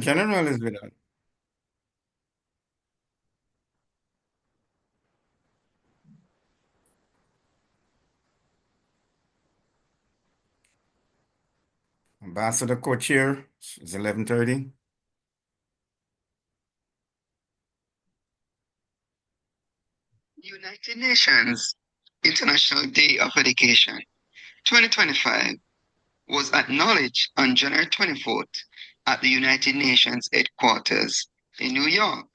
General is with us. Ambassador co-chair is 11:30. United Nations International Day of Education 2025 was acknowledged on January 24th at the United Nations headquarters in New York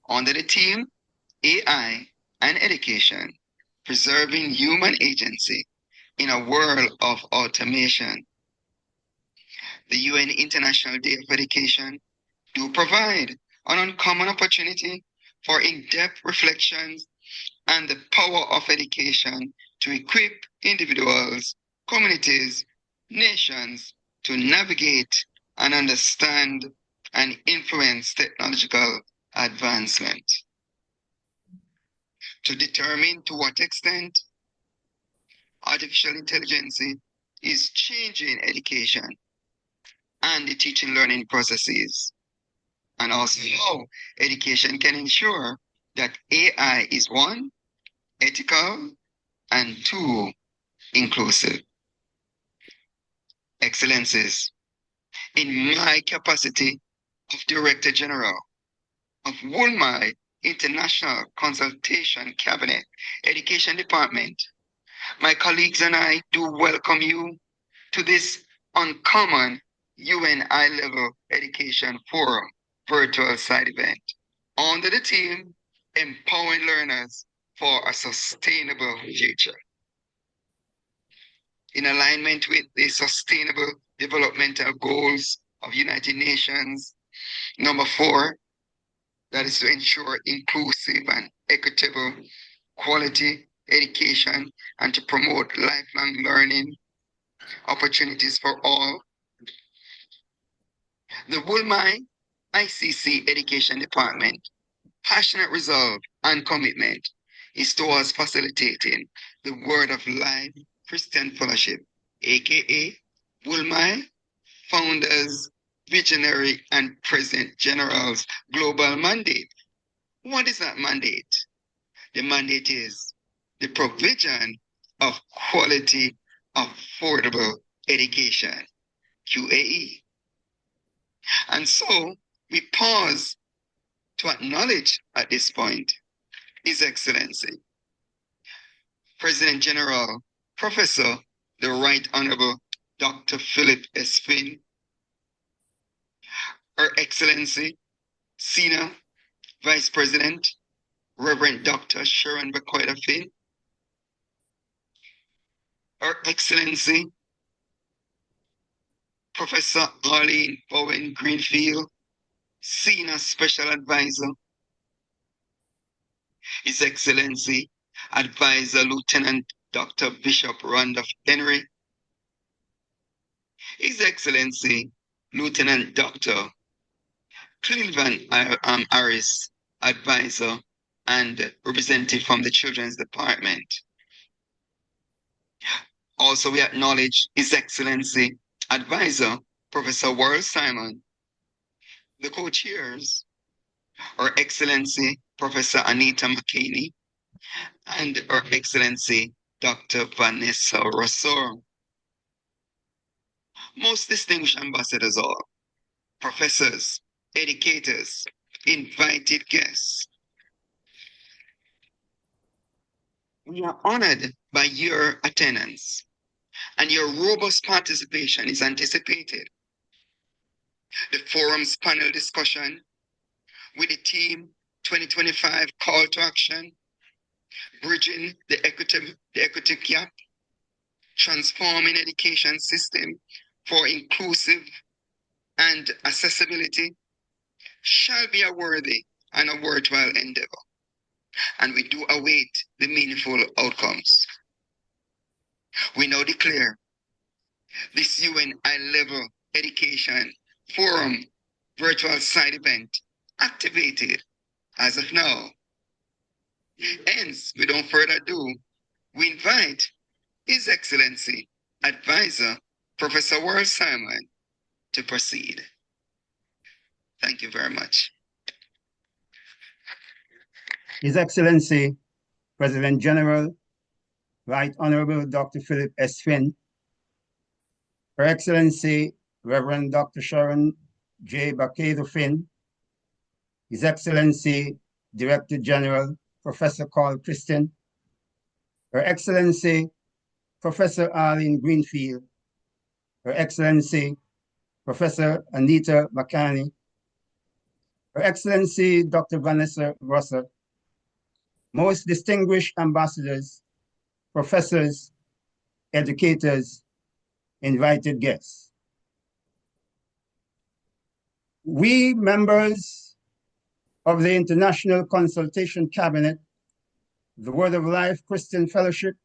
under the theme AI and Education, Preserving Human Agency in a World of Automation. The UN International Day of Education do provide an uncommon opportunity for in-depth reflections and the power of education to equip individuals, communities, nations to navigate and understand and influence technological advancement. To determine to what extent artificial intelligence is changing education and the teaching learning processes, and also how education can ensure that AI is one, ethical, and two, inclusive. Excellencies, in my capacity of Director General of WOLMI International Consultation Cabinet Education Department, my colleagues and I do welcome you to this uncommon UN High-Level Education Forum virtual side event under the theme Empowering Learners for a Sustainable Future. In alignment with the Sustainable Developmental Goals of United Nations, number 4, that is to ensure inclusive and equitable quality education and to promote lifelong learning opportunities for all. The WOLMI-ICC Education Department passionate resolve and commitment is towards facilitating the Word of Life Christian Fellowship, aka WOLMI Founders, Visionary, and President General's global mandate. What is that mandate? The mandate is the provision of quality, affordable education, QAE. And so we pause to acknowledge at this point His Excellency, President General, Professor, the Right Honorable Dr. Phillip S. Phinn, Her Excellency, Senior Vice President, Reverend Dr. Sharon Bakoida Phinn, Her Excellency, Professor Arlene Bowen Greenfield, Senior Special Advisor, His Excellency, Advisor Lieutenant Dr. Bishop Randolph Henry, His Excellency, Lieutenant Dr. Cleveland Harris, Advisor and representative from the Children's Department. Also, we acknowledge His Excellency, Advisor, Professor Warren Simon, the co-chairs, Her Excellency, Professor Anita McKinney, and Her Excellency, Dr. Vanessa Rossor. Most distinguished ambassadors all, professors, educators, invited guests. We are honored by your attendance, and your robust participation is anticipated. The forum's panel discussion with the theme 2025 Call to Action, Bridging the Equity Gap, Transforming Education System for Inclusive and Accessibility, shall be a worthy and a worthwhile endeavor, and we do await the meaningful outcomes. We now declare this UN High-Level Education Forum virtual side event activated as of now. Hence, without further ado, we invite His Excellency, Advisor, Professor Warren Simon, to proceed. you very much. His Excellency, President General, Right Honorable Dr. Phillip S. Phinn, Her Excellency, Reverend Dr. Sharon J. Bakado Phinn, His Excellency, Director General, Professor Carl Christian, Her Excellency, Professor Arlene Greenfield, Her Excellency, Professor Anita McCanney, Her Excellency, Dr. Vanessa Russell, most distinguished ambassadors, professors, educators, invited guests. We members of the International Consultation Cabinet, the Word of Life Christian Fellowship,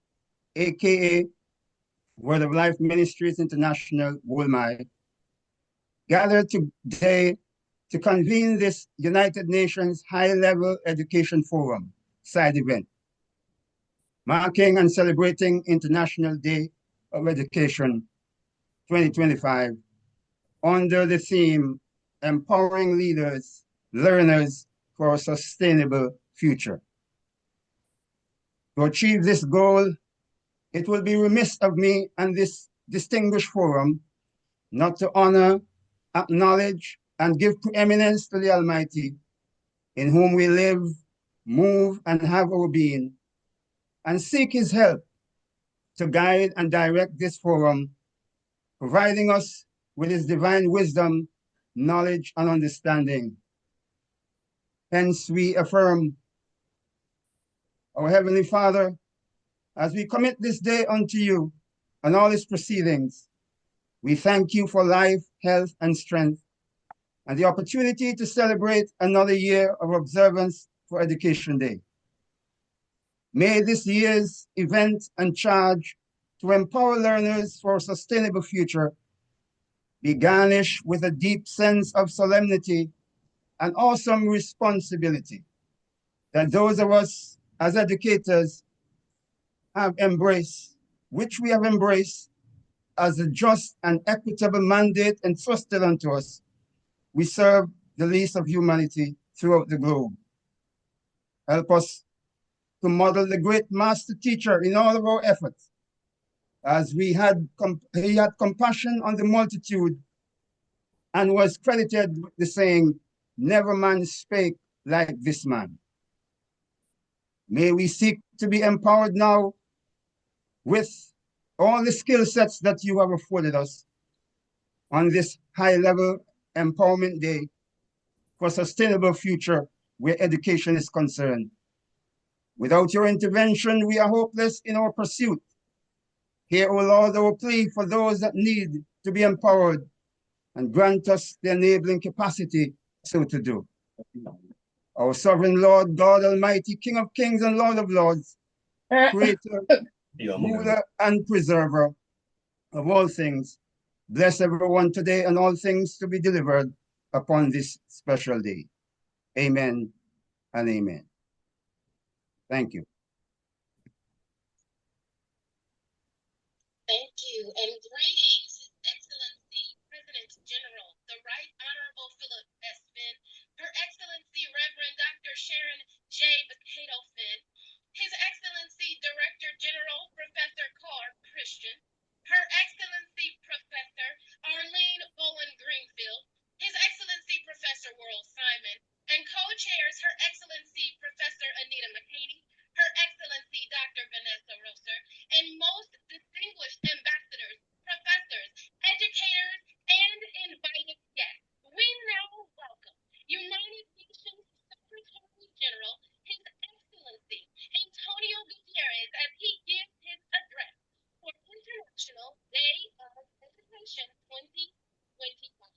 aka Word of Life Ministries International, WOLMI, gathered today to convene this United Nations High-Level Education Forum side event, marking and celebrating International Day of Education 2025 under the theme, Empowering Leaders, Learners for a Sustainable Future. To achieve this goal, it will be remiss of me and this distinguished forum not to honor, acknowledge, and give preeminence to the Almighty, in whom we live, move, and have our being, and seek his help to guide and direct this forum, providing us with his divine wisdom, knowledge, and understanding. Hence, we affirm, our Heavenly Father, as we commit this day unto you and all its proceedings, we thank you for life, health, and strength, and the opportunity to celebrate another year of observance for Education Day. May this year's event and charge to empower learners for a sustainable future be garnished with a deep sense of solemnity and awesome responsibility that those of us as educators have embraced, which we have embraced as a just and equitable mandate entrusted unto us. We serve the least of humanity throughout the globe. Help us to model the great master teacher in all of our efforts, as he had compassion on the multitude and was credited with the saying, never man spake like this man. May we seek to be empowered now with all the skill sets that you have afforded us on this high-level empowerment day for a sustainable future where education is concerned. Without your intervention, we are hopeless in our pursuit. Hear, O Lord, our plea for those that need to be empowered, and grant us the enabling capacity so to do. Our sovereign Lord, God Almighty, King of kings and Lord of lords, creator, ruler, and preserver of all things, bless everyone today and all things to be delivered upon this special day. Amen and amen. Thank you. Thank you, and greetings, His Excellency, President General, the Right Honorable Phillip S. Phinn, Her Excellency, Reverend Dr. Sharon J. Bakado Phinn, His Excellency, Director General, Professor Carl Christian, Her Excellency, Professor Arlene Bowen Greenfield, His Excellency, Professor Worrell Simon, and co-chairs Her Excellency, Professor Anita McCanney, Her Excellency, Dr. Vanessa Rosser, and most distinguished ambassadors, professors, educators, and invited guests. We now welcome United Nations Secretary General, His Excellency Antonio Gutierrez, as he gives his address for International Day of Education 2025.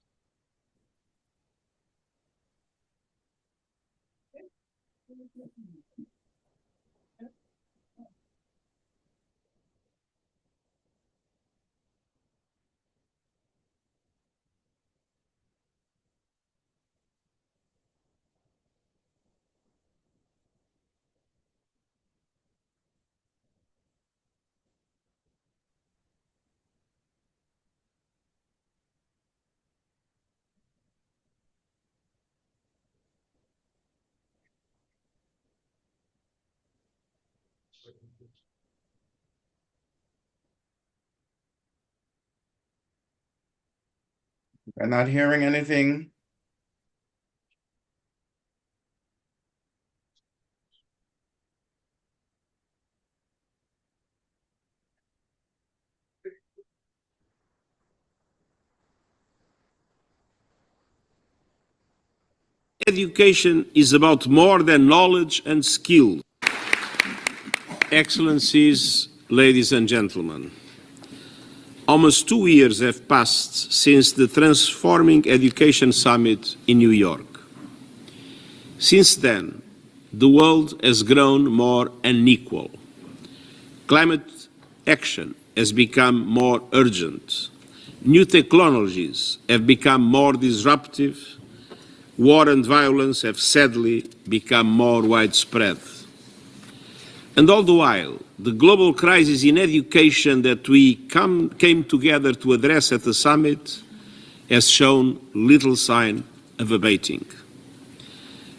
We're not hearing anything. Education is about more than knowledge and skill. Excellencies, ladies and gentlemen, almost 2 years have passed since the Transforming Education Summit in New York. Since then, the world has grown more unequal. Climate action has become more urgent. New technologies have become more disruptive. War and violence have sadly become more widespread. And all the while, the global crisis in education that we came together to address at the summit has shown little sign of abating.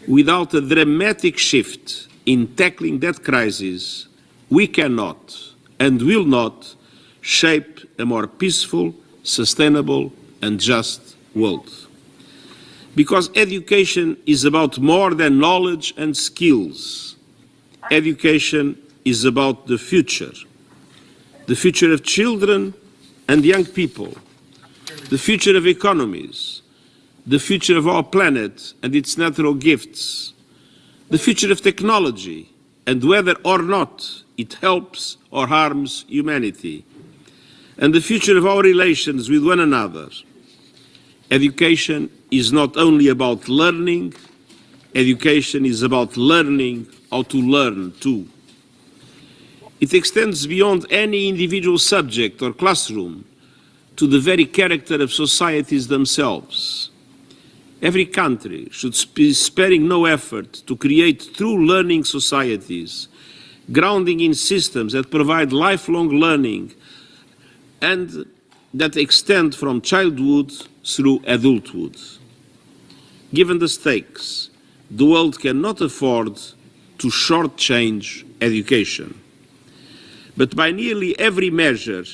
Without a dramatic shift in tackling that crisis, we cannot and will not shape a more peaceful, sustainable and just world. Because education is about more than knowledge and skills. Education is about the future of children and young people, the future of economies, the future of our planet and its natural gifts, the future of technology and whether or not it helps or harms humanity, and the future of our relations with one another. Education is not only about learning, education is about learning how to learn too. It extends beyond any individual subject or classroom to the very character of societies themselves. Every country should be sparing no effort to create true learning societies, grounding in systems that provide lifelong learning and that extend from childhood through adulthood. Given the stakes, the world cannot afford to shortchange education. But by nearly every measure,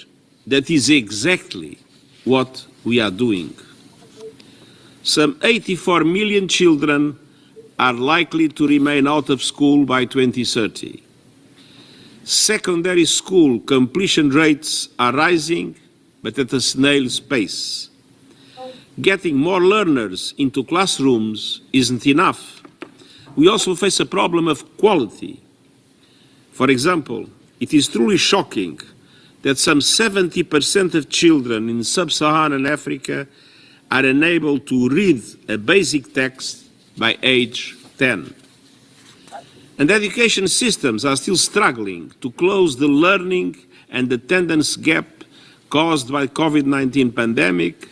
that is exactly what we are doing. Some 84 million children are likely to remain out of school by 2030. Secondary school completion rates are rising, but at a snail's pace. Getting more learners into classrooms isn't enough. We also face a problem of quality. For example, it is truly shocking that some 70% of children in sub-Saharan Africa are unable to read a basic text by age 10. And education systems are still struggling to close the learning and attendance gap caused by the COVID-19 pandemic,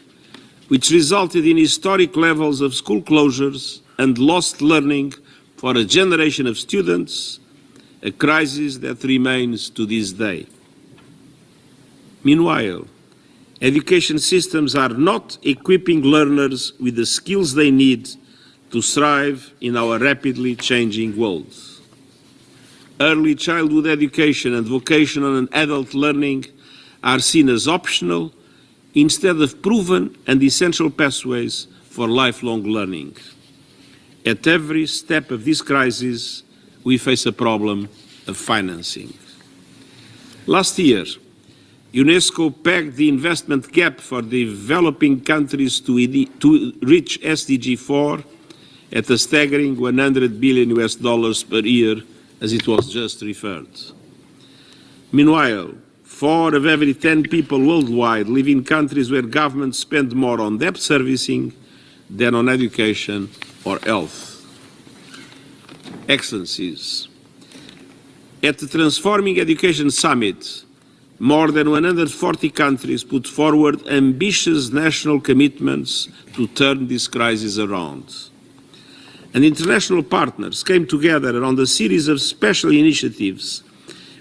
which resulted in historic levels of school closures and lost learning for a generation of students, a crisis that remains to this day. Meanwhile, education systems are not equipping learners with the skills they need to thrive in our rapidly changing world. Early childhood education and vocational and adult learning are seen as optional instead of proven and essential pathways for lifelong learning. At every step of this crisis, we face a problem of financing. Last year, UNESCO pegged the investment gap for developing countries to reach SDG 4 at a staggering $100 billion per year, as it was just referred. Meanwhile, 4 of every 10 people worldwide live in countries where governments spend more on debt servicing than on education or health. Excellencies, at the Transforming Education Summit, more than 140 countries put forward ambitious national commitments to turn this crisis around. And international partners came together around a series of special initiatives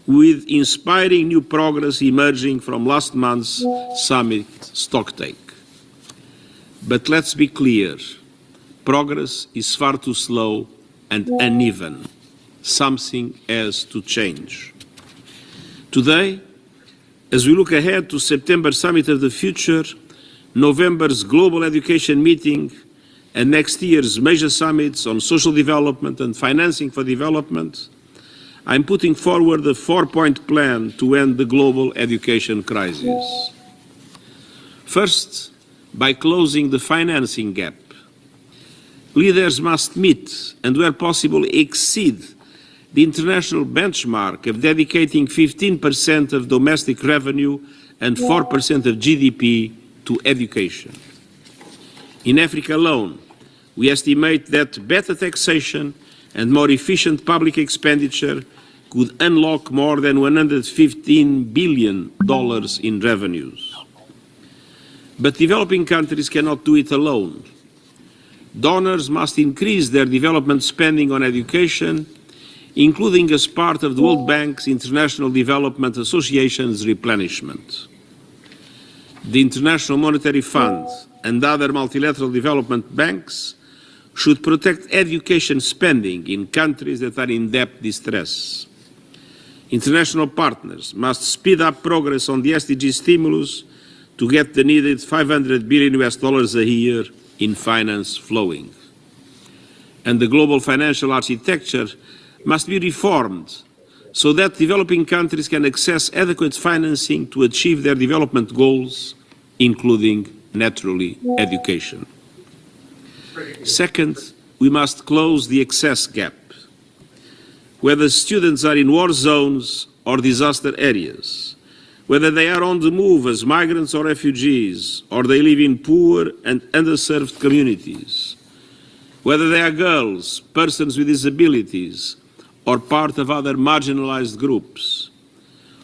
with inspiring new progress emerging from last month's summit stocktake. But let's be clear, progress is far too slow and uneven. Something has to change. Today, as we look ahead to September Summit of the Future, November's Global Education Meeting, and next year's major summits on social development and financing for development, I'm putting forward a 4-point plan to end the global education crisis. First, by closing the financing gap. Leaders must meet and, where possible, exceed the international benchmark of dedicating 15% of domestic revenue and 4% of GDP to education. In Africa alone, we estimate that better taxation and more efficient public expenditure could unlock more than $115 billion in revenues. But developing countries cannot do it alone. Donors must increase their development spending on education, including as part of the World Bank's International Development Association's replenishment. The International Monetary Fund and other multilateral development banks should protect education spending in countries that are in debt distress. International partners must speed up progress on the SDG stimulus to get the needed $500 billion a year in finance flowing. And the global financial architecture must be reformed so that developing countries can access adequate financing to achieve their development goals, including, naturally, education. Second, we must close the access gap. Whether students are in war zones or disaster areas, whether they are on the move as migrants or refugees, or they live in poor and underserved communities, whether they are girls, persons with disabilities, or part of other marginalized groups,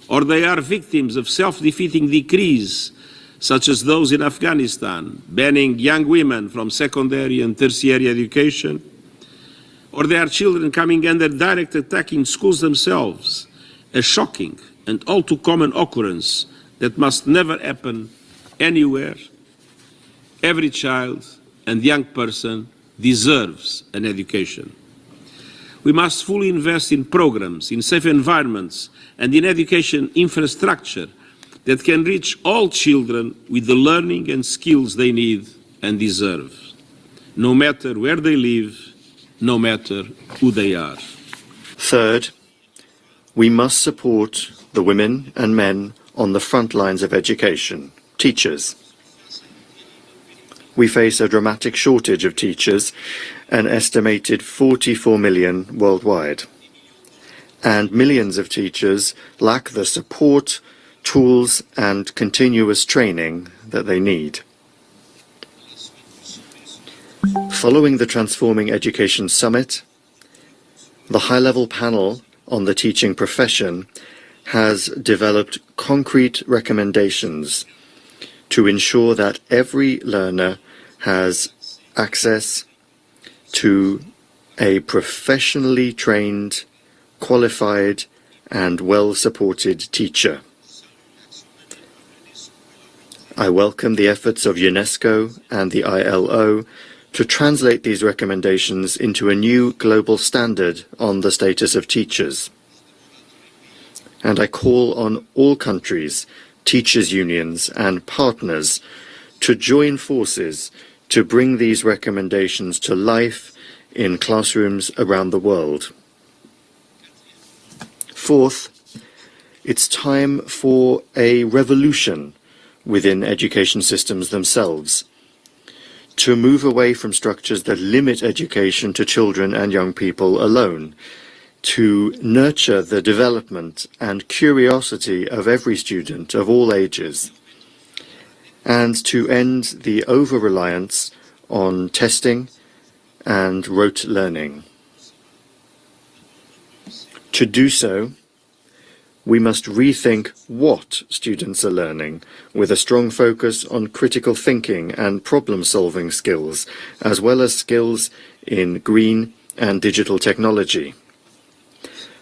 or they are victims of self-defeating decrees, such as those in Afghanistan, banning young women from secondary and tertiary education, or they are children coming under direct attack in schools themselves, a shocking and all too common occurrence that must never happen anywhere. Every child and young person deserves an education. We must fully invest in programs, in safe environments, and in education infrastructure that can reach all children with the learning and skills they need and deserve, no matter where they live, no matter who they are. Third, we must support the women and men on the front lines of education, teachers. We face a dramatic shortage of teachers, an estimated 44 million worldwide. And millions of teachers lack the support, tools, and continuous training that they need. Following the Transforming Education Summit, the high-level panel on the teaching profession has developed concrete recommendations to ensure that every learner has access to a professionally trained, qualified, and well-supported teacher. I welcome the efforts of UNESCO and the ILO to translate these recommendations into a new global standard on the status of teachers. And I call on all countries, teachers' unions, and partners to join forces to bring these recommendations to life in classrooms around the world. Fourth, it's time for a revolution within education systems themselves, to move away from structures that limit education to children and young people alone, to nurture the development and curiosity of every student of all ages, and to end the over-reliance on testing and rote learning. To do so, we must rethink what students are learning, with a strong focus on critical thinking and problem-solving skills, as well as skills in green and digital technology.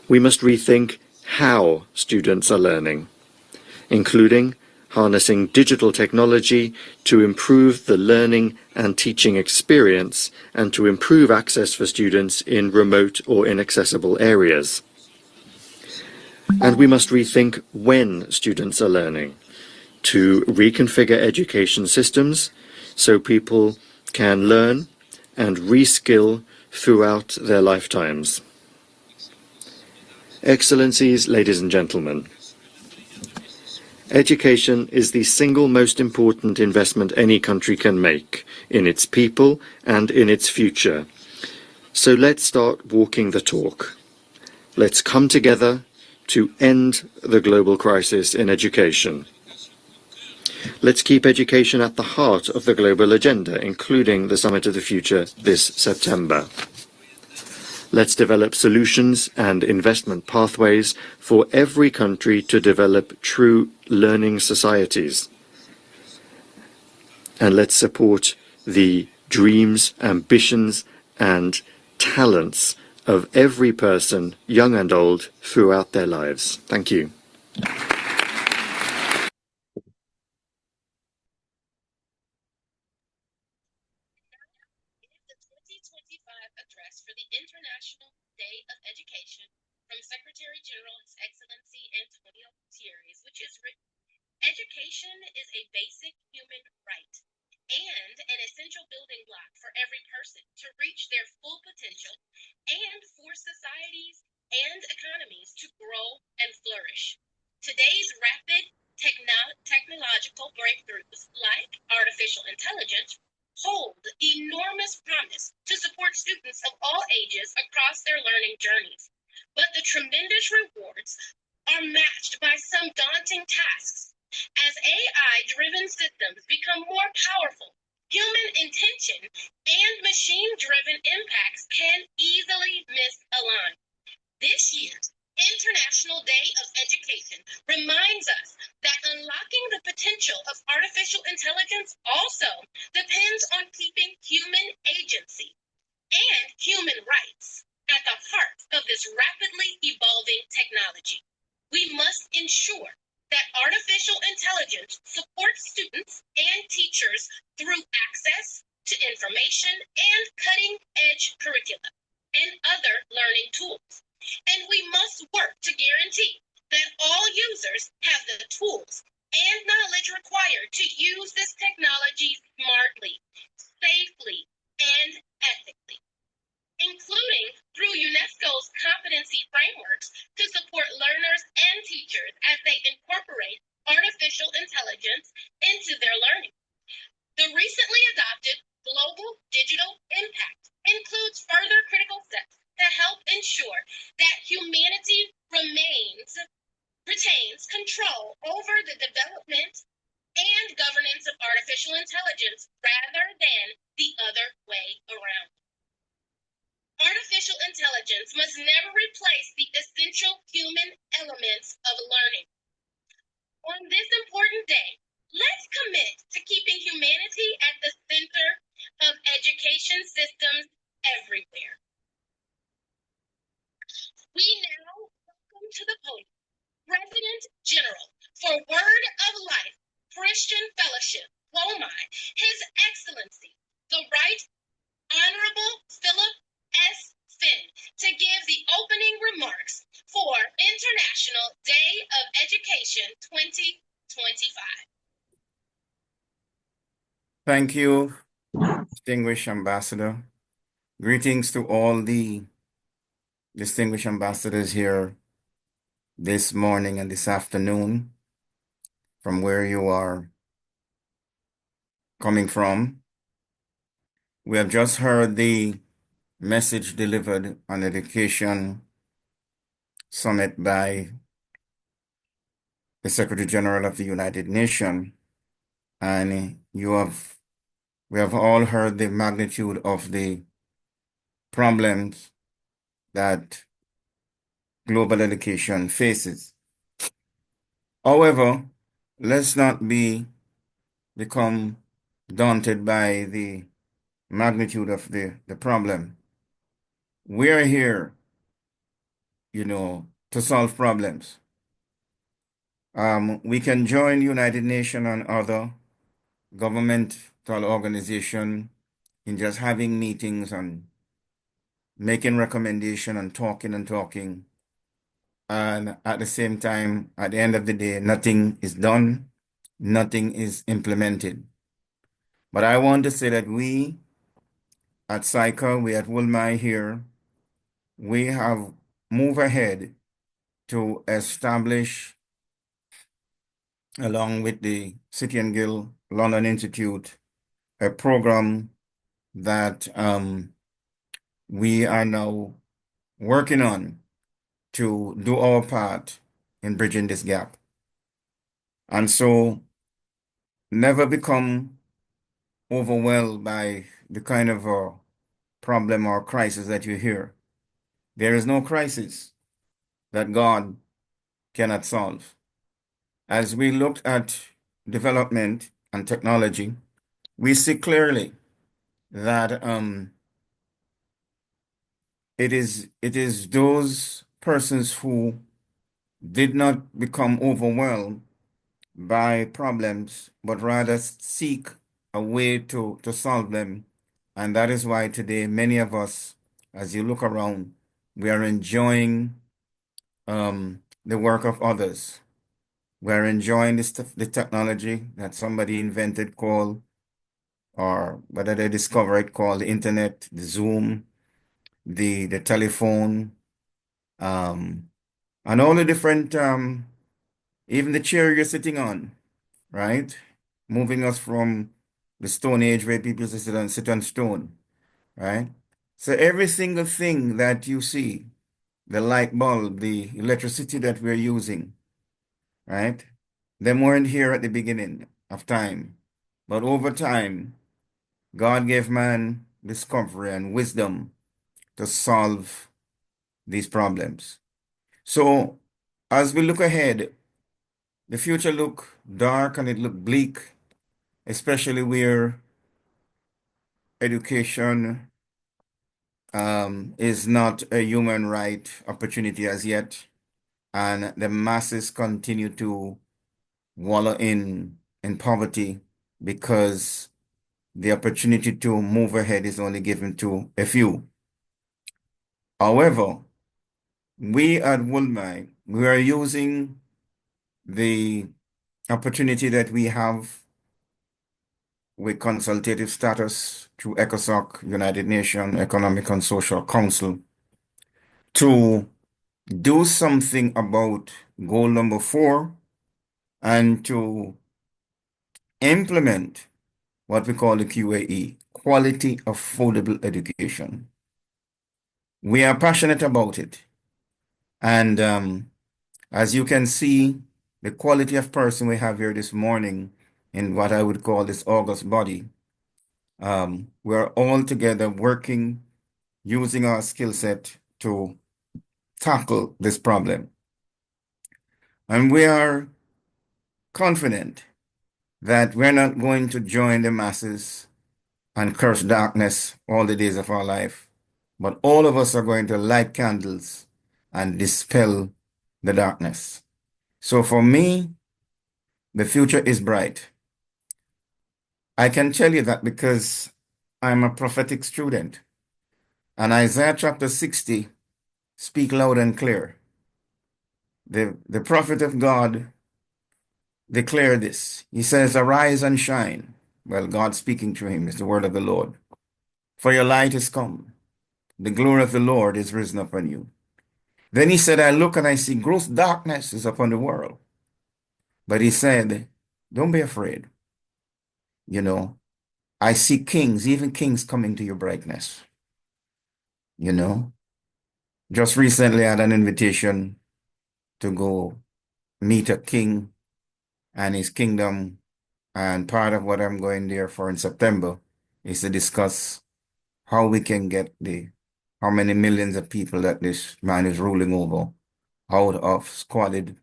We must rethink how students are learning, including harnessing digital technology to improve the learning and teaching experience and to improve access for students in remote or inaccessible areas. And we must rethink when students are learning, to reconfigure education systems so people can learn and reskill throughout their lifetimes. Excellencies, ladies and gentlemen, education is the single most important investment any country can make in its people and in its future. So let's start walking the talk. Let's come together to end the global crisis in education. Let's keep education at the heart of the global agenda, including the Summit of the Future this September. Let's develop solutions and investment pathways for every country to develop true learning societies. And let's support the dreams, ambitions, and talents of every person, young and old, throughout their lives. Thank you. The 2025 address for the International Day of Education from Secretary General His Excellency Antonio Gutierrez, which is written, education is a basic human right and an essential building block for every person to reach their full potential and for societies and economies to grow and flourish. Today's rapid technological breakthroughs like artificial intelligence hold enormous promise to support students of all ages across their learning journeys. But the tremendous rewards are matched by some daunting tasks. As AI-driven systems become more powerful, human intention and machine-driven impacts can easily misalign. This year's International Day of Education reminds us that unlocking the potential of artificial intelligence also depends on keeping human agency and human rights at the heart of this rapidly evolving technology. We must ensure that artificial intelligence supports students and teachers through access to information and cutting-edge curricula and other learning tools. And we must work to guarantee that all users have the tools and knowledge required to use this technology smartly, safely, and ethically, including through UNESCO's competency frameworks to support learners and teachers as they incorporate artificial intelligence into their learning. The recently adopted Global Digital Impact includes further critical steps to help ensure that humanity retains control over the development and governance of artificial intelligence rather than the other way around. Artificial intelligence must never replace the essential human elements of learning. On this important day, let's commit to keeping humanity at the center of education systems everywhere. We now welcome to the podium President General for Word of Life Christian Fellowship, WOLMI, His Excellency, the Right Honorable Phillip S. Phinn, to give the opening remarks for International Day of Education 2025. Thank you, distinguished ambassador. Greetings to all the distinguished ambassadors here this morning and this afternoon from where you are coming from. We have just heard the message delivered on Education Summit by the Secretary General of the United Nations, and we have all heard the magnitude of the problems that global education faces. However, let's not become daunted by the magnitude of the problem. We're here, to solve problems. We can join United Nations and other governmental organizations in just having meetings and making recommendations and talking. And at the same time, at the end of the day, nothing is done, nothing is implemented. But I want to say that we at Cycle, we at WOLMI here, we have moved ahead to establish, along with the City and Guild London Institute, a program that we are now working on to do our part in bridging this gap. And so never become overwhelmed by the kind of problem or crisis that you hear. There is no crisis that God cannot solve. As we looked at development and technology, we see clearly that it is those persons who did not become overwhelmed by problems, but rather seek a way to solve them. And that is why today, many of us, as you look around, we are enjoying the work of others. We're enjoying the technology that somebody invented called, or whether they discover it, called the internet, the Zoom, the telephone, and all the different, even the chair you're sitting on, right? Moving us from the Stone Age where people used to sit on stone, right? So every single thing that you see, the light bulb, the electricity that we're using, right? They weren't here at the beginning of time, but over time, God gave man discovery and wisdom to solve these problems. So as we look ahead, the future look dark and it look bleak, especially where education is not a human right opportunity as yet, and the masses continue to wallow in poverty because the opportunity to move ahead is only given to a few. However, we at WOLMI, we are using the opportunity that we have with consultative status through ECOSOC, United Nations Economic and Social Council, to do something about goal number 4 and to implement what we call the QAE, quality affordable education. We are passionate about it. And as you can see, the quality of person we have here this morning in what I would call this August body, we're all together working, using our skill set to tackle this problem. And we are confident that we're not going to join the masses and curse darkness all the days of our life, but all of us are going to light candles and dispel the darkness. So for me, the future is bright. I can tell you that because I'm a prophetic student, and Isaiah chapter 60 speak loud and clear. The prophet of God declared this. He says, "Arise and shine." Well, God speaking to him is the word of the Lord. "For your light is come. The glory of the Lord is risen upon you." Then he said, "I look and I see gross darkness is upon the world." But he said, "Don't be afraid. You know, I see kings, even kings coming to your brightness." You know, just recently I had an invitation to go meet a king and his kingdom. And part of what I'm going there for in September is to discuss how we can get how many millions of people that this man is ruling over out of squalid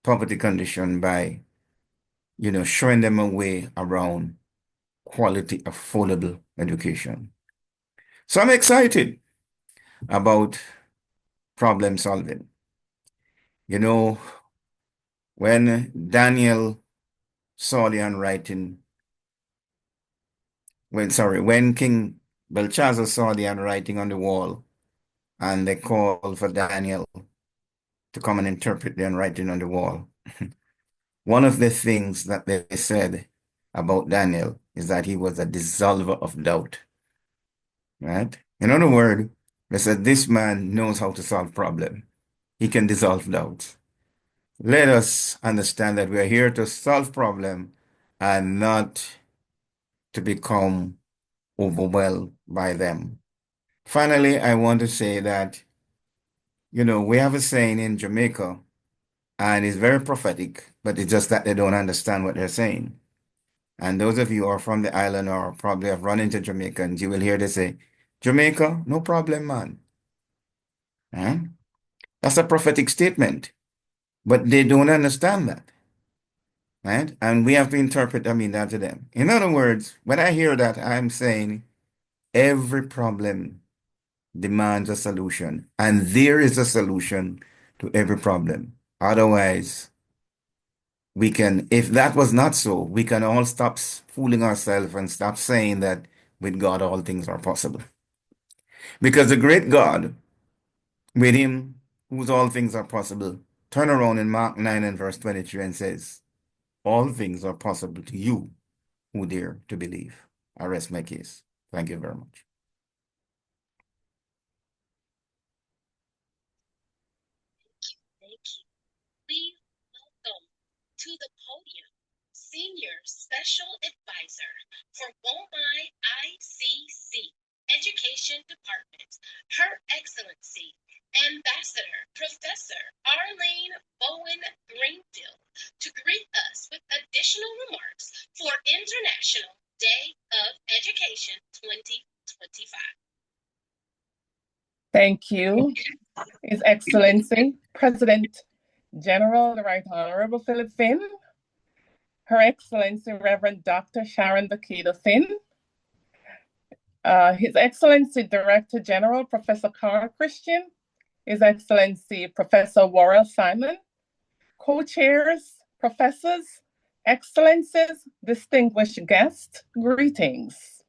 poverty condition by, showing them a way around quality, affordable education. So I'm excited about problem solving. When Daniel saw the handwriting, when King Belshazzar saw the handwriting on the wall and they called for Daniel, to come and interpret the handwriting on the wall. One of the things that they said about Daniel is that he was a dissolver of doubt, right? In other words, they said this man knows how to solve problems. He can dissolve doubts. Let us understand that we are here to solve problems and not to become overwhelmed by them. Finally, I want to say that, we have a saying in Jamaica, and it's very prophetic, but it's just that they don't understand what they're saying. And those of you who are from the island or probably have run into Jamaicans, you will hear they say, Jamaica, no problem, man. Huh? That's a prophetic statement, but they don't understand that, right? And we have to interpret, that to them. In other words, when I hear that, I'm saying every problem demands a solution, and there is a solution to every problem. Otherwise, if that was not so, we can all stop fooling ourselves and stop saying that with God all things are possible. Because the great God, with him whose all things are possible, turn around in Mark 9 and verse 23 and says, all things are possible to you who dare to believe. I rest my case. Thank you very much. Thank you. Please welcome to the podium Senior Special Advisor for WOLMI-ICC Education Department, Her Excellency Ambassador Professor Arlene Bowen Greenfield, to greet us with additional remarks for International Day of Education 2025. Thank you, His Excellency, President General, the Right Honorable Phillip Phinn, Her Excellency, Reverend Dr. Sharon Bakeda Phinn, His Excellency, Director General, Professor Carl Christian, His Excellency, Professor Worrell Simon, co-chairs, professors, excellencies, distinguished guests, greetings.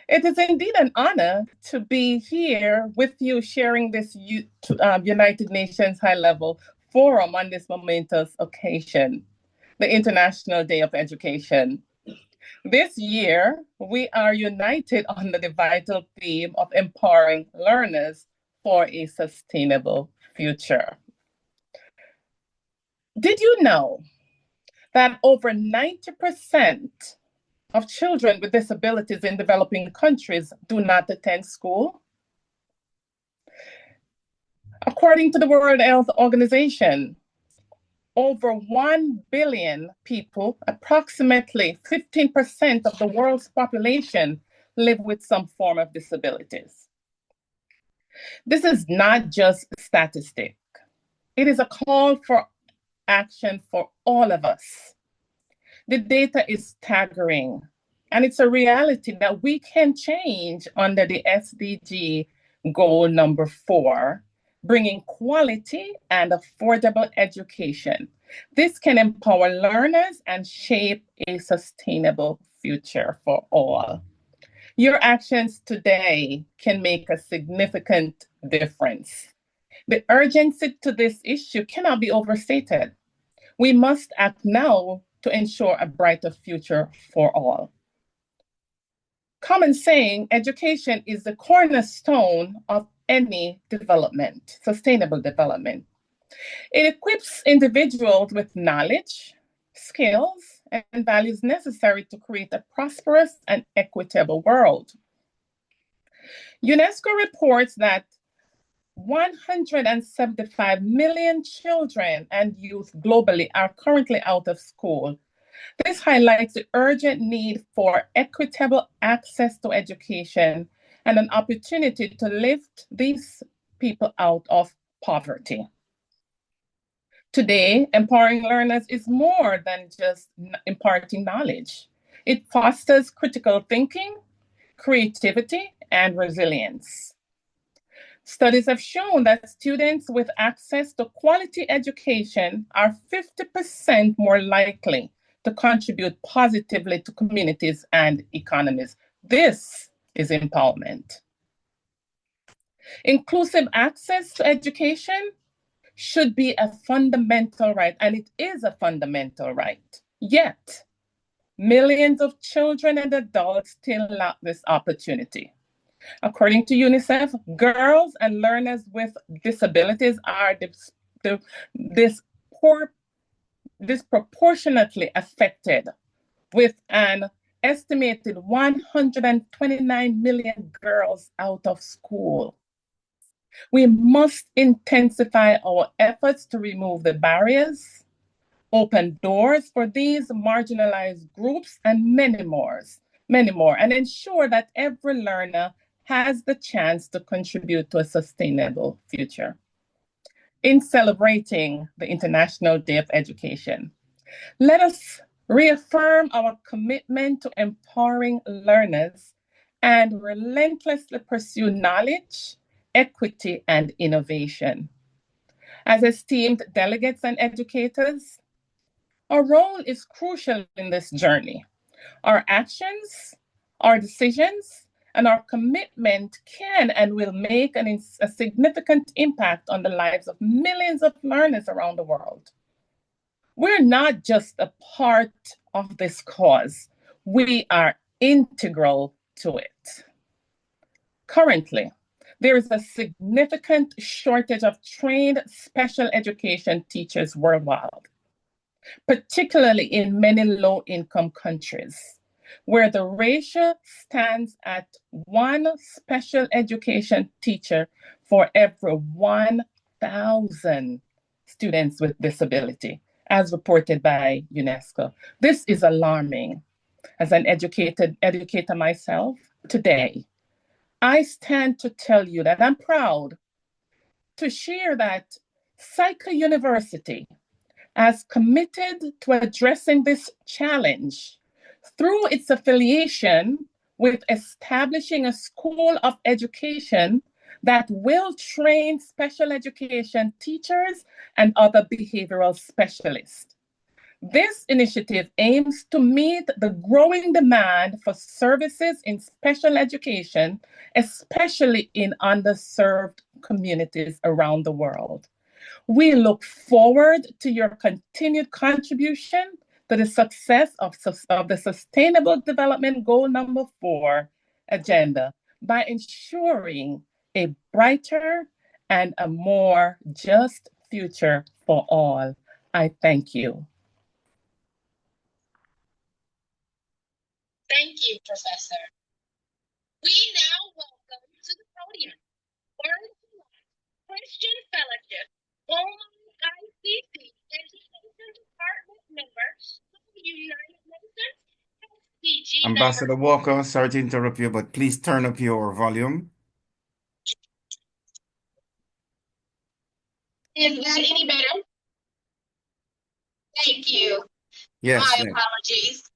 It is indeed an honor to be here with you sharing this United Nations high-level forum on this momentous occasion, the International Day of Education. This year, we are united under the vital theme of empowering learners for a sustainable future. Did you know that over 90% of children with disabilities in developing countries do not attend school? According to the World Health Organization, over 1 billion people, approximately 15% of the world's population, live with some form of disabilities. This is not just a statistic. It is a call for action for all of us. The data is staggering, and it's a reality that we can change under the SDG goal number 4, bringing quality and affordable education. This can empower learners and shape a sustainable future for all. Your actions today can make a significant difference. The urgency to this issue cannot be overstated. We must act now to ensure a brighter future for all. Common saying, education is the cornerstone of any development, sustainable development. It equips individuals with knowledge, skills, and values necessary to create a prosperous and equitable world. UNESCO reports that 175 million children and youth globally are currently out of school. This highlights the urgent need for equitable access to education and an opportunity to lift these people out of poverty. Today, empowering learners is more than just imparting knowledge. It fosters critical thinking, creativity, and resilience. Studies have shown that students with access to quality education are 50% more likely to contribute positively to communities and economies. This is empowerment. Inclusive access to education should be a fundamental right, and it is a fundamental right. Yet, millions of children and adults still lack this opportunity. According to UNICEF, girls and learners with disabilities are disproportionately affected, with an estimated 129 million girls out of school. We must intensify our efforts to remove the barriers, open doors for these marginalized groups, and many more, and ensure that every learner has the chance to contribute to a sustainable future. In celebrating the International Day of Education, let us reaffirm our commitment to empowering learners and relentlessly pursue knowledge, equity, and innovation. As esteemed delegates and educators, our role is crucial in this journey. Our actions, our decisions, and our commitment can and will make a significant impact on the lives of millions of learners around the world. We're not just a part of this cause, we are integral to it. Currently, there is a significant shortage of trained special education teachers worldwide, particularly in many low-income countries, where the ratio stands at 1 special education teacher for every 1,000 students with disability, as reported by UNESCO. This is alarming. As an educator myself, today, I stand to tell you that I'm proud to share that Psycho University has committed to addressing this challenge through its affiliation with establishing a school of education that will train special education teachers and other behavioral specialists. This initiative aims to meet the growing demand for services in special education, especially in underserved communities around the world. We look forward to your continued contribution to the success of the Sustainable Development Goal number 4 agenda by ensuring a brighter and a more just future for all. I thank you. Thank you, Professor. We now welcome to the podium Word of Life Christian Fellowship, WOLMI-ICC Education Department member of the United Nations, SDG Ambassador Walker, sorry to interrupt you, but please turn up your volume. Is that any better? Thank you. Yes. My apologies.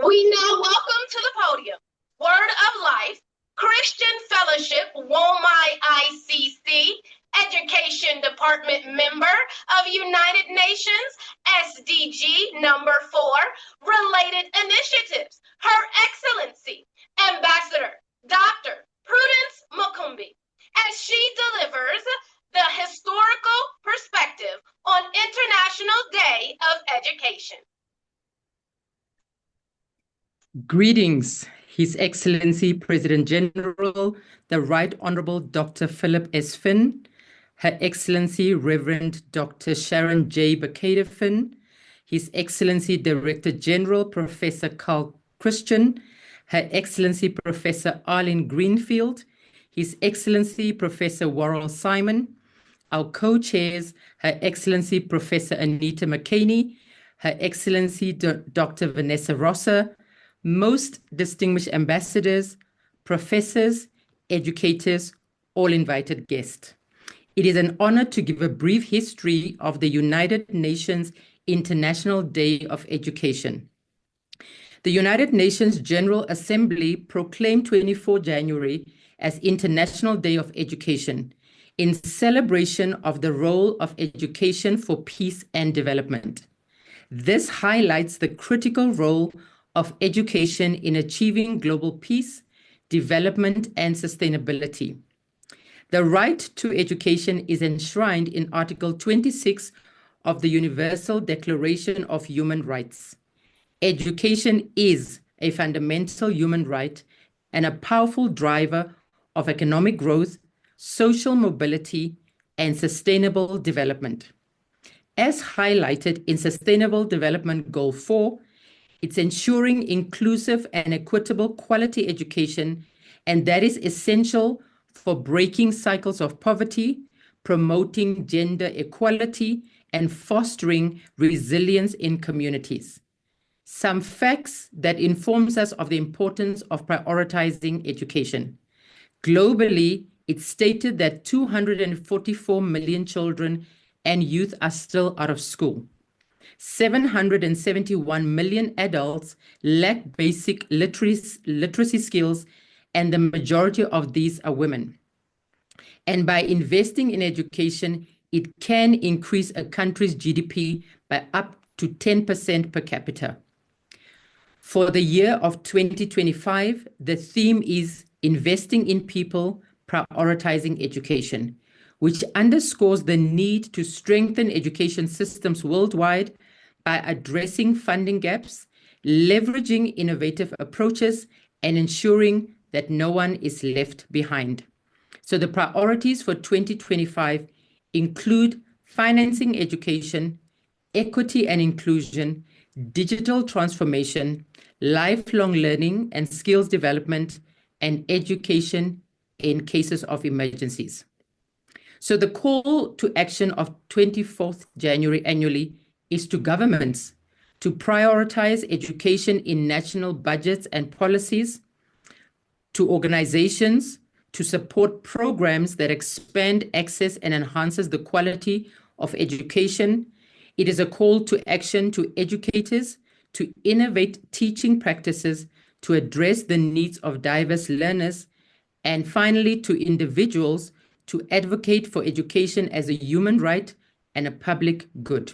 We now welcome to the podium Word of Life Christian Fellowship, WOLMI-ICC Education Department member of United Nations, SDG number 4, related initiatives, Her Excellency, Ambassador Dr. Prudence Mukumbi, as she delivers the historical perspective on International Day of Education. Greetings, His Excellency President General, the Right Honorable Dr. Phillip S. Phinn, Her Excellency Reverend Dr. Sharon J. Phinn, His Excellency Director General Professor Carl Christian, Her Excellency Professor Arlene Greenfield, His Excellency Professor Worrell Simon, our co-chairs, Her Excellency Professor Anita McKaney, Her Excellency Dr. Vanessa Rosser, most distinguished ambassadors, professors, educators, all invited guests. It is an honor to give a brief history of the United Nations International Day of Education. The United Nations General Assembly proclaimed 24 January as International Day of Education in celebration of the role of education for peace and development. This highlights the critical role of education in achieving global peace, development, and sustainability. The right to education is enshrined in Article 26 of the Universal Declaration of Human Rights. Education is a fundamental human right and a powerful driver of economic growth, social mobility, and sustainable development. As highlighted in Sustainable Development Goal 4, it's ensuring inclusive and equitable quality education, and that is essential for breaking cycles of poverty, promoting gender equality, and fostering resilience in communities. Some facts that informs us of the importance of prioritizing education. Globally, it's stated that 244 million children and youth are still out of school. 771 million adults lack basic literacy skills, and the majority of these are women. And by investing in education, it can increase a country's GDP by up to 10% per capita. For the year of 2025, the theme is investing in people, prioritizing education, which underscores the need to strengthen education systems worldwide by addressing funding gaps, leveraging innovative approaches, and ensuring that no one is left behind. So the priorities for 2025 include financing education, equity and inclusion, digital transformation, lifelong learning and skills development, and education in cases of emergencies. So the call to action of 24th January annually is to governments to prioritize education in national budgets and policies, to organizations to support programs that expand access and enhances the quality of education. It is a call to action to educators to innovate teaching practices to address the needs of diverse learners, and finally to individuals to advocate for education as a human right and a public good.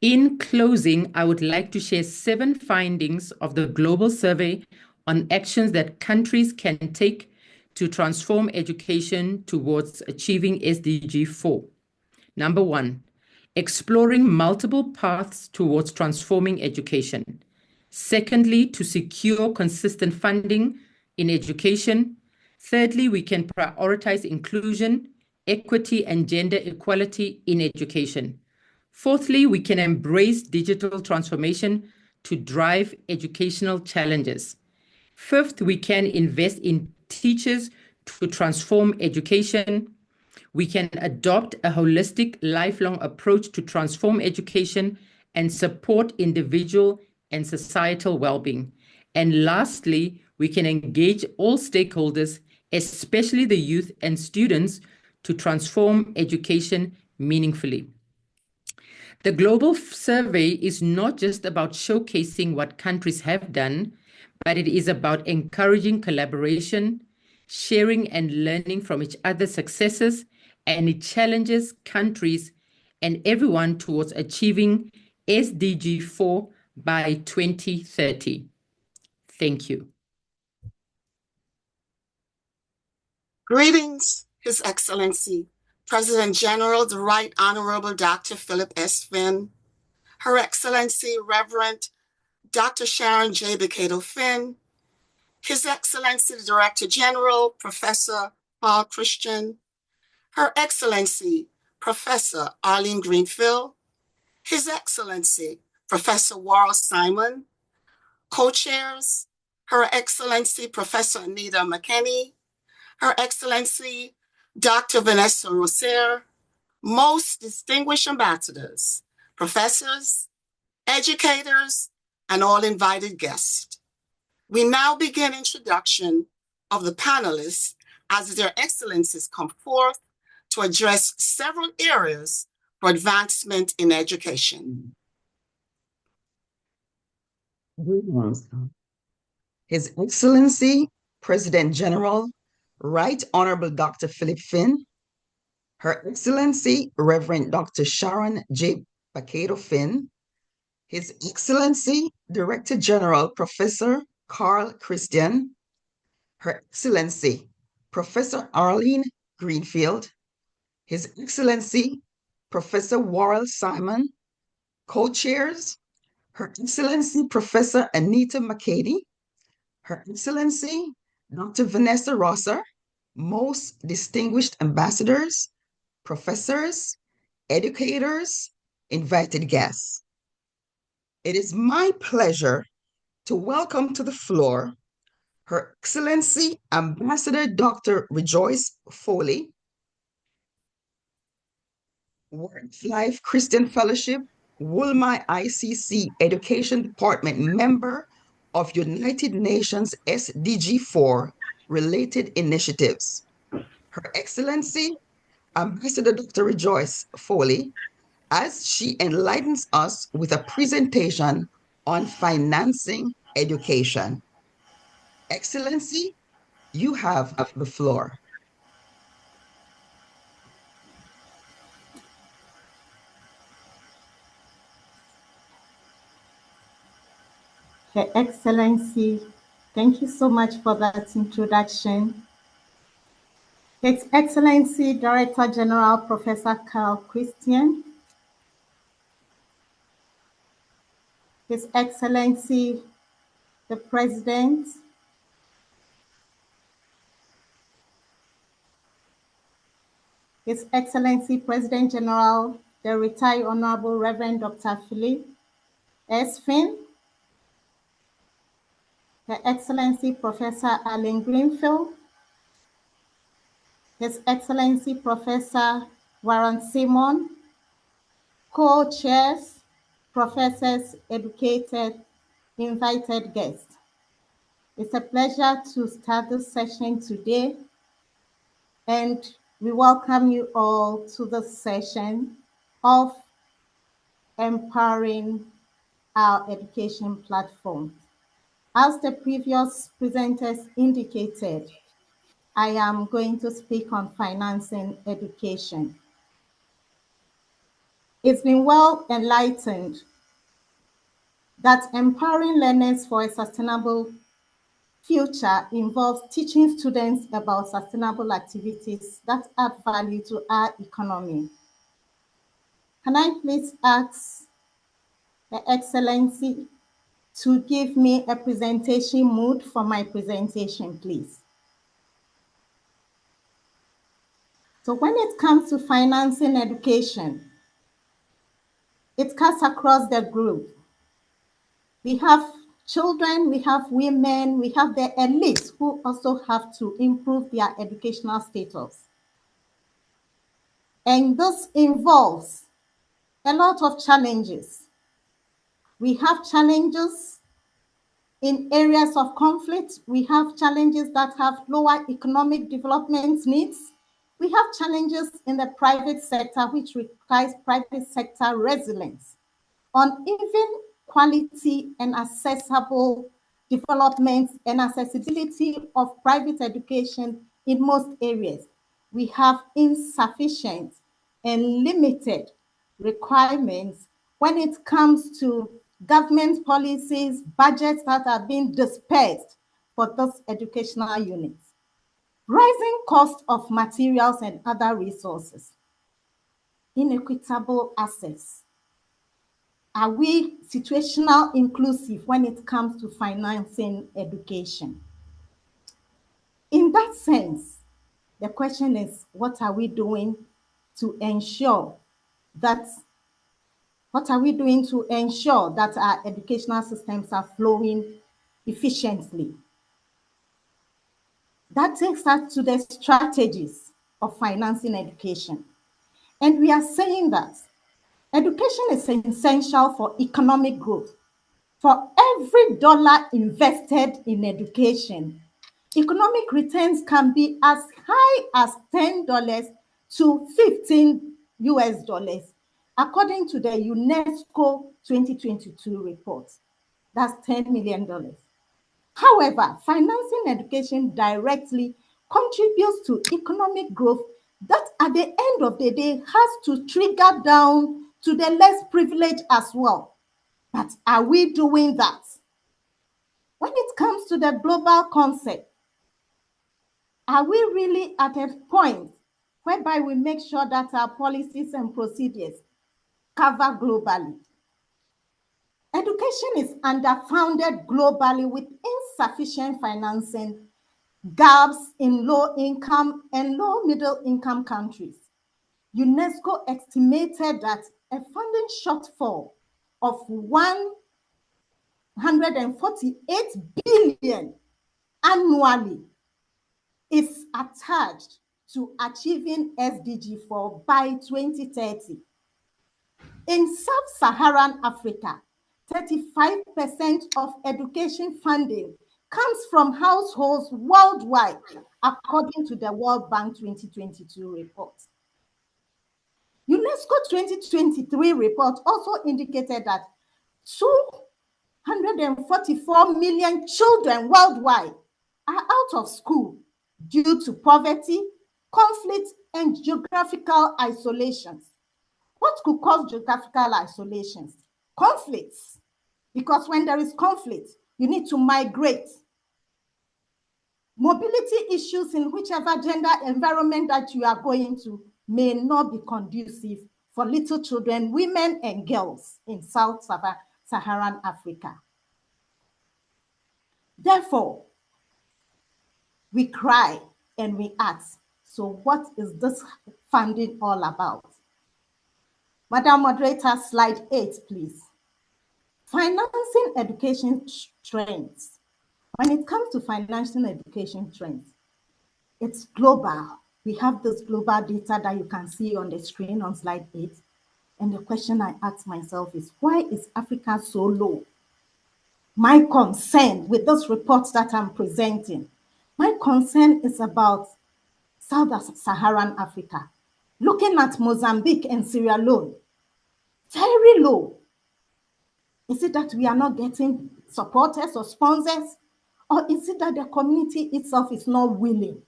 In closing, I would like to share 7 findings of the global survey on actions that countries can take to transform education towards achieving SDG 4. Number 1, exploring multiple paths towards transforming education. Secondly, to secure consistent funding in education. Thirdly, we can prioritize inclusion, equity, and gender equality in education. Fourthly, we can embrace digital transformation to drive educational challenges. Fifth, we can invest in teachers to transform education. We can adopt a holistic, lifelong approach to transform education and support individual and societal well-being. And lastly, we can engage all stakeholders, especially the youth and students, to transform education meaningfully. The global survey is not just about showcasing what countries have done, but it is about encouraging collaboration, sharing and learning from each other's successes, and it challenges countries and everyone towards achieving SDG 4 by 2030. Thank you. Greetings, His Excellency, President General, the Right Honorable Dr. Phillip S. Phinn, Her Excellency, Reverend Dr. Sharon J. Phinn, His Excellency, the Director General, Professor Paul Christian, Her Excellency, Professor Arlene Greenfield, His Excellency, Professor Warren Simon, co-chairs, Her Excellency, Professor Anita McKinney, Her Excellency, Dr. Vanessa Roser, most distinguished ambassadors, professors, educators, and all invited guests. We now begin introduction of the panelists as their excellencies come forth to address several areas for advancement in education. Greetings. His Excellency, President General, Right Honorable Dr. Phillip Phinn, Her Excellency, Reverend Dr. Sharon J. Phinn, His Excellency, Director General, Professor Carl Christian, Her Excellency, Professor Arlene Greenfield, His Excellency Professor Warrell Simon, co-chairs, Her Excellency Professor Anita McCady, Her Excellency Dr. Vanessa Rosser, most distinguished ambassadors, professors, educators, invited guests. It is my pleasure to welcome to the floor Her Excellency Ambassador Dr. Rejoice Foley, Word Life Christian Fellowship, WOLMI-ICC Education Department member of United Nations SDG 4 related initiatives. Her Excellency Ambassador Dr. Rejoice Foley, as she enlightens us with a presentation on financing education. Excellency, you have the floor. Her Excellency, thank you so much for that introduction. His Excellency Director General Professor Carl Christian, His Excellency the President, His Excellency President General, the Retired Honorable Reverend Dr. Phillip S. Phinn, Her Excellency Professor Arlene Greenfield, His Excellency Professor Warren Simon, co-chairs, professors, educated, invited guests. It's a pleasure to start this session today, and we welcome you all to the session of Empowering Our Education Platform. As the previous presenters indicated, I am going to speak on financing education. It's been well enlightened that empowering learners for a sustainable future involves teaching students about sustainable activities that add value to our economy. Can I please ask Her Excellency to give me a presentation mood for my presentation, please? So when it comes to financing education, it cuts across the group. We have children, we have women, we have the elites who also have to improve their educational status. And this involves a lot of challenges. We have challenges in areas of conflict. We have challenges that have lower economic development needs. We have challenges in the private sector, which requires private sector resilience on even quality and accessible development and accessibility of private education in most areas. We have insufficient and limited requirements when it comes to government policies, budgets that are being dispersed for those educational units. Rising cost of materials and other resources. Inequitable access. Are we situational inclusive when it comes to financing education? In that sense, the question is, what are we doing to ensure that our educational systems are flowing efficiently? That takes us to the strategies of financing education. And we are saying that education is essential for economic growth. For every dollar invested in education, economic returns can be as high as $10 to $15 according to the UNESCO 2022 report. That's $10 million. However, financing education directly contributes to economic growth that at the end of the day has to trigger down to the less privileged as well. But are we doing that? When it comes to the global concept, Are we really at a point whereby we make sure that our policies and procedures cover globally? Education is underfunded globally with insufficient financing, gaps in low-income and low-middle-income countries. UNESCO estimated that a funding shortfall of 148 billion annually is attached to achieving SDG 4 by 2030. In sub-Saharan Africa, 35% of education funding comes from households worldwide, according to the World Bank 2022 report. UNESCO 2023 report also indicated that 244 million children worldwide are out of school due to poverty, conflict, and geographical isolations. What could cause geographical isolations? Conflicts. Because when there is conflict, you need to migrate. Mobility issues in whichever gender environment that you are going to may not be conducive for little children, women, and girls in Sub-Saharan Africa. Therefore, we cry and we ask, so what is this funding all about? Madam Moderator, slide 8, please. Financing education trends. When it comes to financing education trends, it's global. We have this global data that you can see on the screen on slide 8. And the question I ask myself is, why is Africa so low? My concern with this report that I'm presenting, my concern is about Sub-Saharan Africa. Looking at Mozambique and Sierra Leone, very low. Is it that we are not getting supporters or sponsors? Or is it that the community itself is not willing?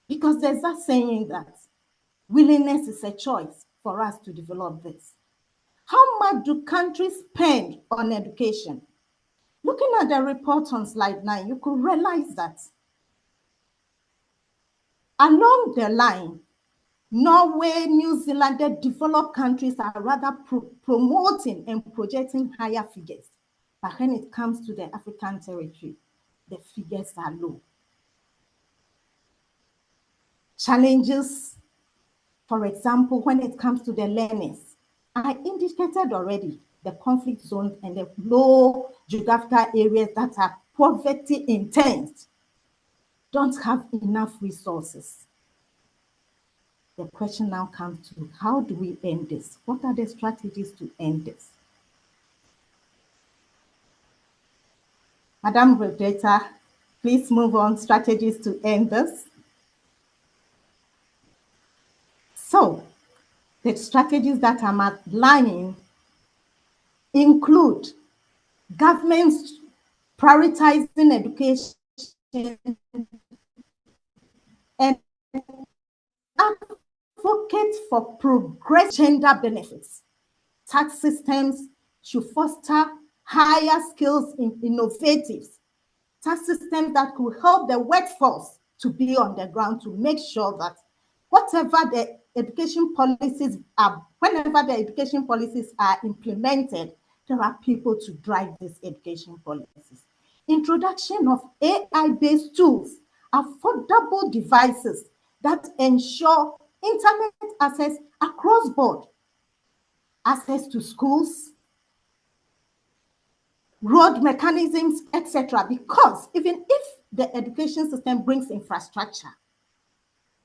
Because there's that saying that willingness is a choice for us to develop this. How much do countries spend on education? Looking at the report on slide 9, you could realize that along the line, Norway, New Zealand, the developed countries are rather promoting and projecting higher figures. But when it comes to the African territory, the figures are low. Challenges, for example, when it comes to the learners, I indicated already the conflict zones and the low geographical areas that are poverty intense don't have enough resources. The question now comes to, how do we end this? What are the strategies to end this? Madam Moderator, please move on, strategies to end this. So, the strategies that I'm outlining include governments prioritizing education and advocate for progressive gender benefits. Tax systems should foster higher skills in innovatives. Tax systems that could help the workforce to be on the ground to make sure that whatever the education policies are, whenever the education policies are implemented, there are people to drive these education policies. Introduction of AI-based tools, affordable devices that ensure internet access across board, access to schools, road mechanisms, etc. Because even if the education system brings infrastructure,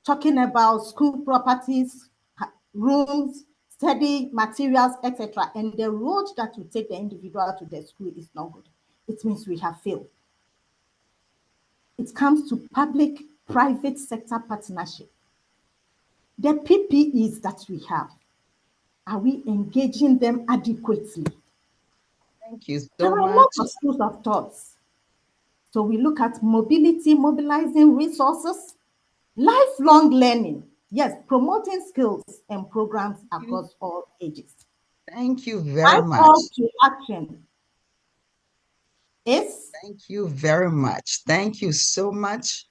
talking about school properties, rooms, study materials, etc., and the road that will take the individual to the school is not good, it means we have failed. It comes to public-private sector partnership. The PPEs that we have, are we engaging them adequately? Thank you so there are much. lots of schools of thoughts. So we look at mobility, mobilizing resources, lifelong learning, yes, promoting skills and programs across all ages. Thank you My very much. call to action is? Thank you very much. Thank you so much.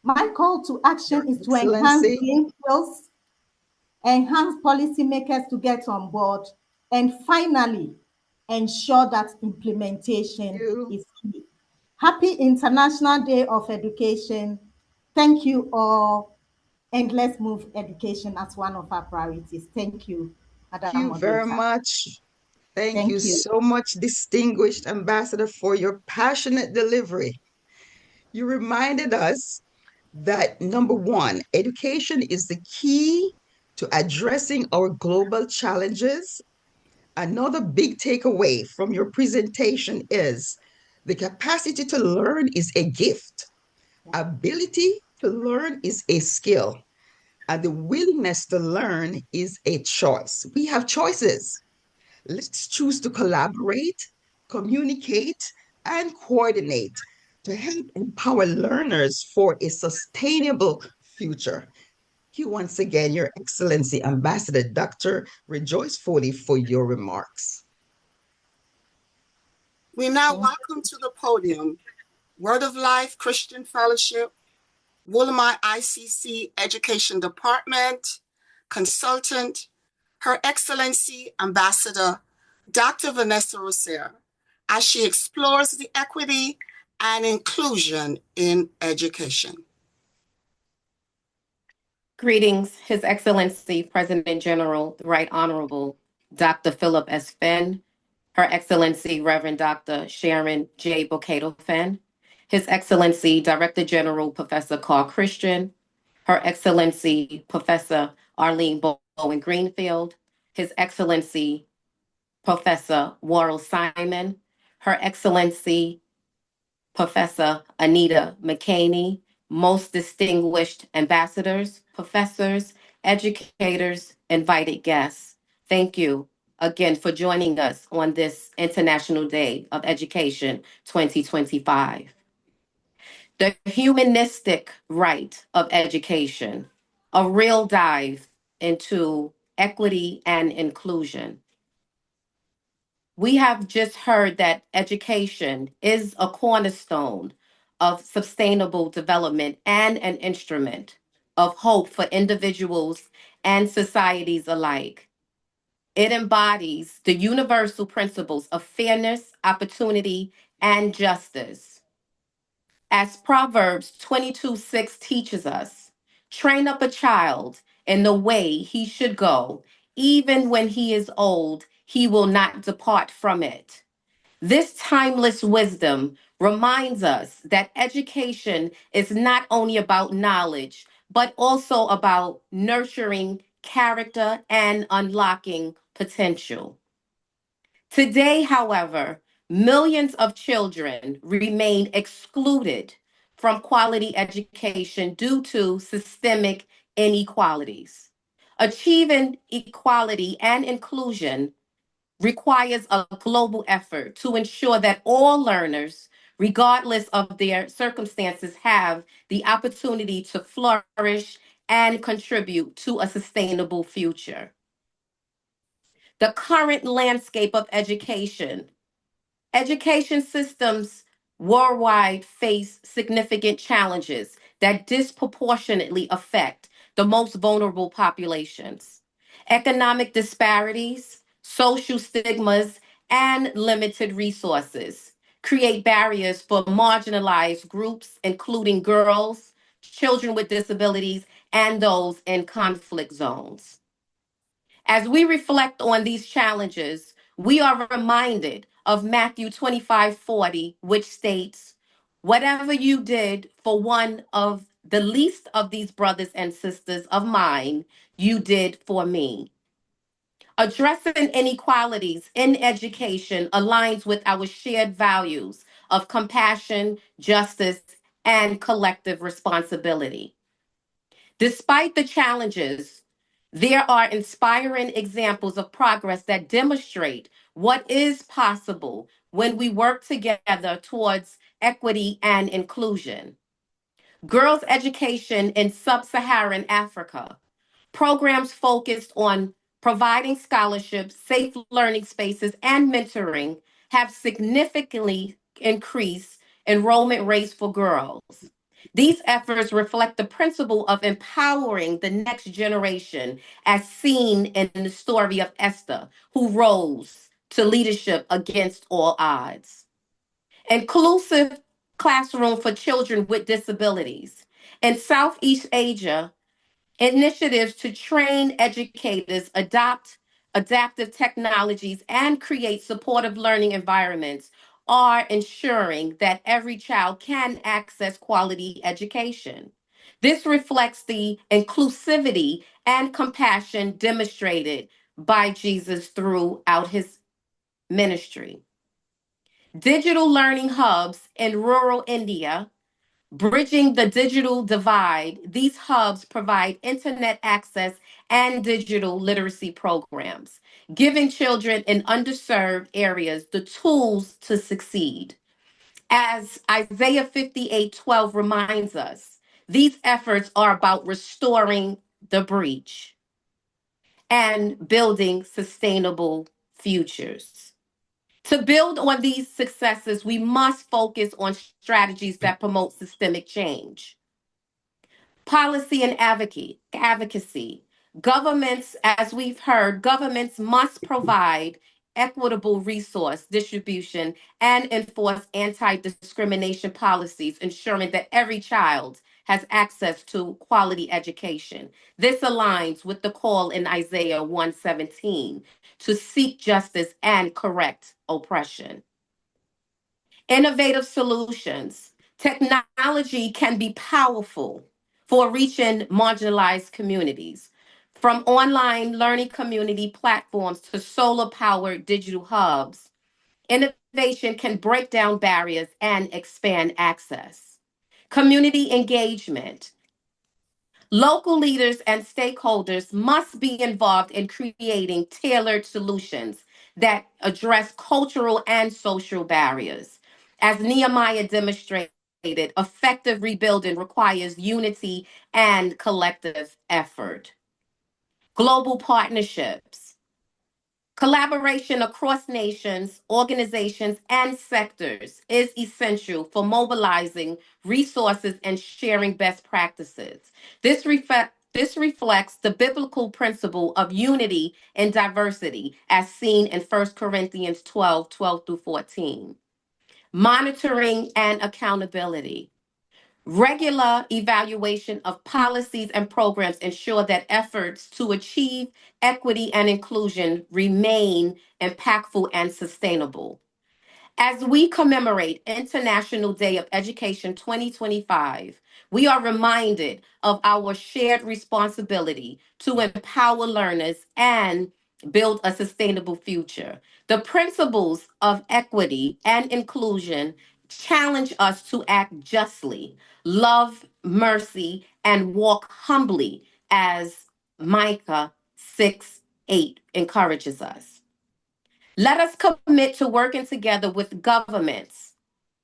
My call to action is to enhance Excellency. brain skills, enhance policymakers to get on board, and finally, ensure that implementation is key. Happy International Day of Education. Thank you all. And let's move education as one of our priorities. Thank you, Madam Thank you very Moderator. much. Thank you Thank you. so much, distinguished ambassador, for your passionate delivery. You reminded us that number one, education is the key to addressing our global challenges. Another big takeaway from your presentation is the capacity to learn is a gift. Ability to learn is a skill, and the willingness to learn is a choice. We have choices. Let's choose to collaborate, communicate, and coordinate to help empower learners for a sustainable future. Thank you once again, Your Excellency, Ambassador Dr. Rejoice Foley, for your remarks. We now welcome to the podium Word of Life Christian Fellowship, WOLMI-ICC Education Department, Consultant, Her Excellency Ambassador Dr. Vanessa Roser, as she explores the equity and inclusion in education. Greetings, His Excellency President General, the Right Honorable Dr. Phillip S. Phinn, Her Excellency Reverend Dr. Sharon J. Phinn, His Excellency Director General Professor Carl Christian, Her Excellency Professor Arlene Bowen Greenfield, His Excellency Professor Warrell Simon, Her Excellency Professor Anita McCaney, most distinguished ambassadors, professors, educators, invited guests. Thank you again for joining us on this International Day of Education 2025. The humanistic right of education, a real dive into equity and inclusion. We have just heard that education is a cornerstone of sustainable development and an instrument of hope for individuals and societies alike. It embodies the universal principles of fairness, opportunity, and justice. As Proverbs 22:6 teaches us, train up a child in the way he should go, even when he is old, he will not depart from it. This timeless wisdom reminds us that education is not only about knowledge, but also about nurturing character and unlocking potential. Today, however, millions of children remain excluded from quality education due to systemic inequalities. Achieving equality and inclusion requires a global effort to ensure that all learners, regardless of their circumstances, have the opportunity to flourish and contribute to a sustainable future. The current landscape of education systems worldwide face significant challenges that disproportionately affect the most vulnerable populations. Economic disparities, social stigmas, and limited resources create barriers for marginalized groups, including girls, children with disabilities, and those in conflict zones. As we reflect on these challenges, we are reminded of Matthew 25:40, which states, "Whatever you did for one of the least of these brothers and sisters of mine, you did for me." Addressing inequalities in education aligns with our shared values of compassion, justice, and collective responsibility. Despite the challenges, there are inspiring examples of progress that demonstrate what is possible when we work together towards equity and inclusion. Girls' education in sub Saharan Africa, programs focused on providing scholarships, safe learning spaces, and mentoring have significantly increased enrollment rates for girls. These efforts reflect the principle of empowering the next generation, as seen in the story of Esther, who rose to leadership against all odds. Inclusive classroom for children with disabilities. In Southeast Asia, initiatives to train educators, adopt adaptive technologies, and create supportive learning environments are ensuring that every child can access quality education. This reflects the inclusivity and compassion demonstrated by Jesus throughout his ministry. Digital learning hubs in rural India. Bridging the digital divide, these hubs provide internet access and digital literacy programs, giving children in underserved areas the tools to succeed. As Isaiah 58:12 reminds us, these efforts are about restoring the breach and building sustainable futures. To build on these successes, we must focus on strategies that promote systemic change. Policy and advocacy. Governments, as we've heard, governments must provide equitable resource distribution and enforce anti-discrimination policies, ensuring that every child has access to quality education. This aligns with the call in Isaiah 117 to seek justice and correct oppression. Innovative solutions. Technology can be powerful for reaching marginalized communities. From online learning community platforms to solar powered digital hubs, innovation can break down barriers and expand access. Community engagement. Local leaders and stakeholders must be involved in creating tailored solutions that address cultural and social barriers. As Nehemiah demonstrated, effective rebuilding requires unity and collective effort. Global partnerships. Collaboration across nations, organizations, and sectors is essential for mobilizing resources and sharing best practices. This reflects the biblical principle of unity and diversity as seen in 1 Corinthians 12:12 through 14. Monitoring and accountability. Regular evaluation of policies and programs ensure that efforts to achieve equity and inclusion remain impactful and sustainable. As we commemorate International Day of Education 2025, we are reminded of our shared responsibility to empower learners and build a sustainable future. The principles of equity and inclusion challenge us to act justly, love mercy, and walk humbly as Micah 6:8 encourages us. Let us commit to working together with governments,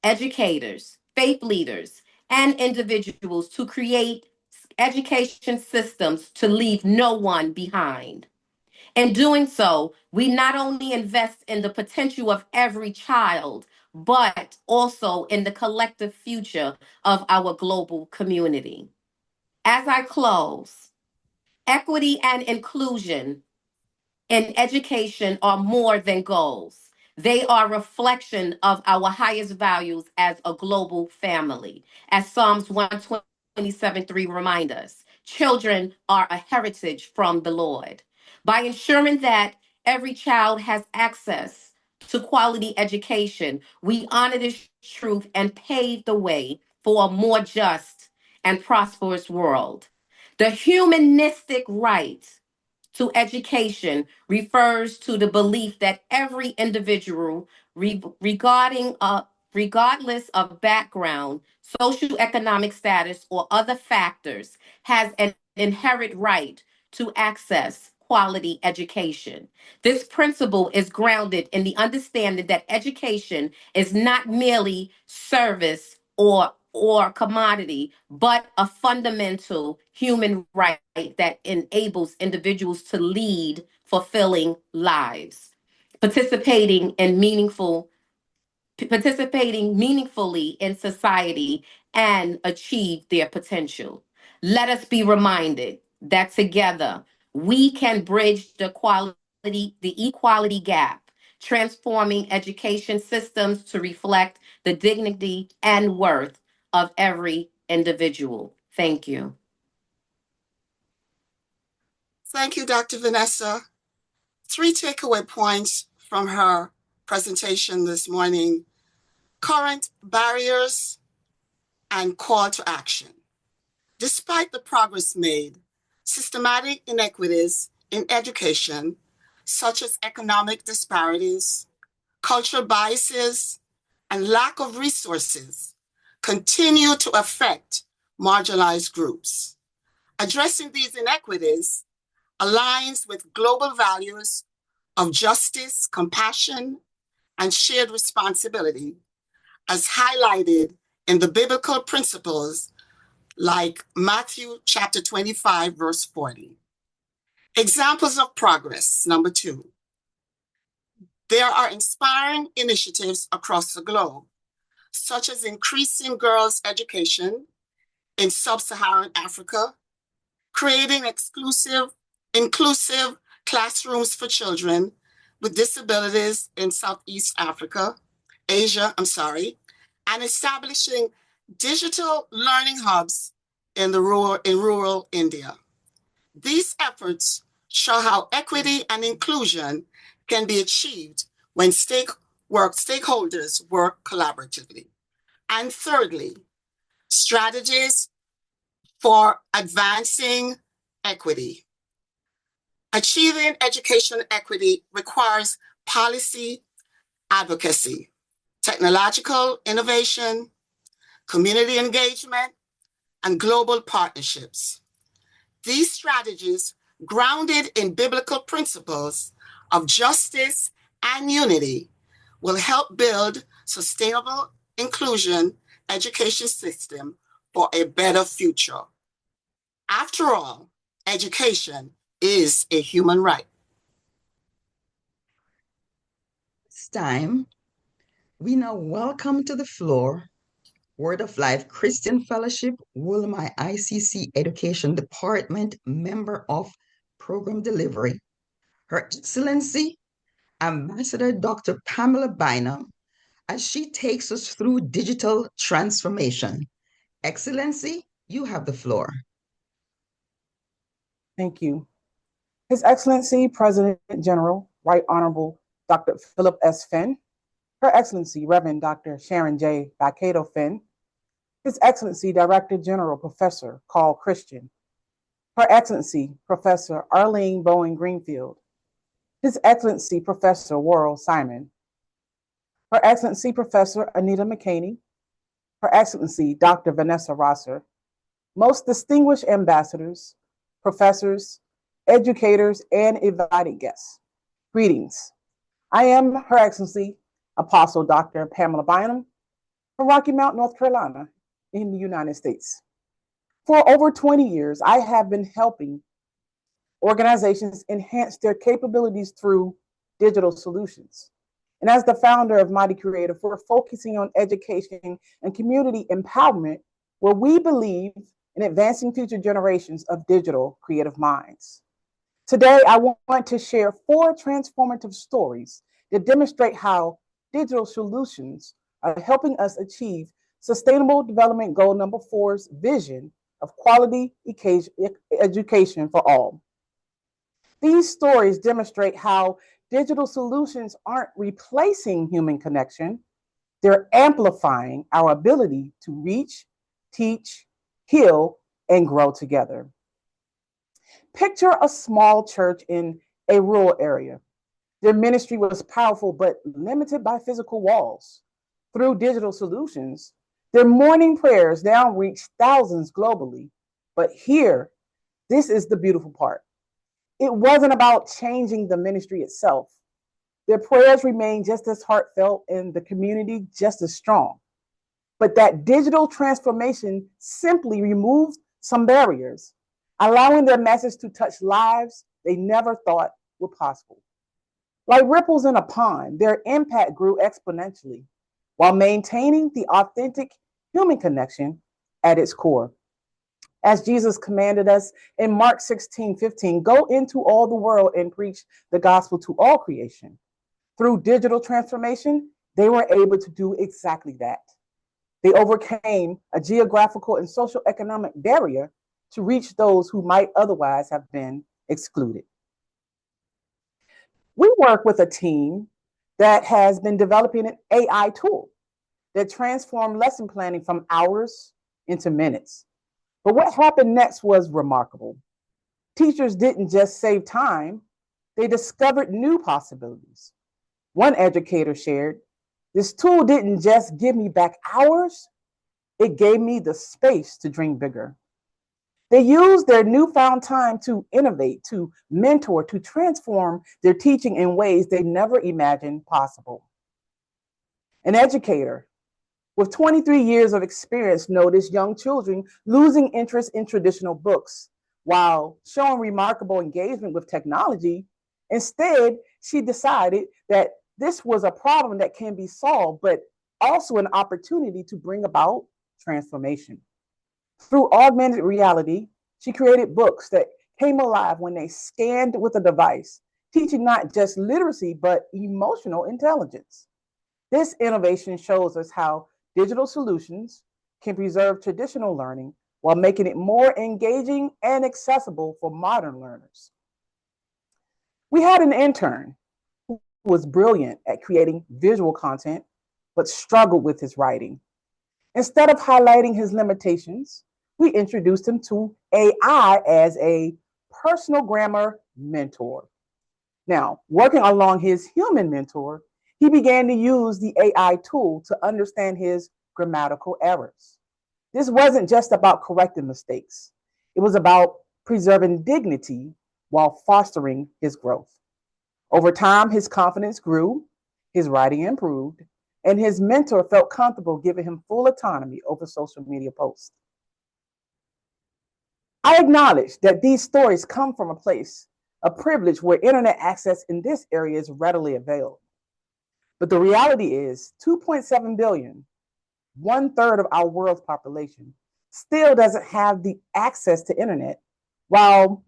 educators, faith leaders, and individuals to create education systems to leave no one behind. In doing so, we not only invest in the potential of every child, but also in the collective future of our global community. As I close, equity and inclusion in education are more than goals. They are a reflection of our highest values as a global family. As Psalms 127:3 remind us, children are a heritage from the Lord. By ensuring that every child has access to quality education, we honor this truth and pave the way for a more just and prosperous world. The humanistic right to education refers to the belief that every individual, regardless of background, socioeconomic status, or other factors, has an inherent right to access quality education. This principle is grounded in the understanding that education is not merely service or commodity, but a fundamental human right that enables individuals to lead fulfilling lives, participating in meaningful participating meaningfully in society and achieve their potential. Let us be reminded that together we can bridge the equality gap, transforming education systems to reflect the dignity and worth of every individual. Thank you. Thank you, Dr. Vanessa. 3 takeaway points from her presentation this morning: current barriers and call to action. Despite the progress made, systematic inequities in education, such as economic disparities, cultural biases, and lack of resources, continue to affect marginalized groups. Addressing these inequities aligns with global values of justice, compassion, and shared responsibility, as highlighted in the biblical principles like Matthew chapter 25, verse 40. Examples of progress, number 2. There are inspiring initiatives across the globe, such as increasing girls' education in sub-Saharan Africa, creating inclusive classrooms for children with disabilities in Asia, and establishing digital learning hubs in rural India. These efforts show how equity and inclusion can be achieved when stakeholders work collaboratively. And thirdly, strategies for advancing equity. Achieving education equity requires policy advocacy, technological innovation, community engagement, and global partnerships. These strategies, grounded in biblical principles of justice and unity, will help build sustainable inclusion education system for a better future. After all, education is a human right. It's time. We now welcome to the floor Word of Life Christian Fellowship, WOLMI-ICC Education Department Member of Program Delivery, Her Excellency Ambassador Dr. Pamela Bynum, as she takes us through digital transformation. Excellency, you have the floor. Thank you. His Excellency President General, Right Honorable Dr. Phillip S. Phinn, Her Excellency Reverend Dr. Sharon J. Bakato Phinn, His Excellency Director General Professor Carl Christian, Her Excellency Professor Arlene Bowen Greenfield, His Excellency Professor Worrell Simon, Her Excellency Professor Anita McCaney, Her Excellency Dr. Vanessa Rosser, most distinguished ambassadors, professors, educators, and invited guests. Greetings. I am Her Excellency Apostle Dr. Pamela Bynum from Rocky Mount, North Carolina, in the United States. For over 20 years, I have been helping organizations enhance their capabilities through digital solutions. And as the founder of Mighty Creative, we're focusing on education and community empowerment, where we believe in advancing future generations of digital creative minds. Today, I want to share 4 transformative stories that demonstrate how digital solutions are helping us achieve Sustainable Development Goal number 4's vision of quality education for all. These stories demonstrate how digital solutions aren't replacing human connection, they're amplifying our ability to reach, teach, heal, and grow together. Picture a small church in a rural area. Their ministry was powerful but limited by physical walls. Through digital solutions, their morning prayers now reach thousands globally. But here, this is the beautiful part. It wasn't about changing the ministry itself. Their prayers remained just as heartfelt and the community just as strong. But that digital transformation simply removed some barriers, allowing their message to touch lives they never thought were possible. Like ripples in a pond, their impact grew exponentially while maintaining the authentic human connection at its core. As Jesus commanded us in Mark 16:15, go into all the world and preach the gospel to all creation. Through digital transformation, they were able to do exactly that. They overcame a geographical and social economic barrier to reach those who might otherwise have been excluded. We work with a team that has been developing an AI tool that transformed lesson planning from hours into minutes. But what happened next was remarkable. Teachers didn't just save time, they discovered new possibilities. One educator shared, this tool didn't just give me back hours, it gave me the space to dream bigger. They used their newfound time to innovate, to mentor, to transform their teaching in ways they never imagined possible. An educator with 23 years of experience noticed young children losing interest in traditional books while showing remarkable engagement with technology. Instead, she decided that this was a problem that can be solved, but also an opportunity to bring about transformation. Through augmented reality, she created books that came alive when they scanned with a device, teaching not just literacy, but emotional intelligence. This innovation shows us how digital solutions can preserve traditional learning while making it more engaging and accessible for modern learners. We had an intern who was brilliant at creating visual content, but struggled with his writing. Instead of highlighting his limitations, we introduced him to AI as a personal grammar mentor. Now, working along his human mentor, he began to use the AI tool to understand his grammatical errors. This wasn't just about correcting mistakes, it was about preserving dignity while fostering his growth. Over time, his confidence grew, his writing improved, and his mentor felt comfortable giving him full autonomy over social media posts. I acknowledge that these stories come from a place of privilege where internet access in this area is readily available. But the reality is 2.7 billion, 1/3 of our world's population, still doesn't have the access to internet, while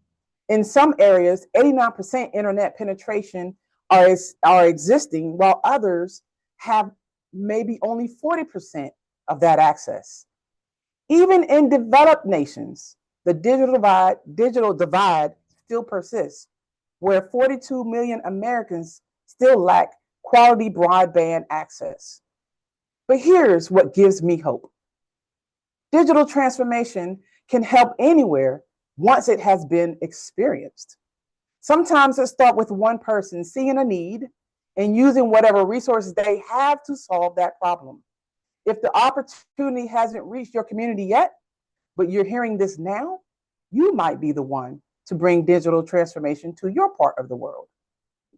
in some areas, 89% internet penetration are existing, while others have maybe only 40% of that access. Even in developed nations, the digital divide still persists, where 42 million Americans still lack quality broadband access. But here's what gives me hope. Digital transformation can help anywhere once it has been experienced. Sometimes it starts with one person seeing a need and using whatever resources they have to solve that problem. If the opportunity hasn't reached your community yet, but you're hearing this now, you might be the one to bring digital transformation to your part of the world.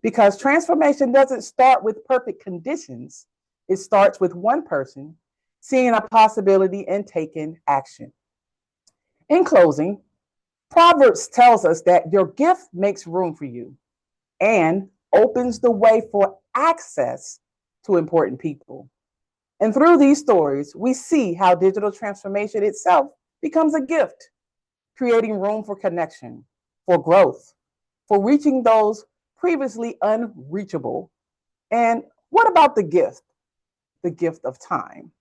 Because transformation doesn't start with perfect conditions, it starts with one person seeing a possibility and taking action. In closing, Proverbs tells us that your gift makes room for you and opens the way for access to important people. And through these stories, we see how digital transformation itself becomes a gift, creating room for connection, for growth, for reaching those previously unreachable. And what about the gift? The gift of time.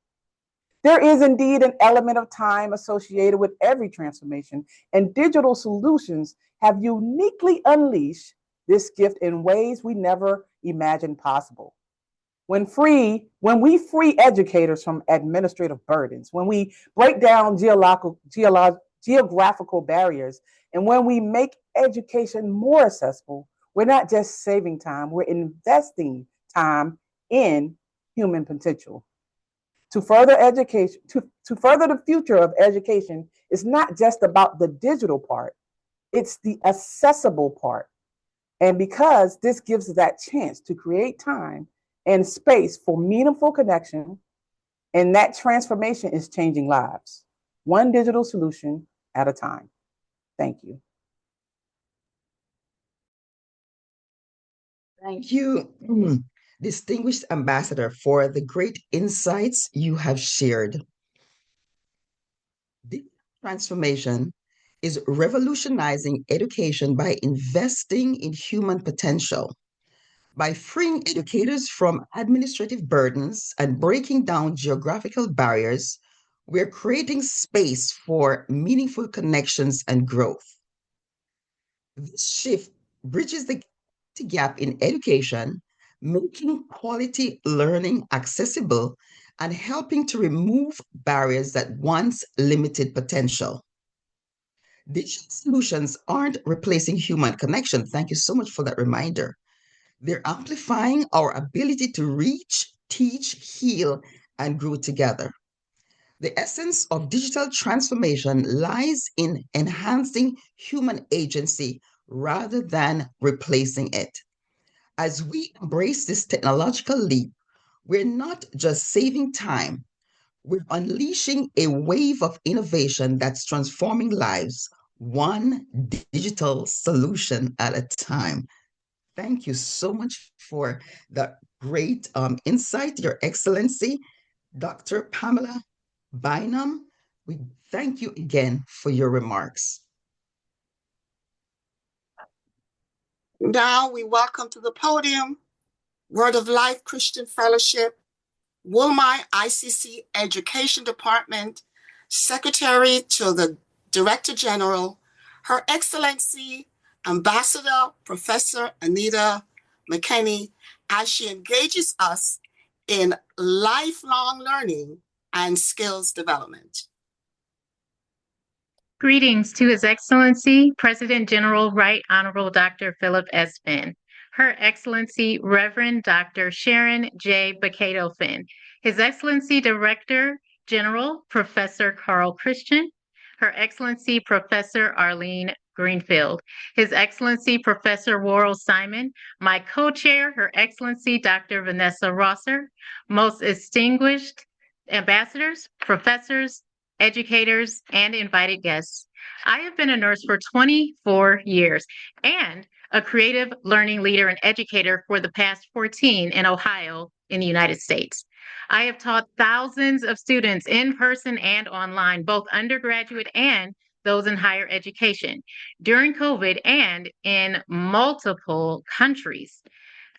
There is indeed an element of time associated with every transformation, and digital solutions have uniquely unleashed this gift in ways we never imagined possible. When we free educators from administrative burdens, when we break down geographical barriers, and when we make education more accessible, we're not just saving time, we're investing time in human potential. To further education, to further the future of education is not just about the digital part, it's the accessible part. And because this gives us that chance to create time and space for meaningful connection, and that transformation is changing lives, one digital solution at a time. Thank you. Thank you, distinguished ambassador, for the great insights you have shared. transformation is revolutionizing education by investing in human potential. By freeing educators from administrative burdens and breaking down geographical barriers, we're creating space for meaningful connections and growth. This shift bridges the gap in education, making quality learning accessible and helping to remove barriers that once limited potential. Digital solutions aren't replacing human connection. Thank you so much for that reminder. They're amplifying our ability to reach, teach, heal, and grow together. The essence of digital transformation lies in enhancing human agency rather than replacing it. As we embrace this technological leap, we're not just saving time, we're unleashing a wave of innovation that's transforming lives, one digital solution at a time. Thank you so much for that great insight, Your Excellency, Dr. Pamela Bynum. We thank you again for your remarks. Now we welcome to the podium Word of Life Christian Fellowship, WOLMI-ICC Education Department, Secretary to the Director General, Her Excellency Ambassador Professor Anita McKinney, as she engages us in lifelong learning and skills development. Greetings to His Excellency, President General Right Honorable Dr. Phillip S. Phinn, Her Excellency Reverend Dr. Sharon J. Phinn, His Excellency Director General Professor Carl Christian, Her Excellency Professor Arlene Greenfield, His Excellency Professor Worrell Simon, my co-chair, Her Excellency Dr. Vanessa Rosser, most distinguished ambassadors, professors, educators, and invited guests. I have been a nurse for 24 years and a creative learning leader and educator for the past 14 in Ohio in the United States. I have taught thousands of students in person and online, both undergraduate and those in higher education, during COVID and in multiple countries.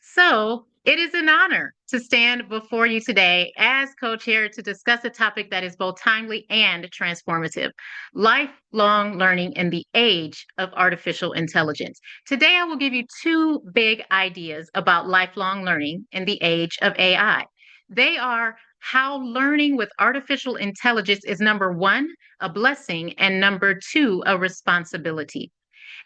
So it is an honor to stand before you today as co-chair to discuss a topic that is both timely and transformative: lifelong learning in the age of artificial intelligence. Today, I will give you two big ideas about lifelong learning in the age of AI. They are how learning with artificial intelligence is, number one, a blessing, and number two, a responsibility.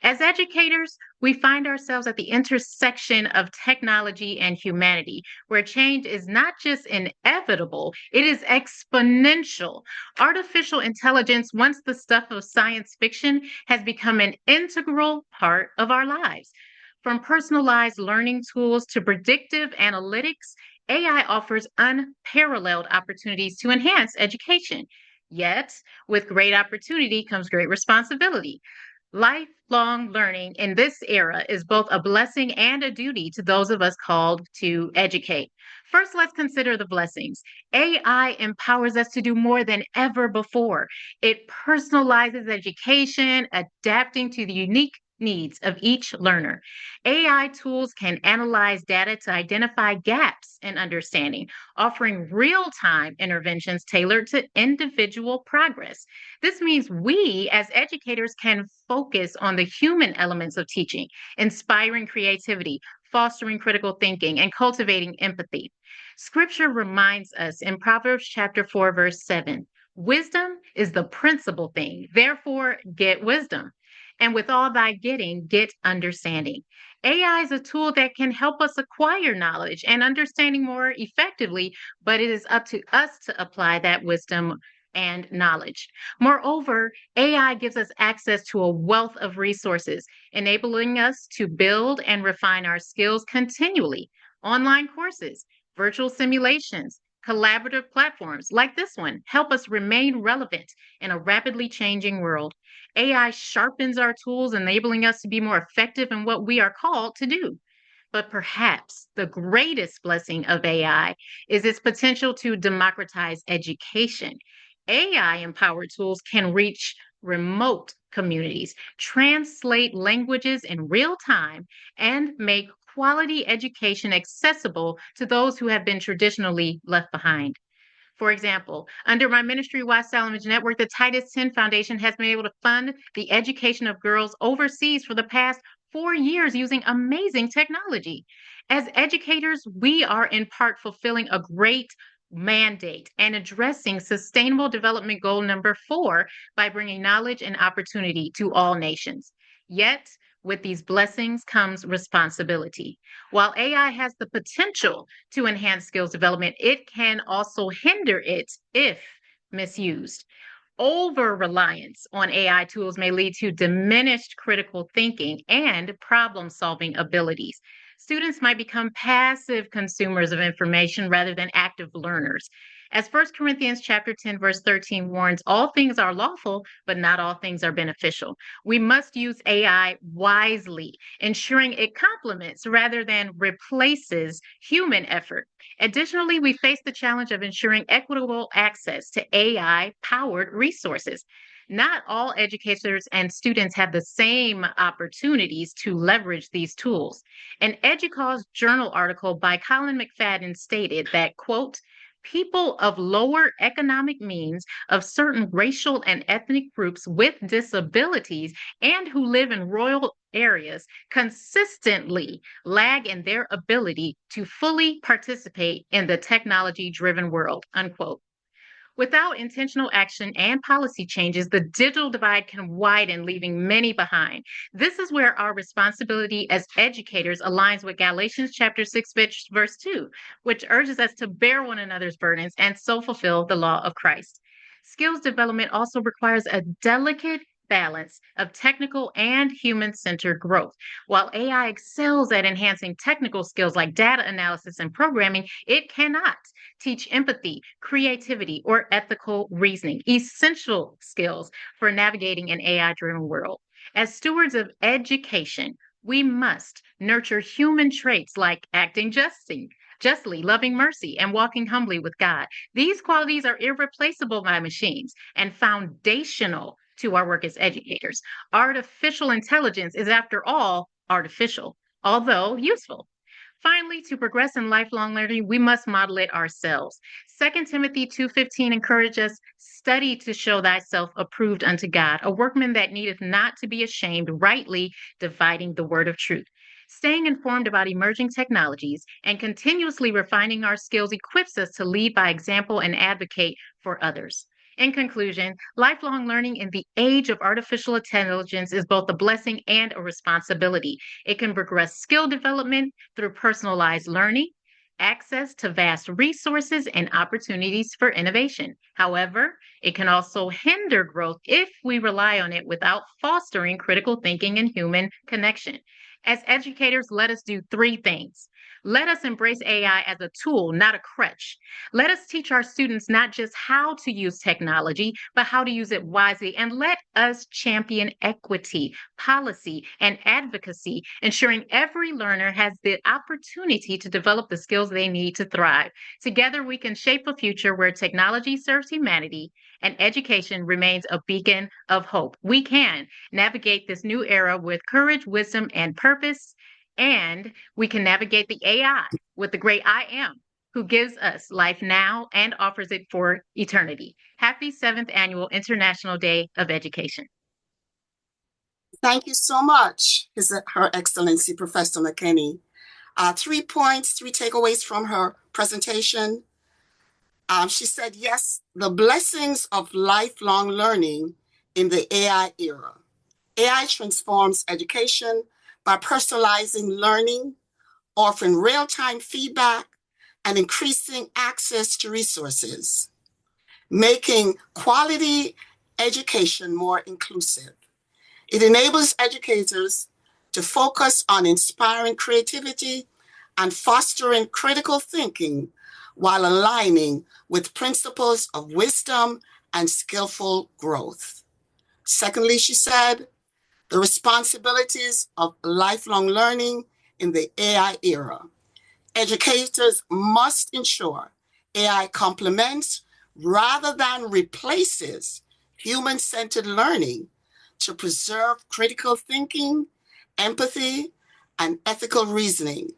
As educators, we find ourselves at the intersection of technology and humanity, where change is not just inevitable, it is exponential. Artificial intelligence, once the stuff of science fiction, has become an integral part of our lives. From personalized learning tools to predictive analytics, AI offers unparalleled opportunities to enhance education. Yet, with great opportunity comes great responsibility. Lifelong learning in this era is both a blessing and a duty to those of us called to educate. First, let's consider the blessings. AI empowers us to do more than ever before. It personalizes education, adapting to the unique needs of each learner. AI tools can analyze data to identify gaps in understanding, offering real-time interventions tailored to individual progress. This means we as educators can focus on the human elements of teaching, inspiring creativity, fostering critical thinking, and cultivating empathy. Scripture reminds us in Proverbs chapter 4, verse 7, wisdom is the principal thing. Therefore, get wisdom. And with all thy getting, get understanding. AI is a tool that can help us acquire knowledge and understanding more effectively, but it is up to us to apply that wisdom and knowledge. Moreover, AI gives us access to a wealth of resources, enabling us to build and refine our skills continually. Online courses, virtual simulations, collaborative platforms like this one help us remain relevant in a rapidly changing world. AI sharpens our tools, enabling us to be more effective in what we are called to do. But perhaps the greatest blessing of AI is its potential to democratize education. AI-empowered tools can reach remote communities, translate languages in real time, and make quality education accessible to those who have been traditionally left behind. For example, under my ministry-wide Style Image Network, the Titus 10 Foundation has been able to fund the education of girls overseas for the past 4 years using amazing technology. As educators, we are in part fulfilling a great mandate and addressing Sustainable Development Goal number 4 by bringing knowledge and opportunity to all nations. Yet, with these blessings comes responsibility. While AI has the potential to enhance skills development, it can also hinder it if misused. Over-reliance on AI tools may lead to diminished critical thinking and problem-solving abilities. Students might become passive consumers of information rather than active learners. As 1 Corinthians chapter 10, verse 13 warns, all things are lawful, but not all things are beneficial. We must use AI wisely, ensuring it complements rather than replaces human effort. Additionally, we face the challenge of ensuring equitable access to AI-powered resources. Not all educators and students have the same opportunities to leverage these tools. An EDUCAUSE journal article by Colin McFadden stated that, quote, people of lower economic means of certain racial and ethnic groups with disabilities and who live in rural areas consistently lag in their ability to fully participate in the technology-driven world, unquote. Without intentional action and policy changes, the digital divide can widen, leaving many behind. This is where our responsibility as educators aligns with Galatians chapter 6, verse 2, which urges us to bear one another's burdens and so fulfill the law of Christ. Skills development also requires a delicate balance of technical and human-centered growth. While AI excels at enhancing technical skills like data analysis and programming, it cannot teach empathy, creativity, or ethical reasoning, essential skills for navigating an AI-driven world. As stewards of education, we must nurture human traits like acting justly, loving mercy, and walking humbly with God. These qualities are irreplaceable by machines and foundational to our work as educators. Artificial intelligence is, after all, artificial, although useful. Finally, to progress in lifelong learning, we must model it ourselves. 2 Timothy 2:15 encourages us, study to show thyself approved unto God, a workman that needeth not to be ashamed, rightly dividing the word of truth. Staying informed about emerging technologies and continuously refining our skills equips us to lead by example and advocate for others. In conclusion, lifelong learning in the age of artificial intelligence is both a blessing and a responsibility. It can progress skill development through personalized learning, access to vast resources, and opportunities for innovation. However, it can also hinder growth if we rely on it without fostering critical thinking and human connection. As educators, let us do 3 things. Let us embrace AI as a tool, not a crutch. Let us teach our students not just how to use technology, but how to use it wisely. And let us champion equity, policy, and advocacy, ensuring every learner has the opportunity to develop the skills they need to thrive. Together, we can shape a future where technology serves humanity and education remains a beacon of hope. We can navigate this new era with courage, wisdom, and purpose. And we can navigate the AI with the great I Am, who gives us life now and offers it for eternity. Happy 7th Annual International Day of Education. Thank you so much, Her Excellency Professor McKinney. 3 points, 3 takeaways from her presentation. She said, yes, the blessings of lifelong learning in the AI era. AI transforms education by personalizing learning, offering real-time feedback, and increasing access to resources, making quality education more inclusive. It enables educators to focus on inspiring creativity and fostering critical thinking while aligning with principles of wisdom and skillful growth. Secondly, she said, the responsibilities of lifelong learning in the AI era. Educators must ensure AI complements rather than replaces human-centered learning to preserve critical thinking, empathy, and ethical reasoning.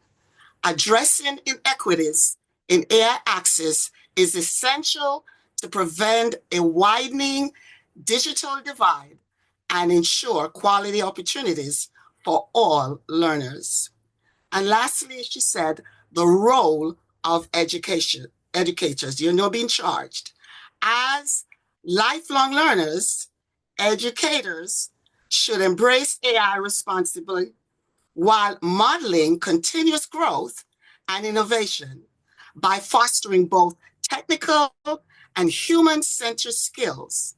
Addressing inequities in AI access is essential to prevent a widening digital divide and ensure quality opportunities for all learners. And lastly, she said, the role of educators, you're now being charged. As lifelong learners, educators should embrace AI responsibly while modeling continuous growth and innovation by fostering both technical and human-centered skills.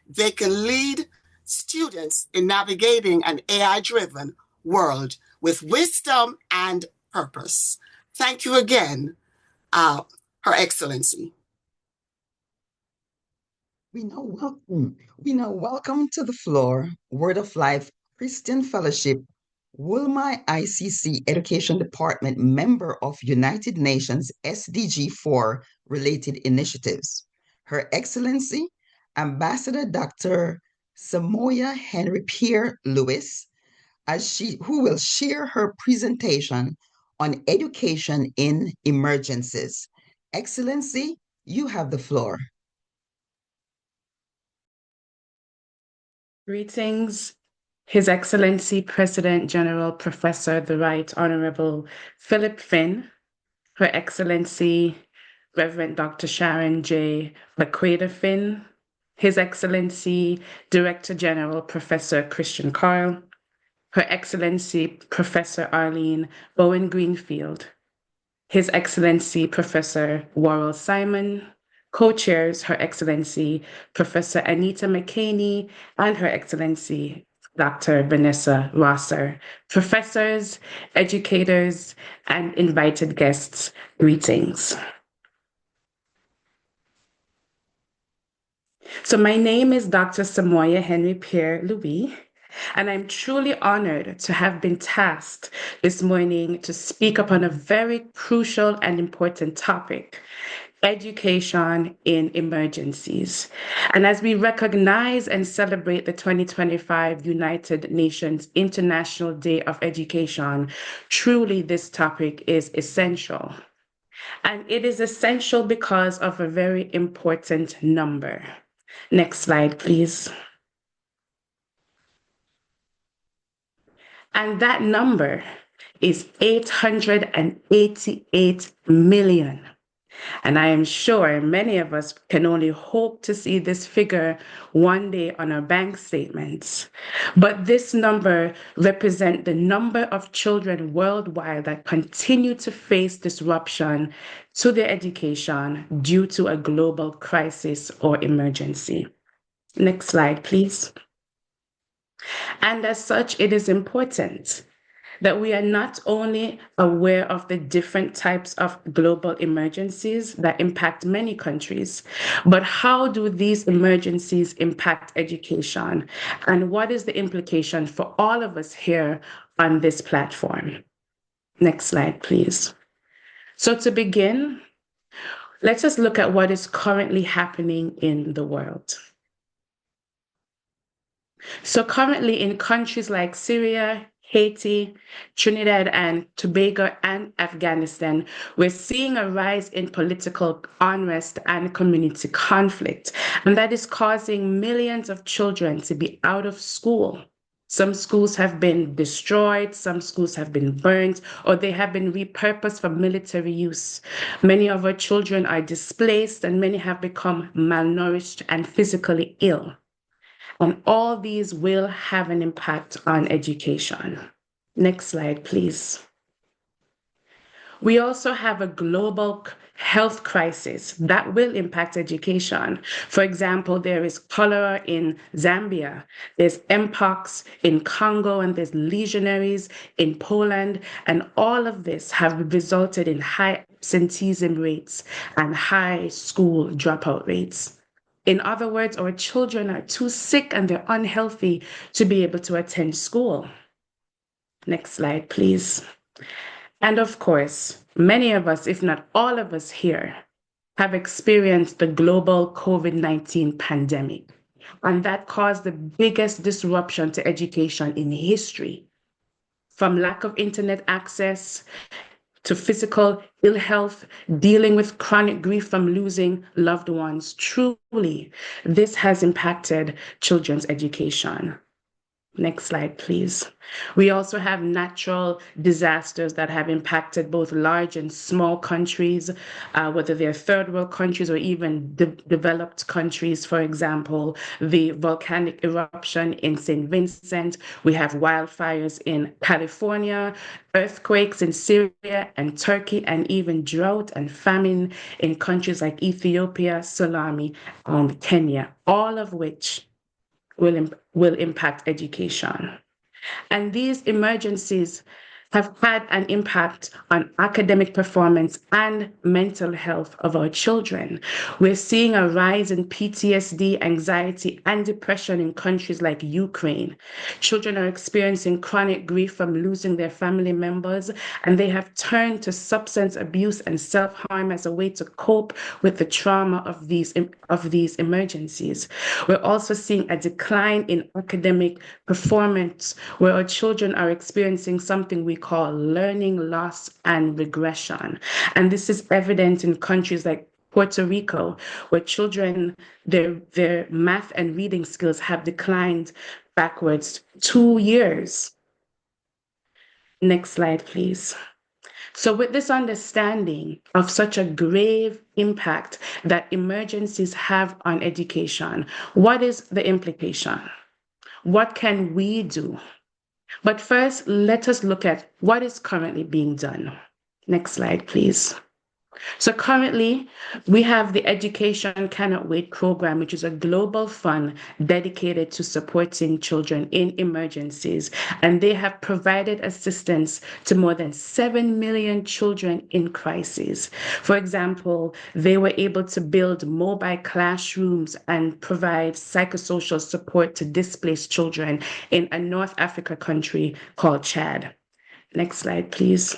They can lead students in navigating an AI-driven world with wisdom and purpose. Thank you again, Her Excellency. We now welcome to the floor Word of Life Christian Fellowship, WOLMI-ICC Education Department member of United Nations SDG 4 related initiatives, Her Excellency Ambassador Dr. Samoya Henry Pierre Lewis, who will share her presentation on education in emergencies. Excellency, you have the floor. Greetings, His Excellency President General Professor the Right Honorable Phillip Phinn, Her Excellency Reverend Dr. Sharon J. Phinn, His Excellency Director General Professor Christian Carl, Her Excellency Professor Arlene Bowen Greenfield, His Excellency Professor Worrell Simon, co-chairs Her Excellency Professor Anita McCaney and Her Excellency Dr. Vanessa Rosser, professors, educators, and invited guests, greetings. So my name is Dr. Samoya Henry Pierre Louis, and I'm truly honored to have been tasked this morning to speak upon a very crucial and important topic, education in emergencies. And as we recognize and celebrate the 2025 United Nations International Day of Education, truly this topic is essential. And it is essential because of a very important number. Next slide, please. And that number is 888 million. And I am sure many of us can only hope to see this figure one day on our bank statements. But this number represents the number of children worldwide that continue to face disruption to their education due to a global crisis or emergency. Next slide, please. And as such, it is important that we are not only aware of the different types of global emergencies that impact many countries, but how do these emergencies impact education? And what is the implication for all of us here on this platform? Next slide, please. So to begin, let's just look at what is currently happening in the world. So currently in countries like Syria, Haiti, Trinidad and Tobago, and Afghanistan, we're seeing a rise in political unrest and community conflict, and that is causing millions of children to be out of school. Some schools have been destroyed, some schools have been burned, or they have been repurposed for military use. Many of our children are displaced, and many have become malnourished and physically ill. And all these will have an impact on education. Next slide, please. We also have a global health crisis that will impact education. For example, there is cholera in Zambia, there's mpox in Congo, and there's legionaries in Poland. And all of this have resulted in high absenteeism rates and high school dropout rates. In other words, our children are too sick and they're unhealthy to be able to attend school. Next slide, please. And of course, many of us, if not all of us here, have experienced the global COVID-19 pandemic. and that caused the biggest disruption to education in history. From lack of internet access to physical ill health, dealing with chronic grief from losing loved ones, truly, this has impacted children's education. Next slide, please. We also have natural disasters that have impacted both large and small countries, whether they're third world countries or even developed countries. For example, the volcanic eruption in St. Vincent. We have wildfires in California, earthquakes in Syria and Turkey, and even drought and famine in countries like Ethiopia, Somalia, and Kenya, all of which will impact education. And these emergencies have had an impact on academic performance and mental health of our children. We're seeing a rise in PTSD, anxiety, and depression in countries like Ukraine. Children are experiencing chronic grief from losing their family members, and they have turned to substance abuse and self-harm as a way to cope with the trauma of these emergencies. We're also seeing a decline in academic performance, where our children are experiencing something we call learning loss and regression. And this is evident in countries like Puerto Rico, where children, their math and reading skills have declined backwards 2 years. Next slide, please. So with this understanding of such a grave impact that emergencies have on education, what is the implication? What can we do? But first, let us look at what is currently being done. Next slide, please. So currently, we have the Education Cannot Wait program, which is a global fund dedicated to supporting children in emergencies. And they have provided assistance to more than 7 million children in crisis. For example, they were able to build mobile classrooms and provide psychosocial support to displaced children in a North Africa country called Chad. Next slide, please.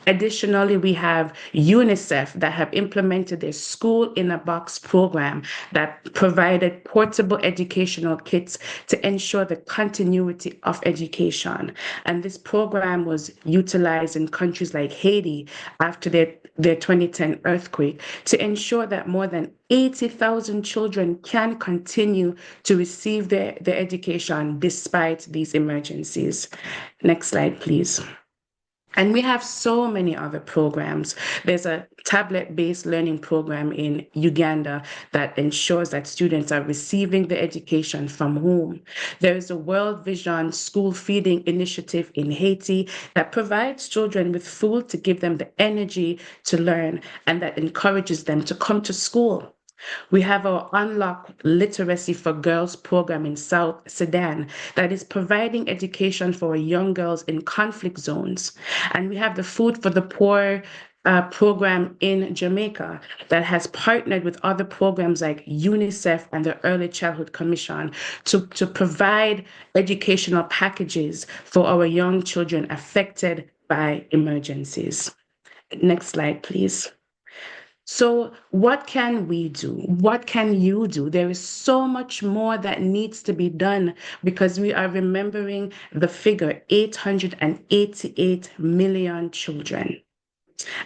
Additionally, we have UNICEF that have implemented their School in a Box program that provided portable educational kits to ensure the continuity of education. And this program was utilized in countries like Haiti after their 2010 earthquake to ensure that more than 80,000 children can continue to receive their education despite these emergencies. Next slide, please. And we have so many other programs. There's a tablet-based learning program in Uganda that ensures that students are receiving the education from home. There is a World Vision school feeding initiative in Haiti that provides children with food to give them the energy to learn and that encourages them to come to school. We have our Unlock Literacy for Girls program in South Sudan that is providing education for young girls in conflict zones. And we have the Food for the Poor program in Jamaica that has partnered with other programs like UNICEF and the Early Childhood Commission to provide educational packages for our young children affected by emergencies. Next slide, please. So what can we do? What can you do? There is so much more that needs to be done because we are remembering the figure 888 million children.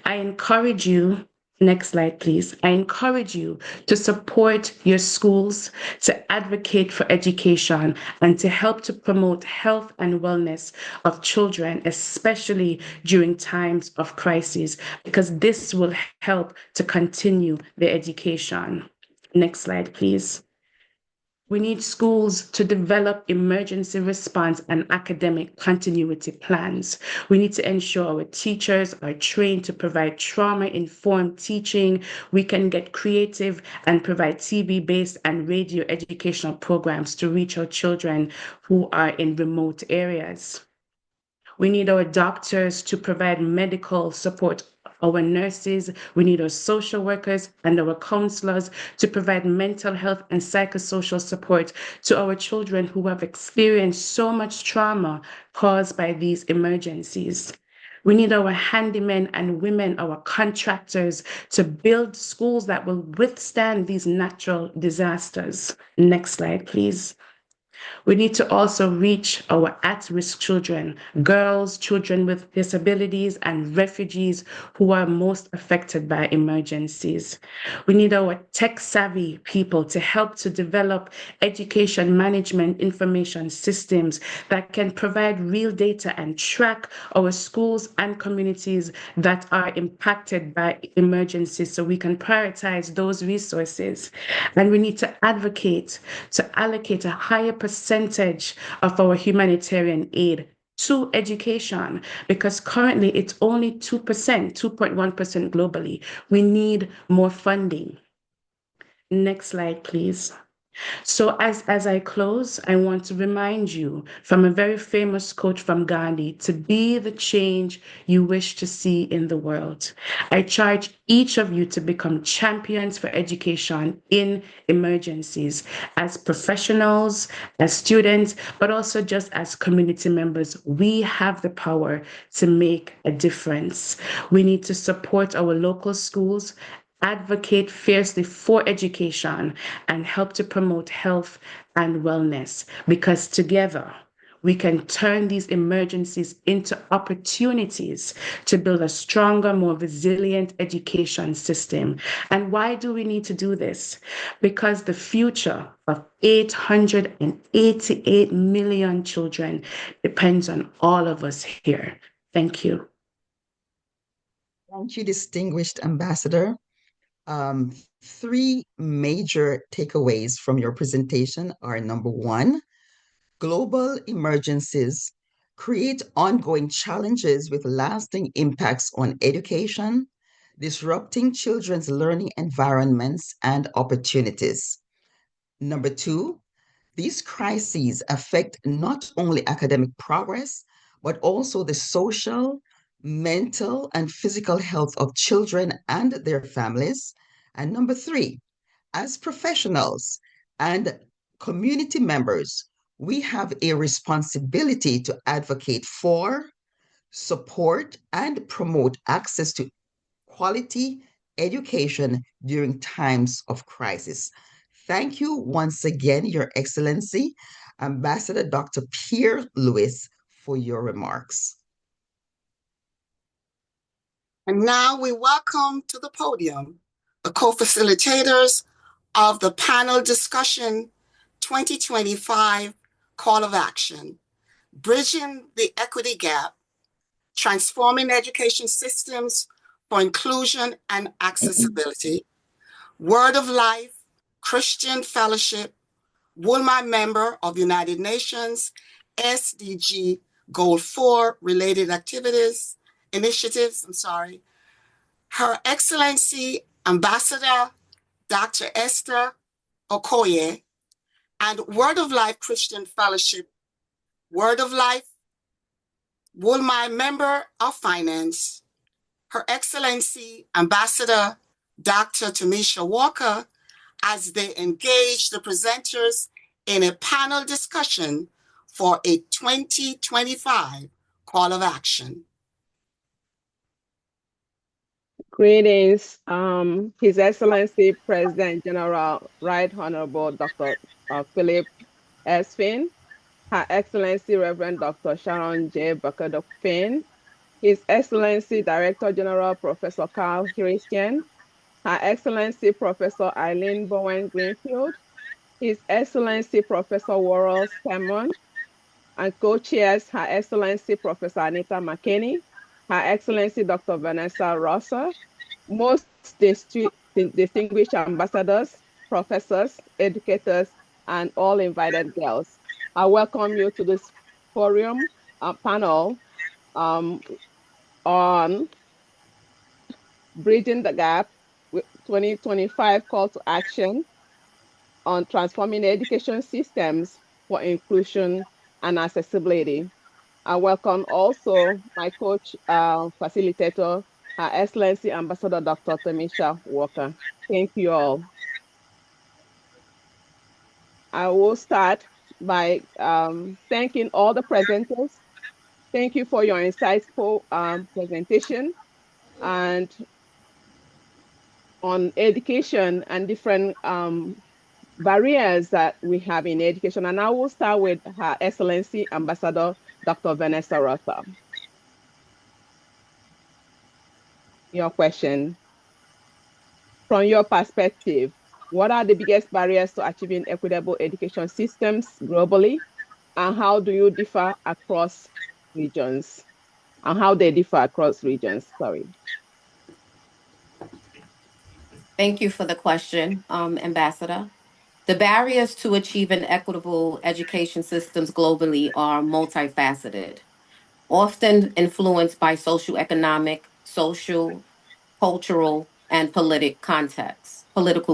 I encourage you, next slide, please. I encourage you to support your schools, to advocate for education, and to help to promote health and wellness of children, especially during times of crisis, because this will help to continue their education. Next slide, please. We need schools to develop emergency response and academic continuity plans. We need to ensure our teachers are trained to provide trauma-informed teaching. We can get creative and provide TV-based and radio educational programs to reach our children who are in remote areas. We need our doctors to provide medical support, our nurses, we need our social workers and our counselors to provide mental health and psychosocial support to our children who have experienced so much trauma caused by these emergencies. We need our handymen and women, our contractors, to build schools that will withstand these natural disasters. Next slide, please. We need to also reach our at-risk children, girls, children with disabilities, and refugees who are most affected by emergencies. We need our tech-savvy people to help to develop education management information systems that can provide real data and track our schools and communities that are impacted by emergencies so we can prioritize those resources. And we need to advocate to allocate a higher percentage of our humanitarian aid to education, because currently it's only 2%, 2.1% globally. We need more funding. Next slide, please. So as I close, I want to remind you from a very famous quote from Gandhi, to be the change you wish to see in the world. I charge each of you to become champions for education in emergencies as professionals, as students, but also just as community members. We have the power to make a difference. We need to support our local schools, advocate fiercely for education, and help to promote health and wellness, because together we can turn these emergencies into opportunities to build a stronger, more resilient education system. And why do we need to do this? Because the future of 888 million children depends on all of us here. Thank you. Thank you, distinguished ambassador. Three major takeaways from your presentation are: number one, global emergencies create ongoing challenges with lasting impacts on education, disrupting children's learning environments and opportunities. Number two, these crises affect not only academic progress, but also the social, mental, and physical health of children and their families. And number three, as professionals and community members, we have a responsibility to advocate for, support, and promote access to quality education during times of crisis. Thank you once again, Your Excellency, Ambassador Dr. Pierre Louis, for your remarks. And now we welcome to the podium the co-facilitators of the panel discussion 2025 Call of Action, Bridging the Equity Gap, Transforming Education Systems for Inclusion and Accessibility, Word of Life, Christian Fellowship, WOLMI member of United Nations, SDG Goal 4 related initiatives, Her Excellency Ambassador Dr. Esther Okoye, and Word of Life Christian Fellowship, Word of Life, WOLMI member of Finance, Her Excellency Ambassador Dr. Tamisha Walker, as they engage the presenters in a panel discussion for a 2025 Call of Action. Greetings, His Excellency President General Right Honorable Dr. Phillip S. Phinn, Her Excellency Reverend Dr. Sharon J. Phinn, His Excellency Director General Professor Carl Christian, Her Excellency Professor Eileen Bowen Greenfield, His Excellency Professor Worrell Scammon, and co-chairs Her Excellency Professor Anita McKinney, Her Excellency Dr. Vanessa Rosser, most distinguished ambassadors, professors, educators, and all invited girls. I welcome you to this forum panel on Bridging the Gap 2025 Call to Action on Transforming Education Systems for Inclusion and Accessibility. I welcome also my coach, facilitator, Her Excellency Ambassador Dr. Tamisha Walker. Thank you all. I will start by thanking all the presenters Thank you for your insightful presentation and on education and different barriers that we have in education. And I will start with Her Excellency Ambassador Dr. Vanessa Rosa. Your question. From your perspective, what are the biggest barriers to achieving equitable education systems globally? And how do you differ across regions? And how they differ across regions, sorry. Thank you for the question, Ambassador. The barriers to achieving equitable education systems globally are multifaceted, often influenced by socioeconomic, social, cultural, and political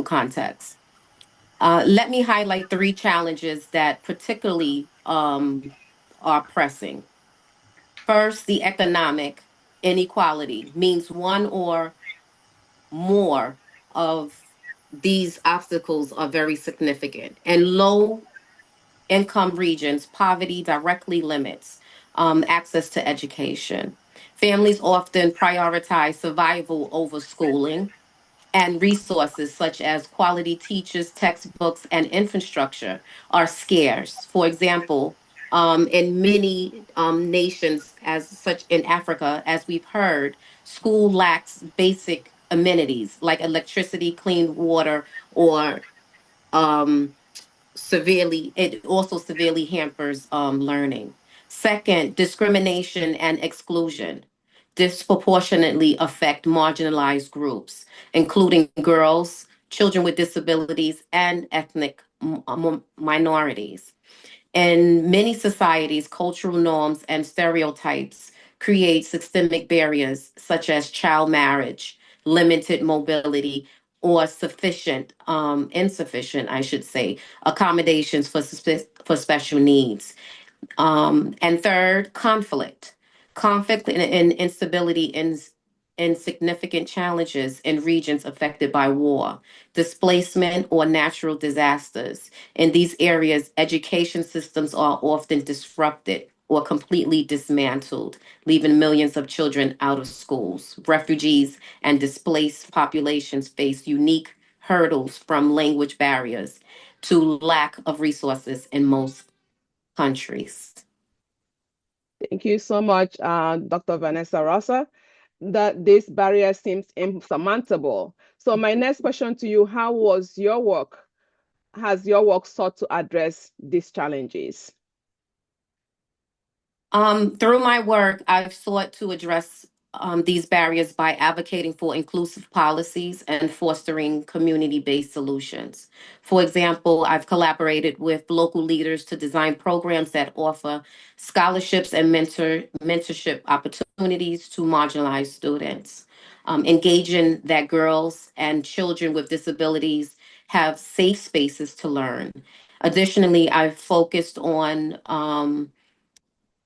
context. Let me highlight three challenges that particularly are pressing. First, the economic inequality means one or more of these obstacles are very significant. And low income regions, poverty directly limits access to education. Families often prioritize survival over schooling, and resources such as quality teachers, textbooks, and infrastructure are scarce. For example, in many nations, as such in Africa, as we've heard, school lacks basic amenities like electricity, clean water, or um, it also severely hampers learning. Second, discrimination and exclusion disproportionately affect marginalized groups, including girls, children with disabilities, and ethnic minorities. In many societies, cultural norms and stereotypes create systemic barriers such as child marriage, limited mobility, or insufficient, I should say, accommodations for special needs. And third, conflict. Conflict and instability in significant challenges in regions affected by war, displacement, or natural disasters. In these areas, education systems are often disrupted or completely dismantled, leaving millions of children out of schools. Refugees and displaced populations face unique hurdles from language barriers to lack of resources in most countries. Thank you so much, Dr. Vanessa Rosa. That this barrier seems insurmountable. So my next question to you, has your work sought to address these challenges? Through my work, I've sought to address these barriers by advocating for inclusive policies and fostering community-based solutions. For example, I've collaborated with local leaders to design programs that offer scholarships and mentorship opportunities to marginalized students, engaging that girls and children with disabilities have safe spaces to learn. Additionally, I've focused on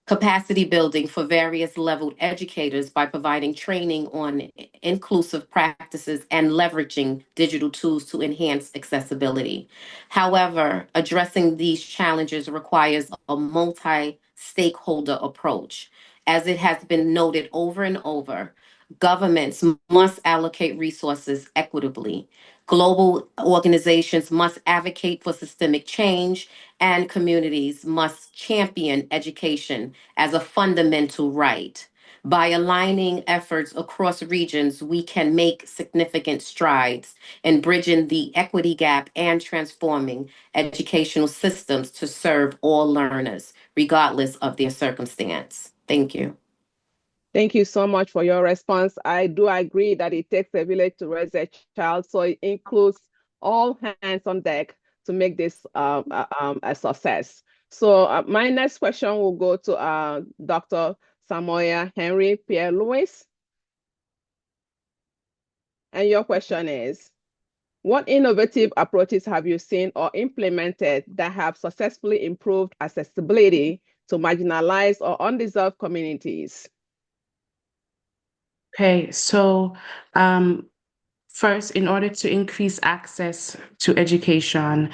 capacity building for various leveled educators by providing training on inclusive practices and leveraging digital tools to enhance accessibility. However, addressing these challenges requires a multi-stakeholder approach. As it has been noted over and over, governments must allocate resources equitably. Global organizations must advocate for systemic change, and communities must champion education as a fundamental right. By aligning efforts across regions, we can make significant strides in bridging the equity gap and transforming educational systems to serve all learners, regardless of their circumstance. Thank you. Thank you so much for your response. I do agree that it takes a village to raise a child, so it includes all hands on deck to make this a success. So my next question will go to Dr. Samoya Henry Pierre-Louis. And your question is, what innovative approaches have you seen or implemented that have successfully improved accessibility to marginalized or undeserved communities? Okay, so First, in order to increase access to education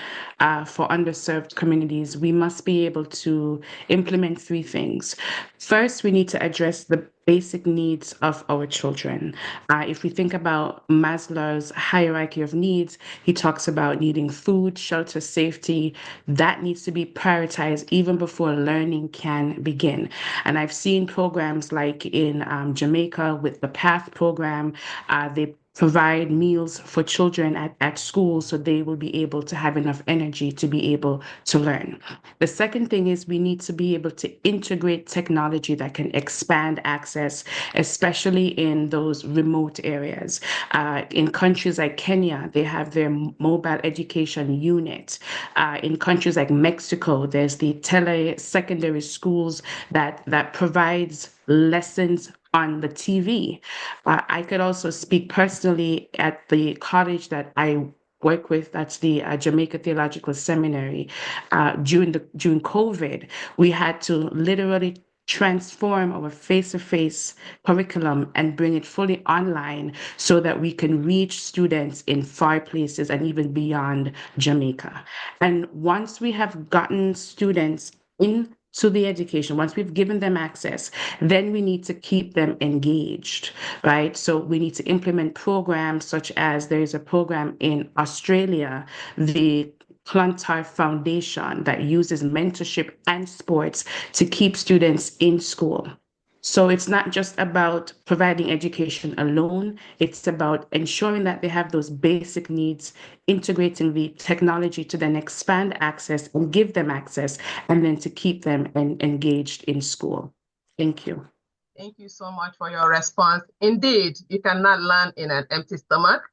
for underserved communities, we must be able to implement three things. First, we need to address the basic needs of our children. If we think about Maslow's hierarchy of needs, he talks about needing food, shelter, safety. That needs to be prioritized even before learning can begin. And I've seen programs like in Jamaica with the PATH program. They provide meals for children at school so they will be able to have enough energy to be able to learn. The second thing is we need to be able to integrate technology that can expand access, especially in those remote areas. In countries like Kenya, they have their mobile education unit. In countries like Mexico, there's the tele-secondary schools that provides lessons on the TV. I could also speak personally at the college that I work with, that's the Jamaica Theological Seminary. During COVID, we had to literally transform our face-to-face curriculum and bring it fully online so that we can reach students in far places and even beyond Jamaica. And once we have gotten students into the education, once we've given them access, then we need to keep them engaged, right? So we need to implement programs such as there is a program in Australia, the Clontarf Foundation, that uses mentorship and sports to keep students in school. So it's not just about providing education alone, it's about ensuring that they have those basic needs, integrating the technology to then expand access and give them access, and then to keep them engaged in school. Thank you. Thank you so much for your response. Indeed, you cannot learn in an empty stomach,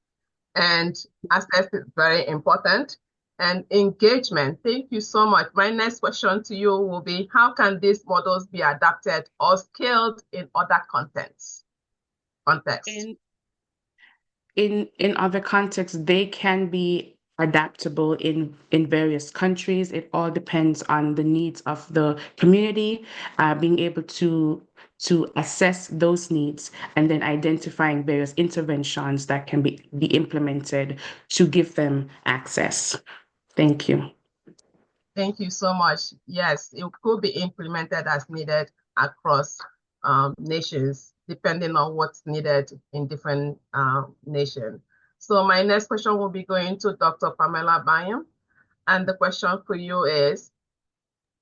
and access is very important. And engagement, thank you so much. My next question to you will be, how can these models be adapted or scaled in other contexts? In other contexts, they can be adaptable in various countries. It all depends on the needs of the community, being able to assess those needs and then identifying various interventions that can be implemented to give them access. Thank you. Thank you so much. Yes, it could be implemented as needed across nations, depending on what's needed in different nations. So my next question will be going to Dr. Pamela Bayam. And the question for you is,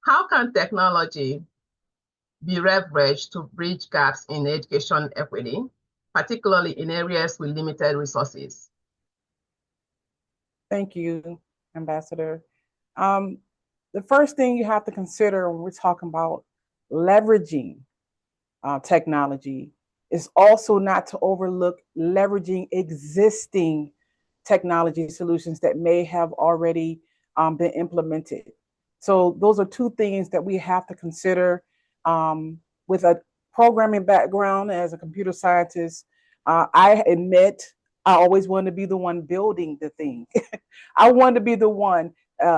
how can technology be leveraged to bridge gaps in education equity, particularly in areas with limited resources? Thank you, Ambassador. The first thing you have to consider when we're talking about leveraging technology is also not to overlook leveraging existing technology solutions that may have already been implemented. So those are two things that we have to consider. With a programming background as a computer scientist, I admit I always wanted to be the one building the thing. I wanted to be the one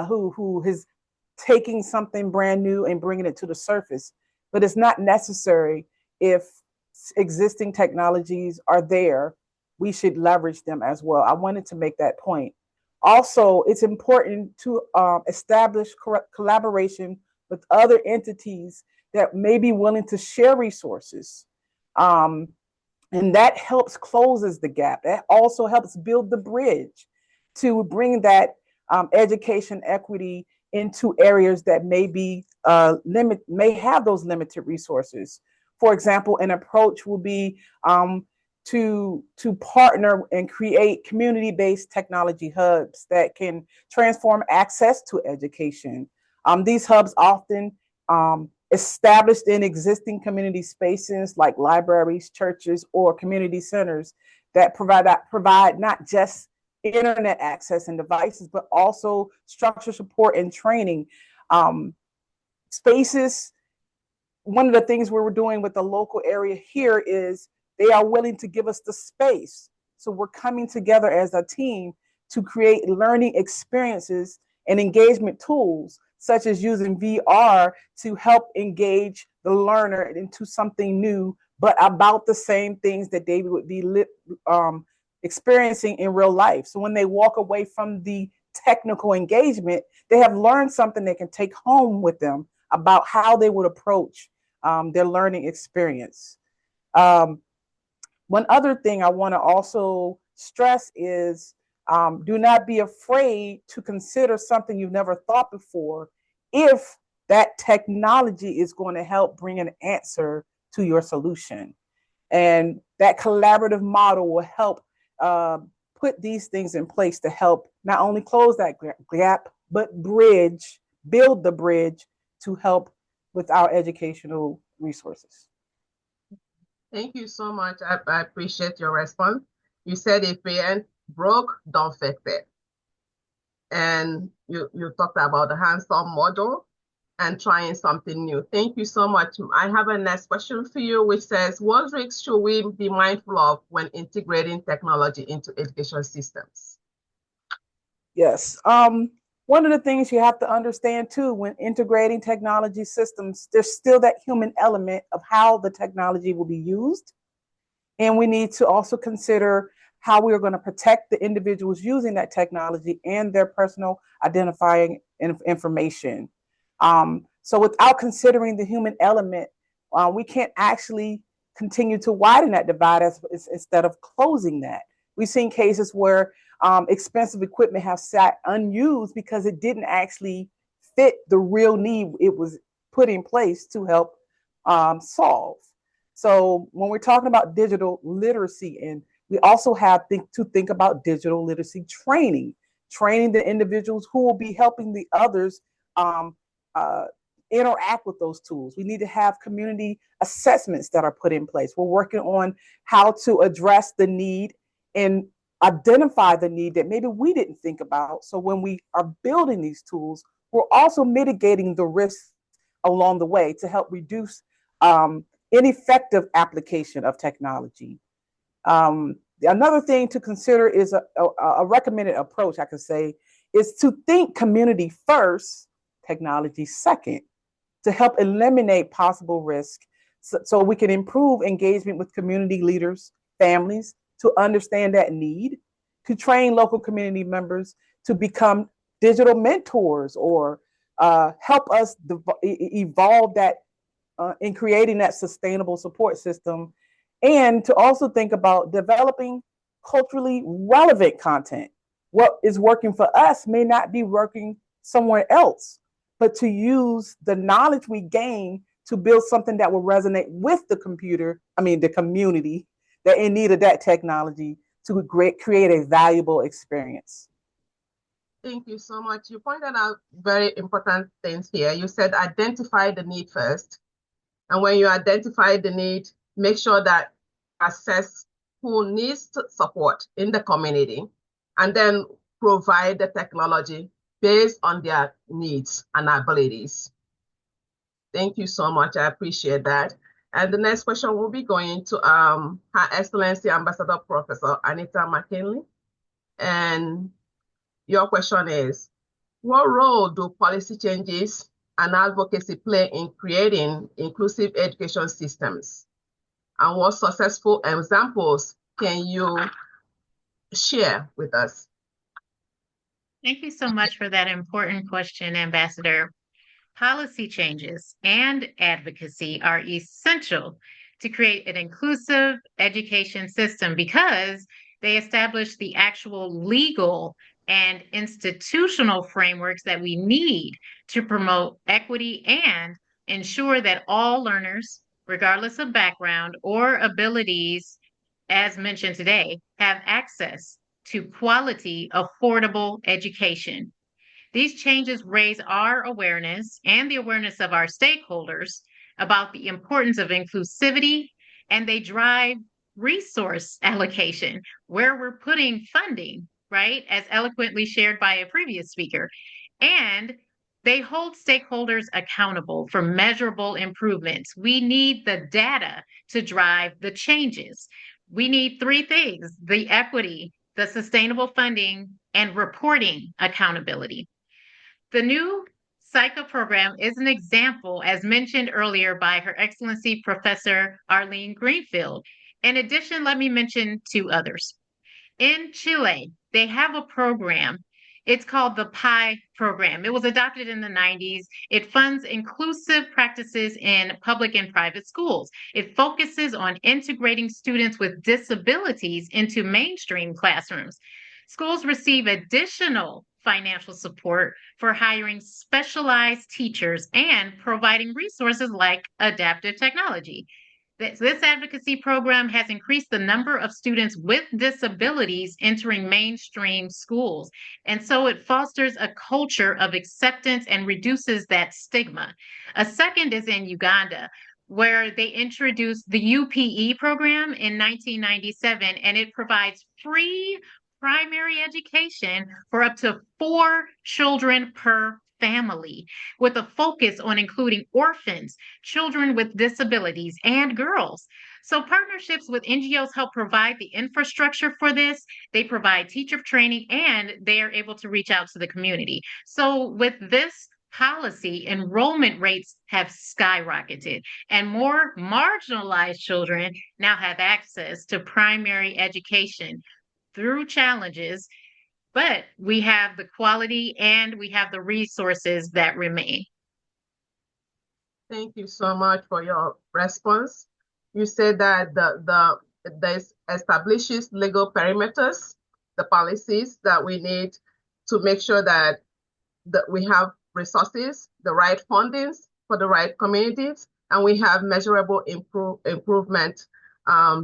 who is taking something brand new and bringing it to the surface. But it's not necessary. If existing technologies are there, we should leverage them as well. I wanted to make that point. Also, it's important to establish collaboration with other entities that may be willing to share resources. And that helps closes the gap. That also helps build the bridge to bring that education equity into areas that may be may have those limited resources. For example, an approach will be to partner and create community-based technology hubs that can transform access to education. These hubs often established in existing community spaces like libraries, churches, or community centers that provide not just internet access and devices, but also structural support and training. Spaces, one of the things we're doing with the local area here is they are willing to give us the space. So we're coming together as a team to create learning experiences and engagement tools, such as using VR to help engage the learner into something new, but about the same things that they would be experiencing in real life. So when they walk away from the technical engagement, they have learned something they can take home with them about how they would approach their learning experience. One other thing I want to also stress is do not be afraid to consider something you've never thought before if that technology is going to help bring an answer to your solution. And that collaborative model will help put these things in place to help not only close that gap, but build the bridge to help with our educational resources. Thank you so much. I appreciate your response. You said if we ain't broke, don't fix it. And you talked about the hands-on model and trying something new. Thank you so much. I have a next question for you, which says, what risks should we be mindful of when integrating technology into education systems? Yes. One of the things you have to understand too, when integrating technology systems, there's still that human element of how the technology will be used. And we need to also consider how we are going to protect the individuals using that technology and their personal identifying information. So without considering the human element, we can't actually continue to widen that divide instead of closing that. We've seen cases where expensive equipment have sat unused because it didn't actually fit the real need it was put in place to help solve. So when we're talking about digital literacy, and we also have to think about digital literacy training the individuals who will be helping the others interact with those tools. We need to have community assessments that are put in place. We're working on how to address the need and identify the need that maybe we didn't think about. So when we are building these tools, we're also mitigating the risks along the way to help reduce ineffective application of technology. Another thing to consider is a recommended approach, I could say, is to think community first, technology second, to help eliminate possible risk so we can improve engagement with community leaders, families, to understand that need, to train local community members to become digital mentors or help us evolve that in creating that sustainable support system, and to also think about developing culturally relevant content. What is working for us may not be working somewhere else, but to use the knowledge we gain to build something that will resonate with the community that in need of that technology to create a valuable experience. Thank you so much. You pointed out very important things here. You said identify the need first. And when you identify the need, make sure that assess who needs support in the community and then provide the technology based on their needs and abilities. Thank you so much. I appreciate that. And the next question will be going to Her Excellency Ambassador Professor Anita McKinley. And your question is, what role do policy changes and advocacy play in creating inclusive education systems? And what successful examples can you share with us? Thank you so much for that important question, Ambassador. Policy changes and advocacy are essential to create an inclusive education system because they establish the actual legal and institutional frameworks that we need to promote equity and ensure that all learners, regardless of background or abilities, as mentioned today, have access to quality, affordable education. These changes raise our awareness and the awareness of our stakeholders about the importance of inclusivity, and they drive resource allocation, where we're putting funding, right, as eloquently shared by a previous speaker. And they hold stakeholders accountable for measurable improvements. We need the data to drive the changes. We need three things: the equity, the sustainable funding, and reporting accountability. The new CYCA program is an example, as mentioned earlier by Her Excellency Professor Arlene Greenfield. In addition, let me mention two others. In Chile, they have a program. It's called the PI program. It was adopted in the 90s. It funds inclusive practices in public and private schools. It focuses on integrating students with disabilities into mainstream classrooms. Schools receive additional financial support for hiring specialized teachers and providing resources like adaptive technology. This advocacy program has increased the number of students with disabilities entering mainstream schools. And so it fosters a culture of acceptance and reduces that stigma. A second is in Uganda, where they introduced the UPE program in 1997, and it provides free primary education for up to 4 children per family, with a focus on including orphans, children with disabilities, and girls. So partnerships with NGOs help provide the infrastructure for this. They provide teacher training, and they are able to reach out to the community. So with this policy, enrollment rates have skyrocketed, and more marginalized children now have access to primary education through challenges, but we have the quality and we have the resources that remain. Thank you so much for your response. You said that this establishes legal perimeters, the policies that we need to make sure that we have resources, the right fundings for the right communities, and we have measurable improvement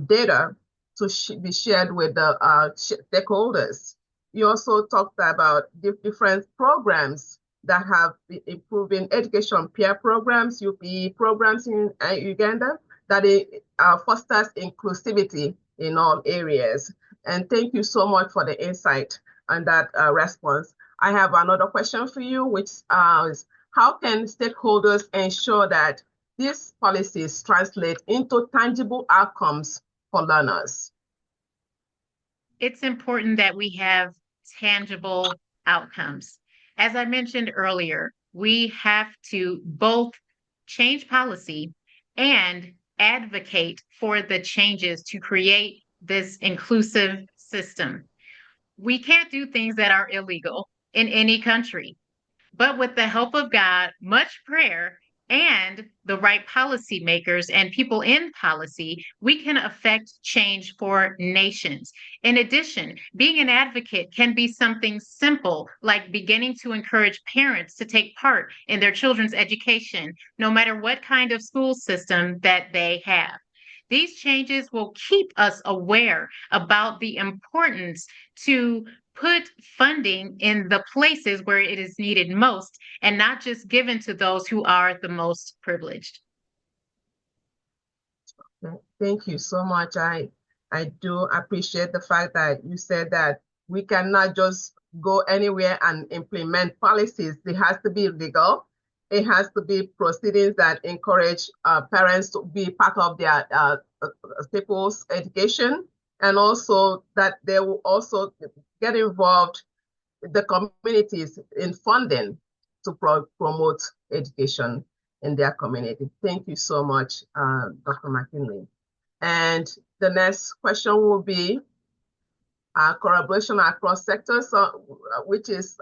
data to be shared with the stakeholders. You also talked about different programs that have been improving education peer programs, UPE programs in Uganda, that it fosters inclusivity in all areas. And thank you so much for the insight and that response. I have another question for you, which is how can stakeholders ensure that these policies translate into tangible outcomes for learners? It's important that we have tangible outcomes. As I mentioned earlier, we have to both change policy and advocate for the changes to create this inclusive system. We can't do things that are illegal in any country. But with the help of God, much prayer, and the right policymakers and people in policy, we can affect change for nations. In addition, being an advocate can be something simple, like beginning to encourage parents to take part in their children's education, no matter what kind of school system that they have. These changes will keep us aware about the importance to put funding in the places where it is needed most and not just given to those who are the most privileged. Thank you so much. I do appreciate the fact that you said that we cannot just go anywhere and implement policies. It has to be legal. It has to be proceedings that encourage parents to be part of their people's education, and also that they will also get involved the communities in funding to promote education in their community. Thank you so much, Dr. McKinley. And the next question will be collaboration across sectors, which is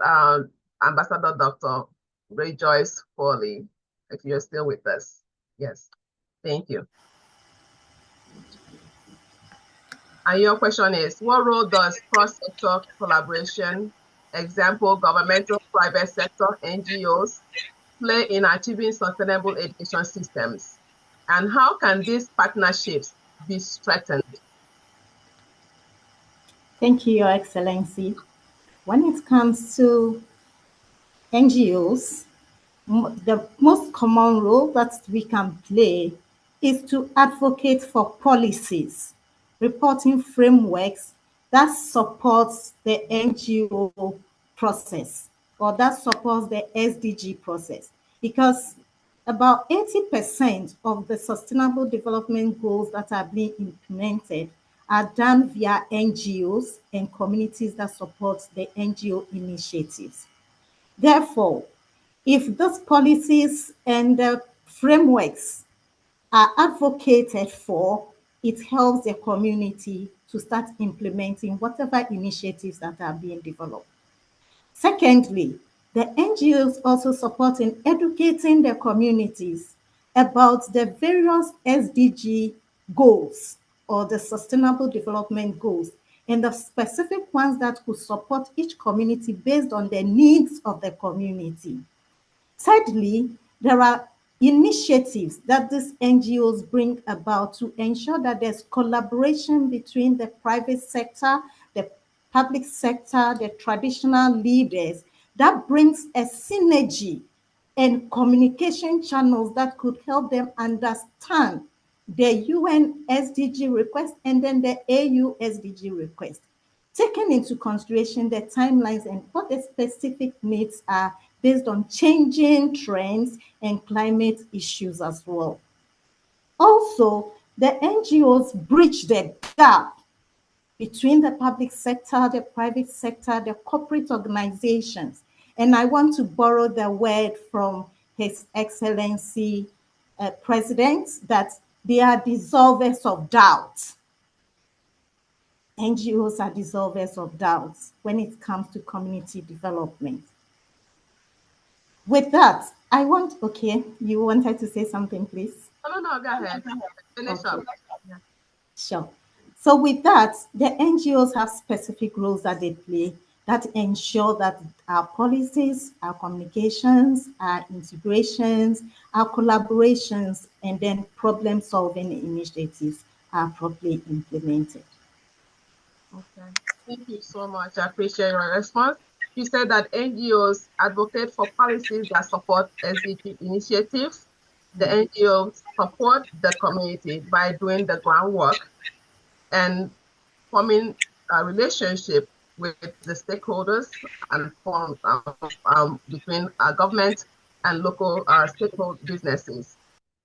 Ambassador Dr. Rejoice Foley, if you're still with us. Yes, thank you. And your question is, what role does cross-sector collaboration, example, governmental, private sector, NGOs, play in achieving sustainable education systems? And how can these partnerships be strengthened? Thank you, Your Excellency. When it comes to NGOs, the most common role that we can play is to advocate for policies, reporting frameworks that supports the NGO process or that supports the SDG process, because about 80% of the sustainable development goals that are being implemented are done via NGOs and communities that support the NGO initiatives. Therefore, if those policies and frameworks are advocated for, it helps the community to to start implementing whatever initiatives that are being developed. Secondly, the NGOs also support in educating the communities about the various SDG goals or the Sustainable Development Goals and the specific ones that could support each community based on the needs of the community. Thirdly, there are initiatives that these NGOs bring about to ensure that there's collaboration between the private sector, the public sector, the traditional leaders that brings a synergy and communication channels that could help them understand the UN SDG request and then the AU SDG request, taking into consideration the timelines and what the specific needs are based on changing trends and climate issues as well. Also, the NGOs bridge the gap between the public sector, the private sector, the corporate organizations. And I want to borrow the word from His Excellency President that they are dissolvers of doubt. NGOs are dissolvers of doubts when it comes to community development. With that, okay, you wanted to say something, please? No, go ahead. Finish Okay. up. Yeah. Sure. So with that, the NGOs have specific roles that they play that ensure that our policies, our communications, our integrations, our collaborations, and then problem-solving initiatives are properly implemented. Okay. Thank you so much. I appreciate your response. You said that NGOs advocate for policies that support SDG initiatives. The NGOs support the community by doing the groundwork and forming a relationship with the stakeholders and between government and local stakeholder businesses.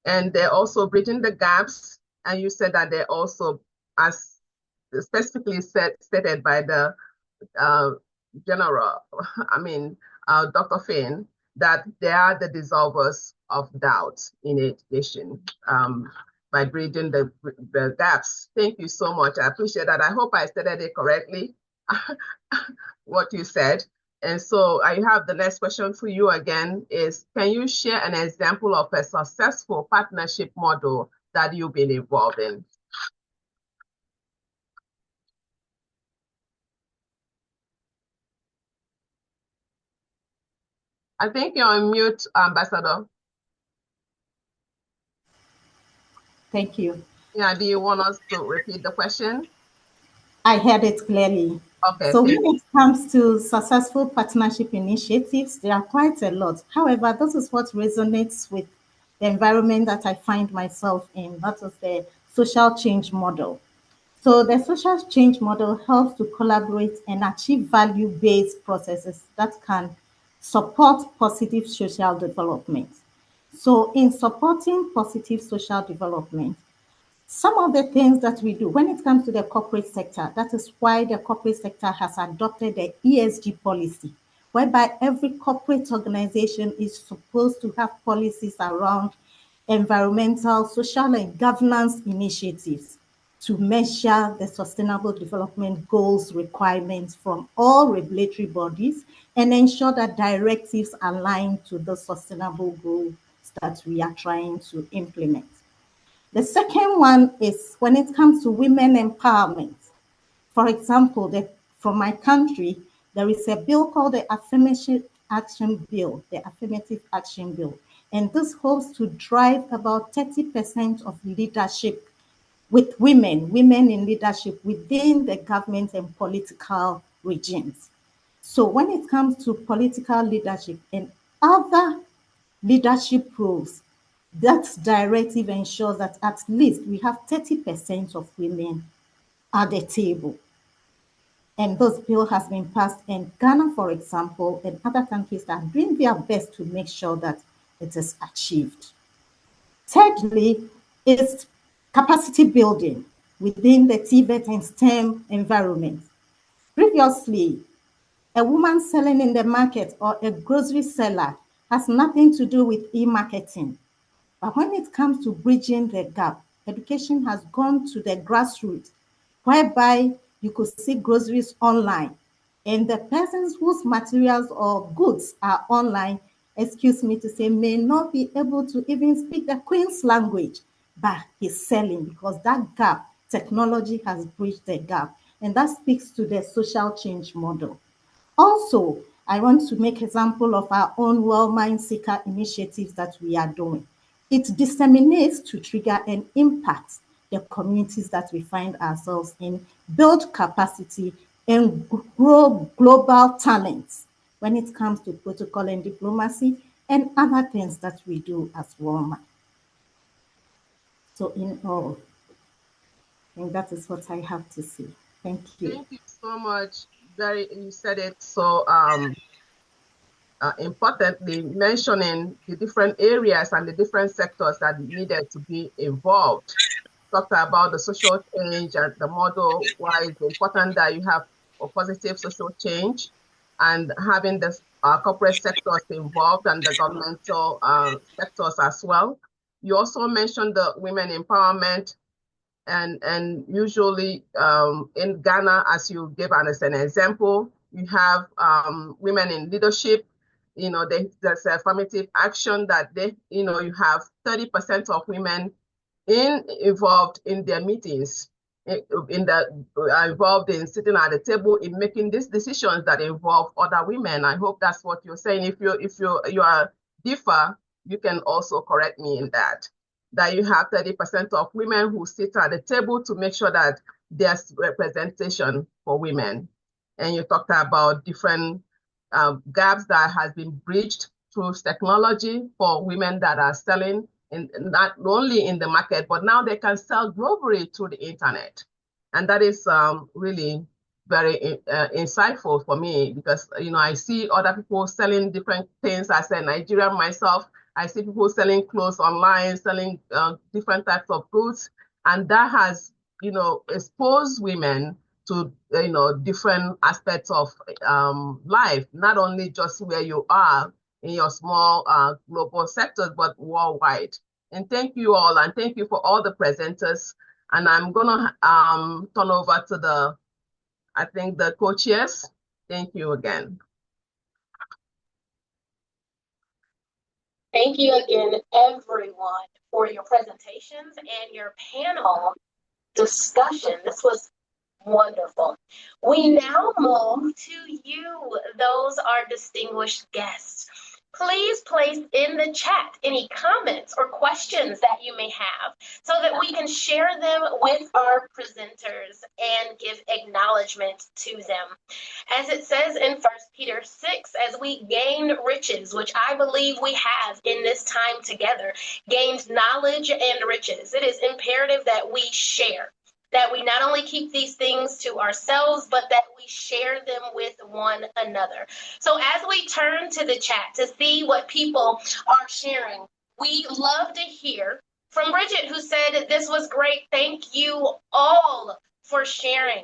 And they're also bridging the gaps. And you said that they're also, as specifically stated by the general, Dr. Phinn, that they are the dissolvers of doubt in education by bridging the gaps. Thank you so much. I appreciate that. I hope I stated it correctly, what you said. And so I have the next question for you again is, can you share an example of a successful partnership model that you've been involved in? I think you're on mute, Ambassador. Thank you. Yeah, do you want us to repeat the question? I heard it clearly. Okay. So when it comes to successful partnership initiatives, there are quite a lot. However, this is what resonates with the environment that I find myself in. That is the social change model. So the social change model helps to collaborate and achieve value-based processes that can support positive social development. So in supporting positive social development, some of the things that we do when it comes to the corporate sector, that is why the corporate sector has adopted the ESG policy, whereby every corporate organization is supposed to have policies around environmental, social, and governance initiatives to measure the sustainable development goals requirements from all regulatory bodies and ensure that directives align to the sustainable goals that we are trying to implement. The second one is when it comes to women empowerment. For example, from my country, there is a bill called the Affirmative Action Bill, and this hopes to drive about 30% of leadership with women in leadership within the government and political regimes. So when it comes to political leadership and other leadership roles, that directive ensures that at least we have 30% of women at the table. And this bill has been passed in Ghana, for example, and other countries are doing their best to make sure that it is achieved. Thirdly, is capacity building within the TVET and STEM environment. Previously, a woman selling in the market or a grocery seller has nothing to do with e-marketing. But when it comes to bridging the gap, education has gone to the grassroots whereby you could see groceries online. And the persons whose materials or goods are online, excuse me to say, may not be able to even speak the Queen's language, but he's selling because that gap, technology has bridged the gap. And that speaks to the social change model. Also, I want to make example of our own WOLMI-ICC initiatives that we are doing. It disseminates to trigger and impact the communities that we find ourselves in, build capacity, and grow global talents when it comes to protocol and diplomacy and other things that we do as WOLMI. So in all, I think that is what I have to say. Thank you. Thank you so much. You said it so importantly, mentioning the different areas and the different sectors that needed to be involved. Talked about the social change and the model, why it's important that you have a positive social change and having the corporate sectors involved and the governmental sectors as well. You also mentioned the women empowerment and usually in Ghana, as you gave as an example, you have women in leadership. There's affirmative action that you have 30% of women involved in their meetings, involved in sitting at the table in making these decisions that involve other women. I hope that's what you're saying. If you are differ, you can also correct me in that you have 30% of women who sit at the table to make sure that there's representation for women. And you talked about different gaps that has been bridged through technology for women that are selling not only in the market, but now they can sell globally through the internet. And that is really very insightful for me because, I see other people selling different things. I said Nigeria myself, I see people selling clothes online, selling different types of goods. And that has, exposed women to, different aspects of life, not only just where you are in your small global sectors, but worldwide. And thank you all, and thank you for all the presenters. And I'm gonna turn over to the co-chairs. Thank you again. Thank you again, everyone, for your presentations and your panel discussion. This was wonderful. We now move to you, those are distinguished guests. Please place in the chat any comments or questions that you may have so that we can share them with our presenters and give acknowledgement to them. As it says in 1 Peter 6, as we gain riches, which I believe we have in this time together, gained knowledge and riches, it is imperative that we share, that we not only keep these things to ourselves, but that we share them with one another. So as we turn to the chat to see what people are sharing, we love to hear from Bridget, who said, this was great. Thank you all for sharing.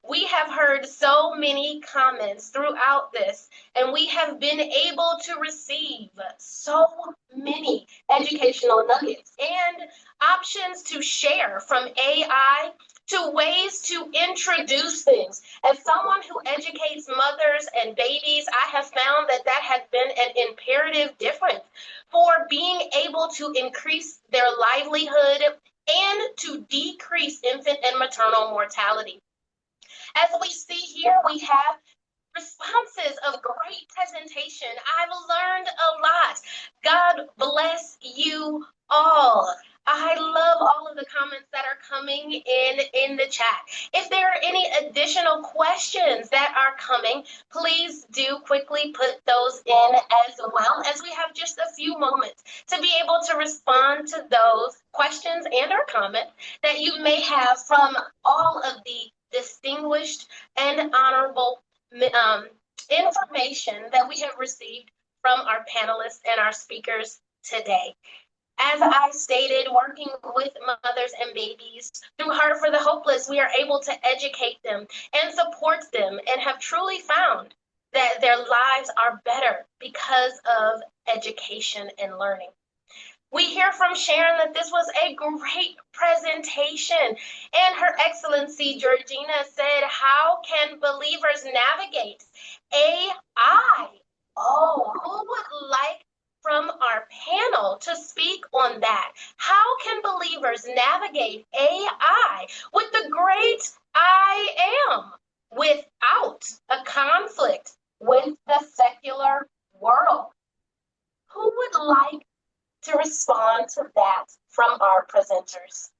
We have heard so many comments throughout this, and we have been able to receive so many educational nuggets and options to share, from AI to ways to introduce things. As someone who educates mothers and babies, I have found that that has been an imperative difference for being able to increase their livelihood and to decrease infant and maternal mortality. As we see here, we have responses of great presentation. I've learned a lot. God bless you all. I love all of the comments that are coming in the chat. If there are any additional questions that are coming, please do quickly put those in as well, as we have just a few moments to be able to respond to those questions and or comments that you may have from all of the distinguished and honorable information that we have received from our panelists and our speakers today. As I stated, working with mothers and babies through Heart for the Hopeless, we are able to educate them and support them, and have truly found that their lives are better because of education and learning. We hear from Sharon that this was a great presentation. And Her Excellency Georgina said, how can believers navigate AI? Oh, who would like from our panel to speak on that? How can believers navigate AI with the great I am without a conflict with the secular world? Who would like to respond to that from our presenters?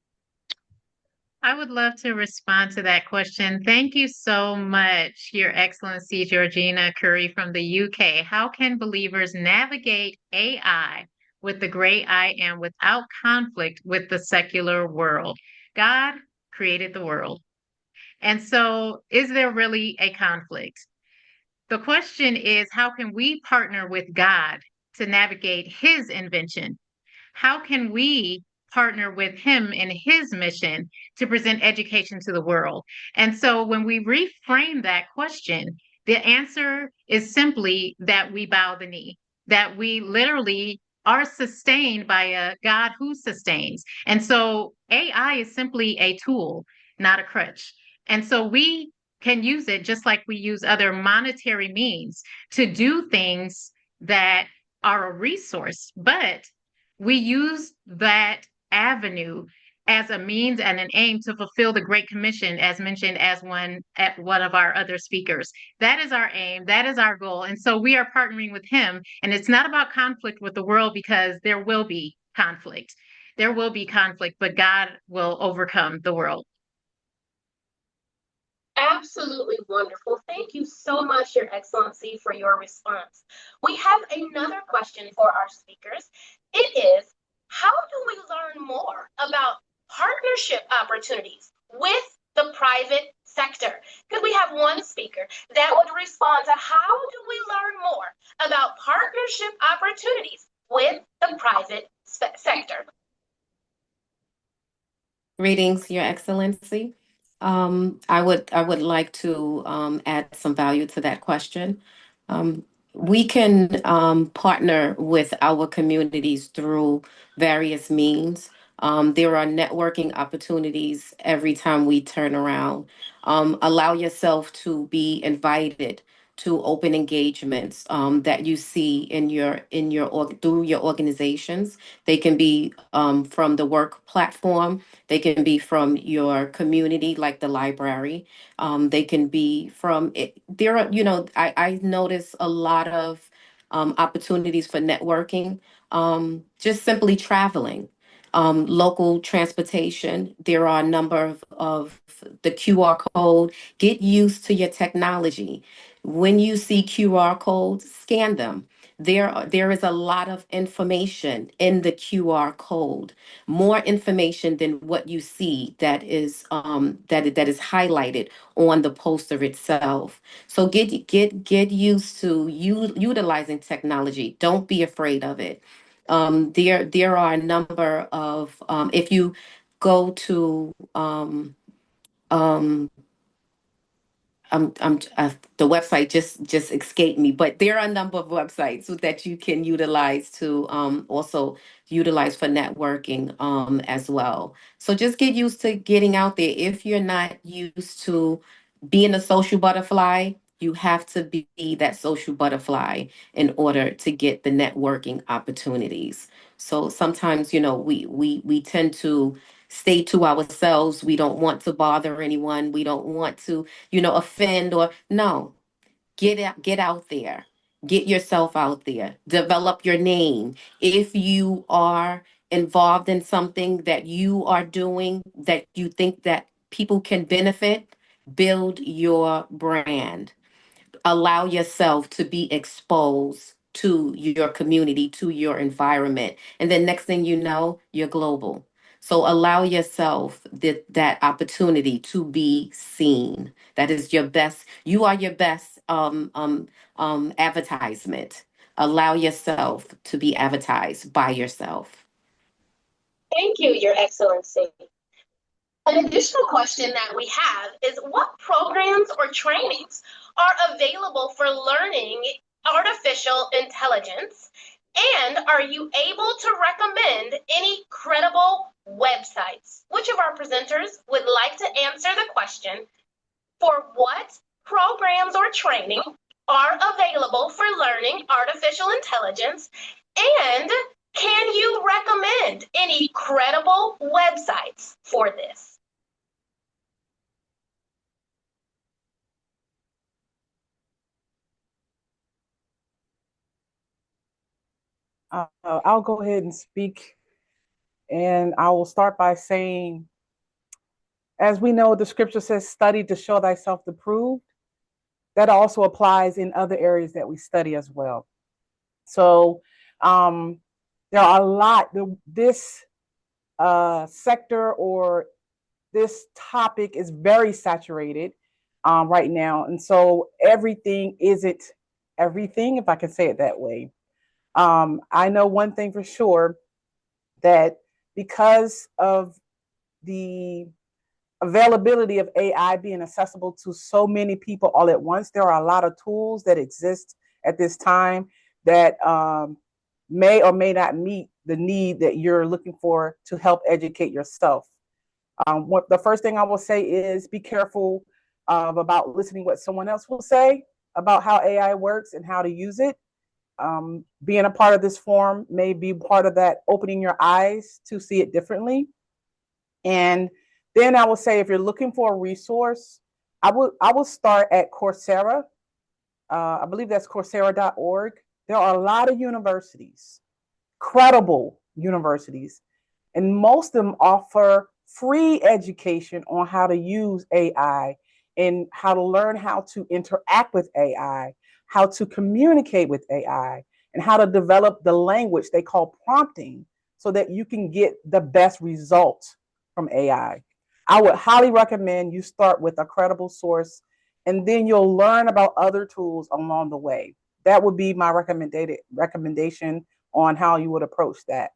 I would love to respond to that question. Thank you so much, Your Excellency Georgina Curry from the UK. How can believers navigate AI with the great I am without conflict with the secular world? God created the world. And so, is there really a conflict? The question is, how can we partner with God to navigate His invention? How can we partner with Him in His mission to present education to the world? And so when we reframe that question, the answer is simply that we bow the knee, that we literally are sustained by a God who sustains. And so AI is simply a tool, not a crutch. And so we can use it just like we use other monetary means to do things that are a resource, but we use that avenue as a means and an aim to fulfill the Great Commission, as mentioned as one of our other speakers. That is our aim, that is our goal. And so we are partnering with Him. And it's not about conflict with the world, because there will be conflict. There will be conflict, but God will overcome the world. Absolutely wonderful. Thank you so much, Your Excellency, for your response. We have another question for our speakers. It is, how do we learn more about partnership opportunities with the private sector? Could we have one speaker that would respond to how do we learn more about partnership opportunities with the private sector? Greetings, Your Excellency. I would like to add some value to that question. We can partner with our communities through various means. There are networking opportunities every time we turn around. Allow yourself to be invited to open engagements that you see through your organizations. They can be from the work platform. They can be from your community, like the library. They can be from it. There are, I notice a lot of opportunities for networking, just simply traveling. Local transportation. There are a number of the QR code. Get used to your technology. When you see QR codes, scan them. There is a lot of information in the QR code, more information than what you see that is that is highlighted on the poster itself. So get used to utilizing technology. Don't be afraid of it. There are a number of if you go to the website just escaped me, but there are a number of websites that you can utilize to also utilize for networking as well. So just get used to getting out there. If you're not used to being a social butterfly, you have to be that social butterfly in order to get the networking opportunities. So sometimes, we tend to stay to ourselves. We don't want to bother anyone. We don't want to offend or no. Get out there. Get yourself out there. Develop your name. If you are involved in something that you are doing that you think that people can benefit, build your brand. Allow yourself to be exposed to your community, to your environment. And then next thing you know, you're global. So allow yourself that opportunity to be seen. That is your best. You are your best advertisement. Allow yourself to be advertised by yourself. Thank you, Your Excellency. An additional question that we have is, what programs or trainings are available for learning artificial intelligence And are you able to recommend any credible websites? Which of our presenters would like to answer the question, for what programs or training are available for learning artificial intelligence? And can you recommend any credible websites for this? I'll go ahead and speak, and I will start by saying, as we know, the scripture says, study to show thyself approved. That also applies in other areas that we study as well. So there are a lot, this sector or this topic is very saturated right now. And so everything isn't everything, if I can say it that way. I know one thing for sure, that because of the availability of AI being accessible to so many people all at once, there are a lot of tools that exist at this time that may or may not meet the need that you're looking for to help educate yourself. The first thing I will say is be careful about listening what someone else will say about how AI works and how to use it. Being a part of this forum may be part of that, opening your eyes to see it differently. And then I will say, if you're looking for a resource, I will start at Coursera. I believe that's Coursera.org. There are a lot of universities, credible universities, and most of them offer free education on how to use AI and how to learn how to interact with AI, how to communicate with AI, and how to develop the language they call prompting so that you can get the best results from AI. I would highly recommend you start with a credible source, and then you'll learn about other tools along the way. That would be my recommendation on how you would approach that.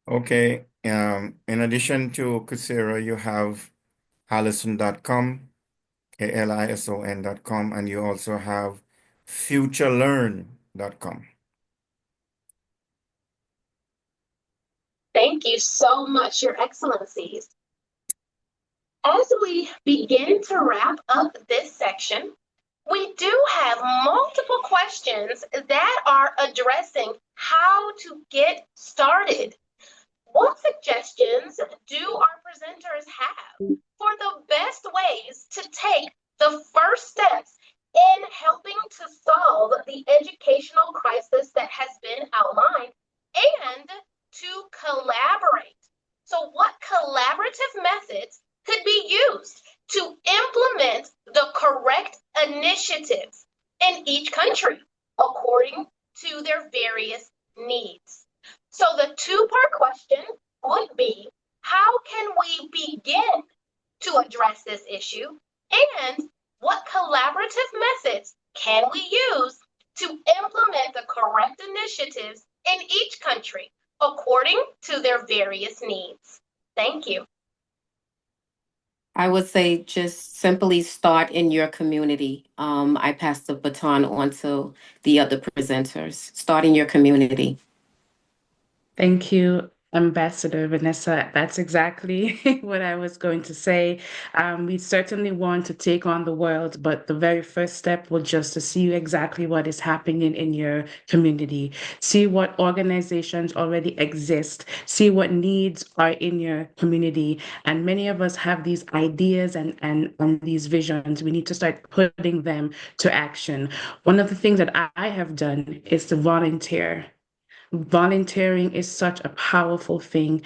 Okay. In addition to Coursera, you have Allison.com, ALISON.com, and you also have FutureLearn.com. Thank you so much, Your Excellencies. As we begin to wrap up this section, we do have multiple questions that are addressing how to get started. What suggestions do our presenters have for the best ways to take the first steps in helping to solve the educational crisis that has been outlined and to collaborate? So what collaborative methods could be used to implement the correct initiatives in each country according to their various needs? So the two-part question would be, how can we begin to address this issue? And what collaborative methods can we use to implement the correct initiatives in each country according to their various needs? Thank you. I would say just simply start in your community. I pass the baton on to the other presenters. Start in your community. Thank you, Ambassador Vanessa. That's exactly what I was going to say. We certainly want to take on the world, but the very first step will just to see exactly what is happening in your community. See what organizations already exist. See what needs are in your community. And many of us have these ideas and these visions. We need to start putting them to action. One of the things that I have done is to volunteer. Volunteering is such a powerful thing.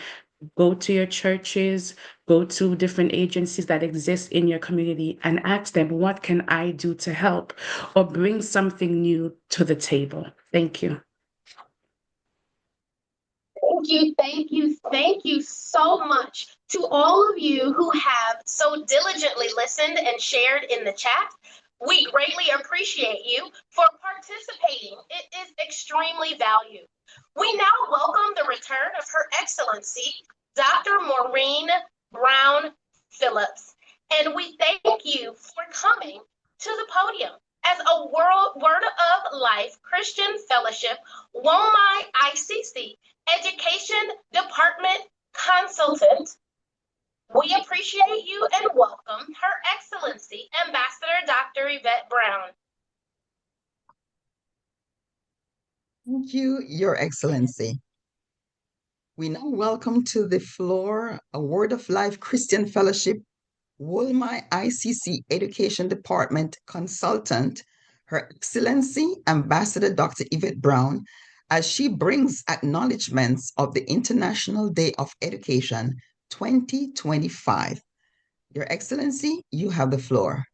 Go to your churches, go to different agencies that exist in your community and ask them, what can I do to help? Or bring something new to the table. Thank you. Thank you so much to all of you who have so diligently listened and shared in the chat. We greatly appreciate you for participating. It is extremely valued. We now welcome the return of Her Excellency, Dr. Maureen Brown Phillips, and we thank you for coming to the podium. as a Word of Life Christian Fellowship, WOLMI-ICC Education Department Consultant. We appreciate you and welcome Her Excellency Ambassador Dr. Yvette Brown. Thank you, Your Excellency. We now welcome to the floor a Word of Life Christian Fellowship, WOLMI-ICC Education Department Consultant, Her Excellency Ambassador Dr. Yvette Brown, as she brings acknowledgements of the International Day of Education 2025. Your Excellency, you have the floor.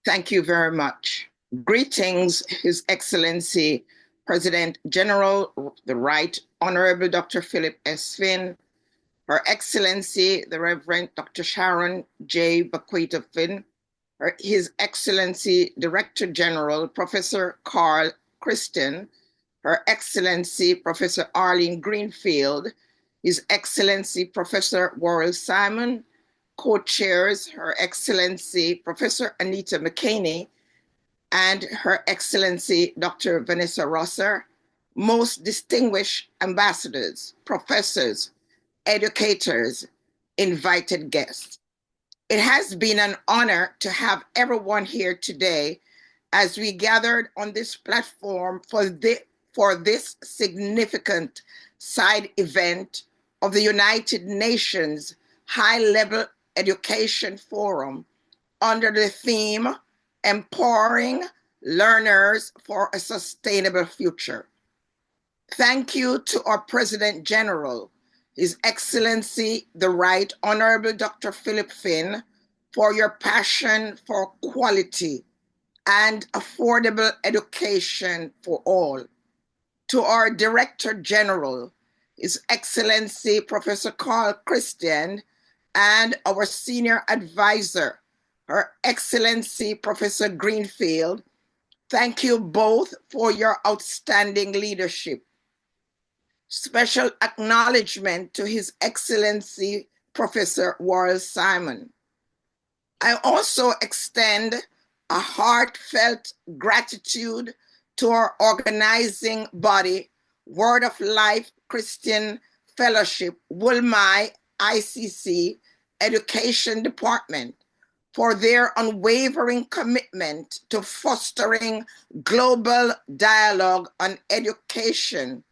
Thank you very much. Greetings, His Excellency President General, the Right Honorable Dr. Phillip S. Phinn, Her Excellency the Reverend Dr. Sharon J. Phinn, His Excellency Director General Professor Carl Christen, Her Excellency Professor Arlene Greenfield, His Excellency Professor Worrell Simon, co-chairs Her Excellency Professor Anita McKinney, and Her Excellency Dr. Vanessa Rosser, most distinguished ambassadors, professors, educators, invited guests. It has been an honor to have everyone here today as we gathered on this platform for this significant side event of the United Nations High-Level Education Forum under the theme, Empowering Learners for a Sustainable Future. Thank you to our President General, His Excellency, the Right Honorable Dr. Phillip Phinn, for your passion for quality and affordable education for all. To our Director General, His Excellency Professor Carl Christen, and our Senior Advisor, Her Excellency Professor Greenfield, thank you both for your outstanding leadership. Special acknowledgement to His Excellency Professor Worrell Simon. I also extend a heartfelt gratitude to our organizing body, Word of Life Christian Fellowship, WOLMI-ICC Education Department, for their unwavering commitment to fostering global dialogue on education.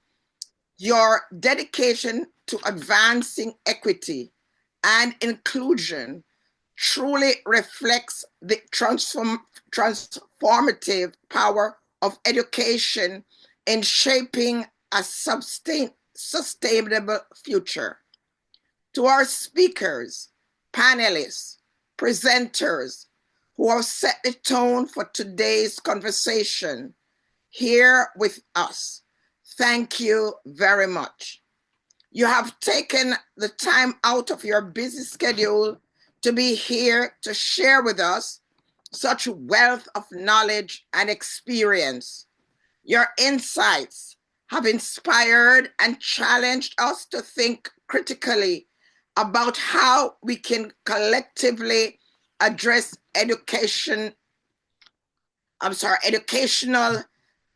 Your dedication to advancing equity and inclusion truly reflects the transformative power of education in shaping a sustainable future. To our speakers, panelists, presenters who have set the tone for today's conversation here with us, thank you very much. You have taken the time out of your busy schedule to be here to share with us such wealth of knowledge and experience. Your insights have inspired and challenged us to think critically about how we can collectively address educational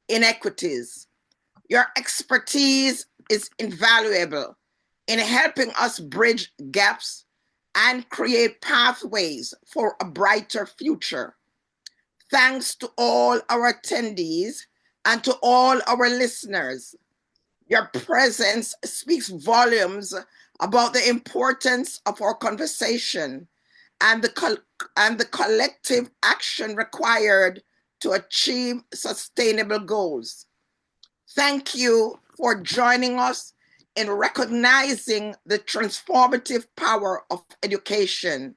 inequities. Your expertise is invaluable in helping us bridge gaps and create pathways for a brighter future. Thanks to all our attendees and to all our listeners. Your presence speaks volumes about the importance of our conversation and the collective action required to achieve sustainable goals. Thank you for joining us in recognizing the transformative power of education.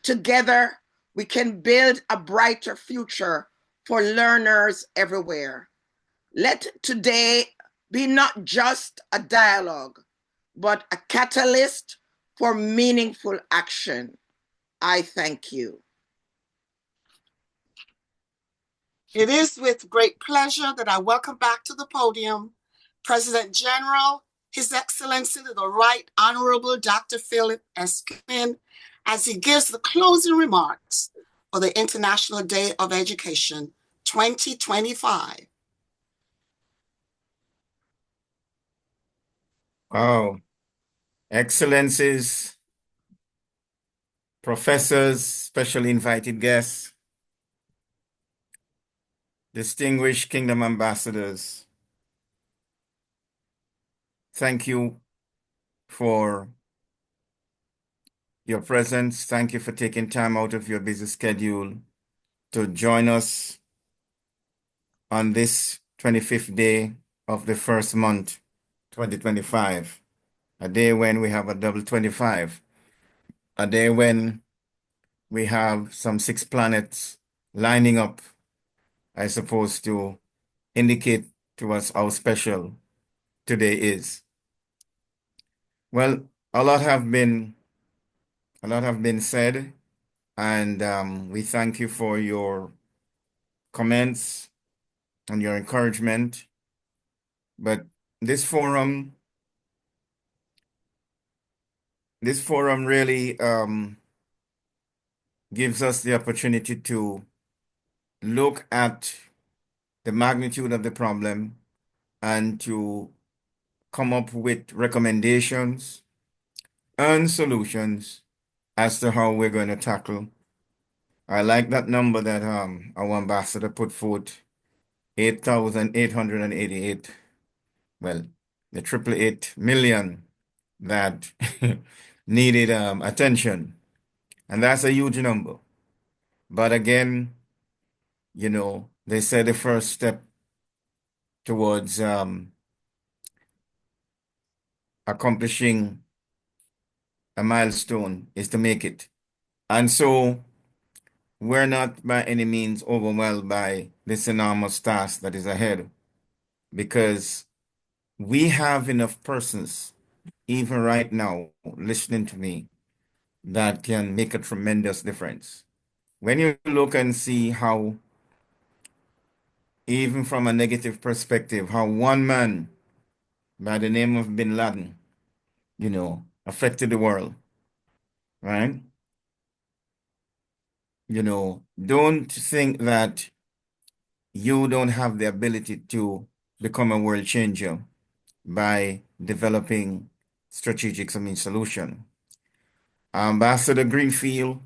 Together, we can build a brighter future for learners everywhere. Let today be not just a dialogue, but a catalyst for meaningful action. I thank you. It is with great pleasure that I welcome back to the podium President General, His Excellency the Right Honorable Dr. Phillip S. Phinn, as he gives the closing remarks for the International Day of Education 2025. Wow. Excellencies, professors, specially invited guests, distinguished Kingdom ambassadors, thank you for your presence. Thank you for taking time out of your busy schedule to join us on this 25th day of the first month, 2025, a day when we have a double 25, a day when we have some 6 planets lining up, I suppose, to indicate to us how special today is. Well, a lot have been said, and we thank you for your comments and your encouragement. But this forum, really gives us the opportunity to look at the magnitude of the problem and to come up with recommendations and solutions as to how we're going to tackle. I like that number that our ambassador put forth, 8,888. Well, the 888 million that needed attention. And that's a huge number. But again, they said the first step towards accomplishing a milestone is to make it. And so we're not by any means overwhelmed by this enormous task that is ahead, because we have enough persons, even right now, listening to me, that can make a tremendous difference. When you look and see how, even from a negative perspective, how one man by the name of Bin Laden, affected the world, right? Don't think that you don't have the ability to become a world changer by developing strategic solution. Ambassador Greenfield,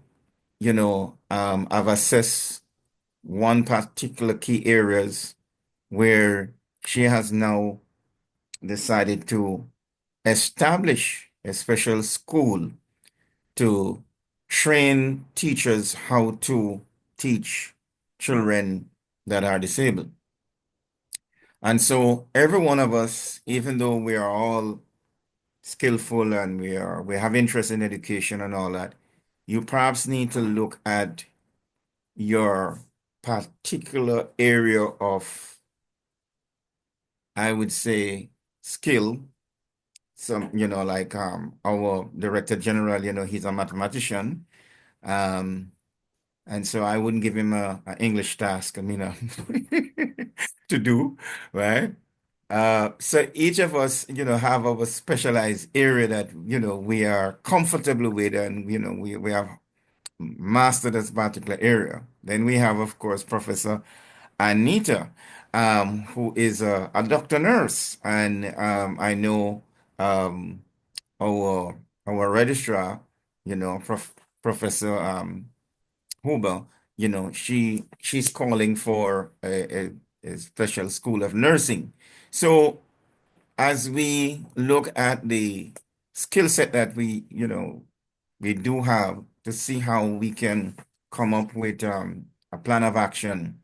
I've assessed one particular key areas where she has now decided to establish a special school to train teachers how to teach children that are disabled. And so every one of us, even though we are all skillful and we have interest in education and all that, you perhaps need to look at your particular area of, I would say, skill. Some, like our Director General, he's a mathematician. And so I wouldn't give him a English task, to do, right? So each of us, have our specialized area that, we are comfortable with, and, we have mastered this particular area. Then we have, of course, Professor Anita, who is a doctor nurse, and I know our registrar, Professor Huber, she's calling for a special school of nursing. So as we look at the skill set that we do have, to see how we can come up with a plan of action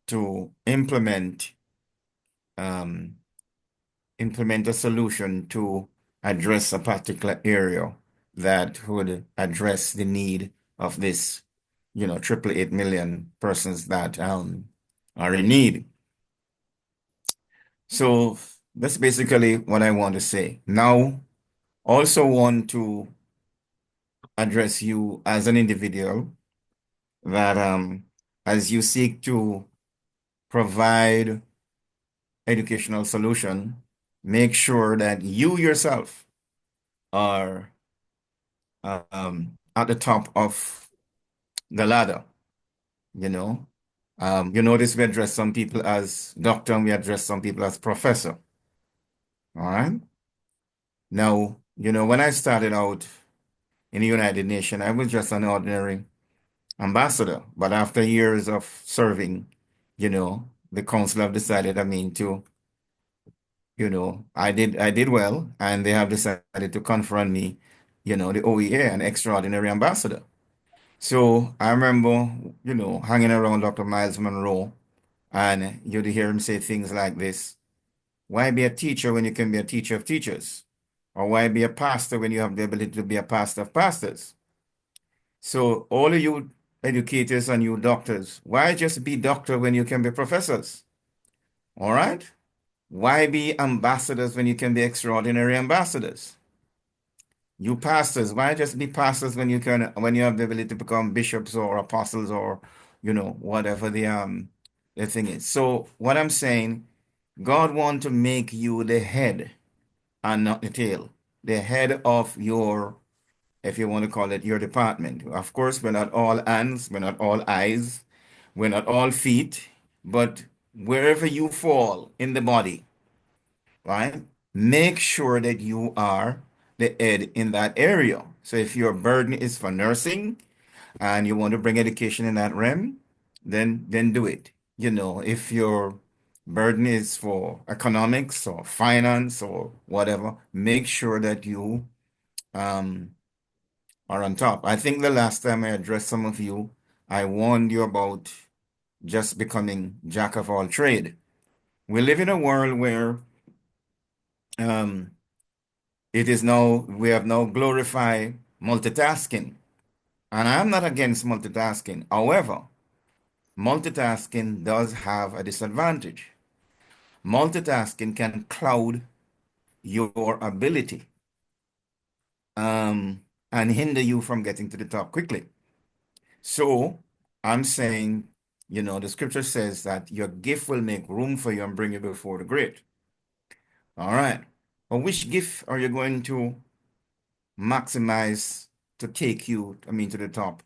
to um, implement a solution to address a particular area that would address the need of this, 888 million persons that are in need. So that's basically what I want to say. Now, also want to address you as an individual that as you seek to provide educational solution, make sure that you yourself are at the top of the ladder, you know. You notice we address some people as doctor and we address some people as professor. All right. Now, when I started out in the United Nations, I was just an ordinary ambassador. But after years of serving, the council have decided, I did well, and they have decided to confer on me, the OEA, an extraordinary ambassador. So I remember, hanging around Dr. Miles Monroe, and you'd hear him say things like this: why be a teacher when you can be a teacher of teachers? Or why be a pastor when you have the ability to be a pastor of pastors? So all of you educators and you doctors, why just be doctor when you can be professors? All right? Why be ambassadors when you can be extraordinary ambassadors? You pastors, why just be pastors when you have the ability to become bishops or apostles or whatever the thing is. So what I'm saying, God wants to make you the head and not the tail. The head of your, if you want to call it, your department. Of course, we're not all hands, we're not all eyes, we're not all feet, but wherever you fall in the body, right? Make sure that you are the head in that area. So if your burden is for nursing and you want to bring education in that realm, then do it. If your burden is for economics or finance or whatever, make sure that you um, are on top. I think the last time I addressed some of you, I warned you about just becoming jack of all trade. We live in a world where um, we have now glorified multitasking. And I'm not against multitasking. However, multitasking does have a disadvantage. Multitasking can cloud your ability and hinder you from getting to the top quickly. So I'm saying, the scripture says that your gift will make room for you and bring you before the great. All right. But which gift are you going to maximize to take you, to the top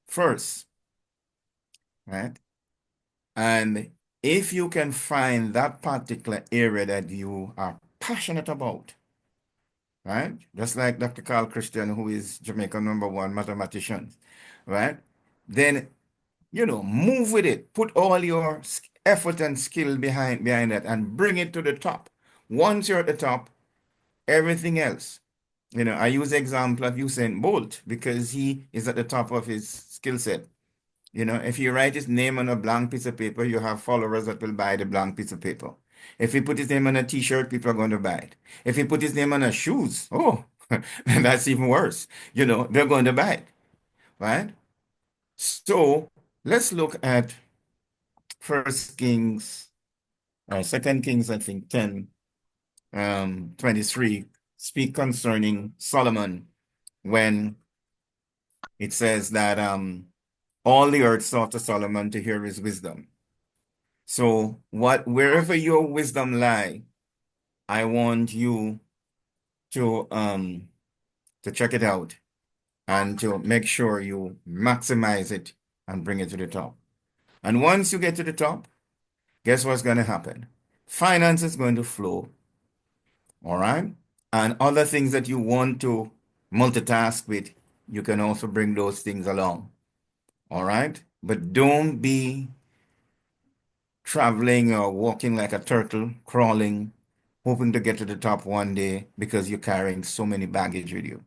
first, right? And if you can find that particular area that you are passionate about, right? Just like Dr. Carl Christian, who is Jamaica #1 mathematician, right? Then, move with it. Put all your effort and skill behind that and bring it to the top. Once you're at the top, everything else. I use the example of Usain Bolt because he is at the top of his skill set. If you write his name on a blank piece of paper, you have followers that will buy the blank piece of paper. If he put his name on a t-shirt, people are going to buy it. If he put his name on a shoes, oh, that's even worse. They're going to buy it, right? So let's look at First Kings, or Second Kings, I think 10, 23, speak concerning Solomon when it says that all the earth sought to Solomon to hear his wisdom. So wherever your wisdom lie, I want you to check it out and to make sure you maximize it and bring it to the top. And once you get to the top, guess what's going to happen? Finance is going to flow, all right? And other things that you want to multitask with, you can also bring those things along, all right? But don't be traveling or walking like a turtle, crawling, hoping to get to the top one day because you're carrying so many baggage with you,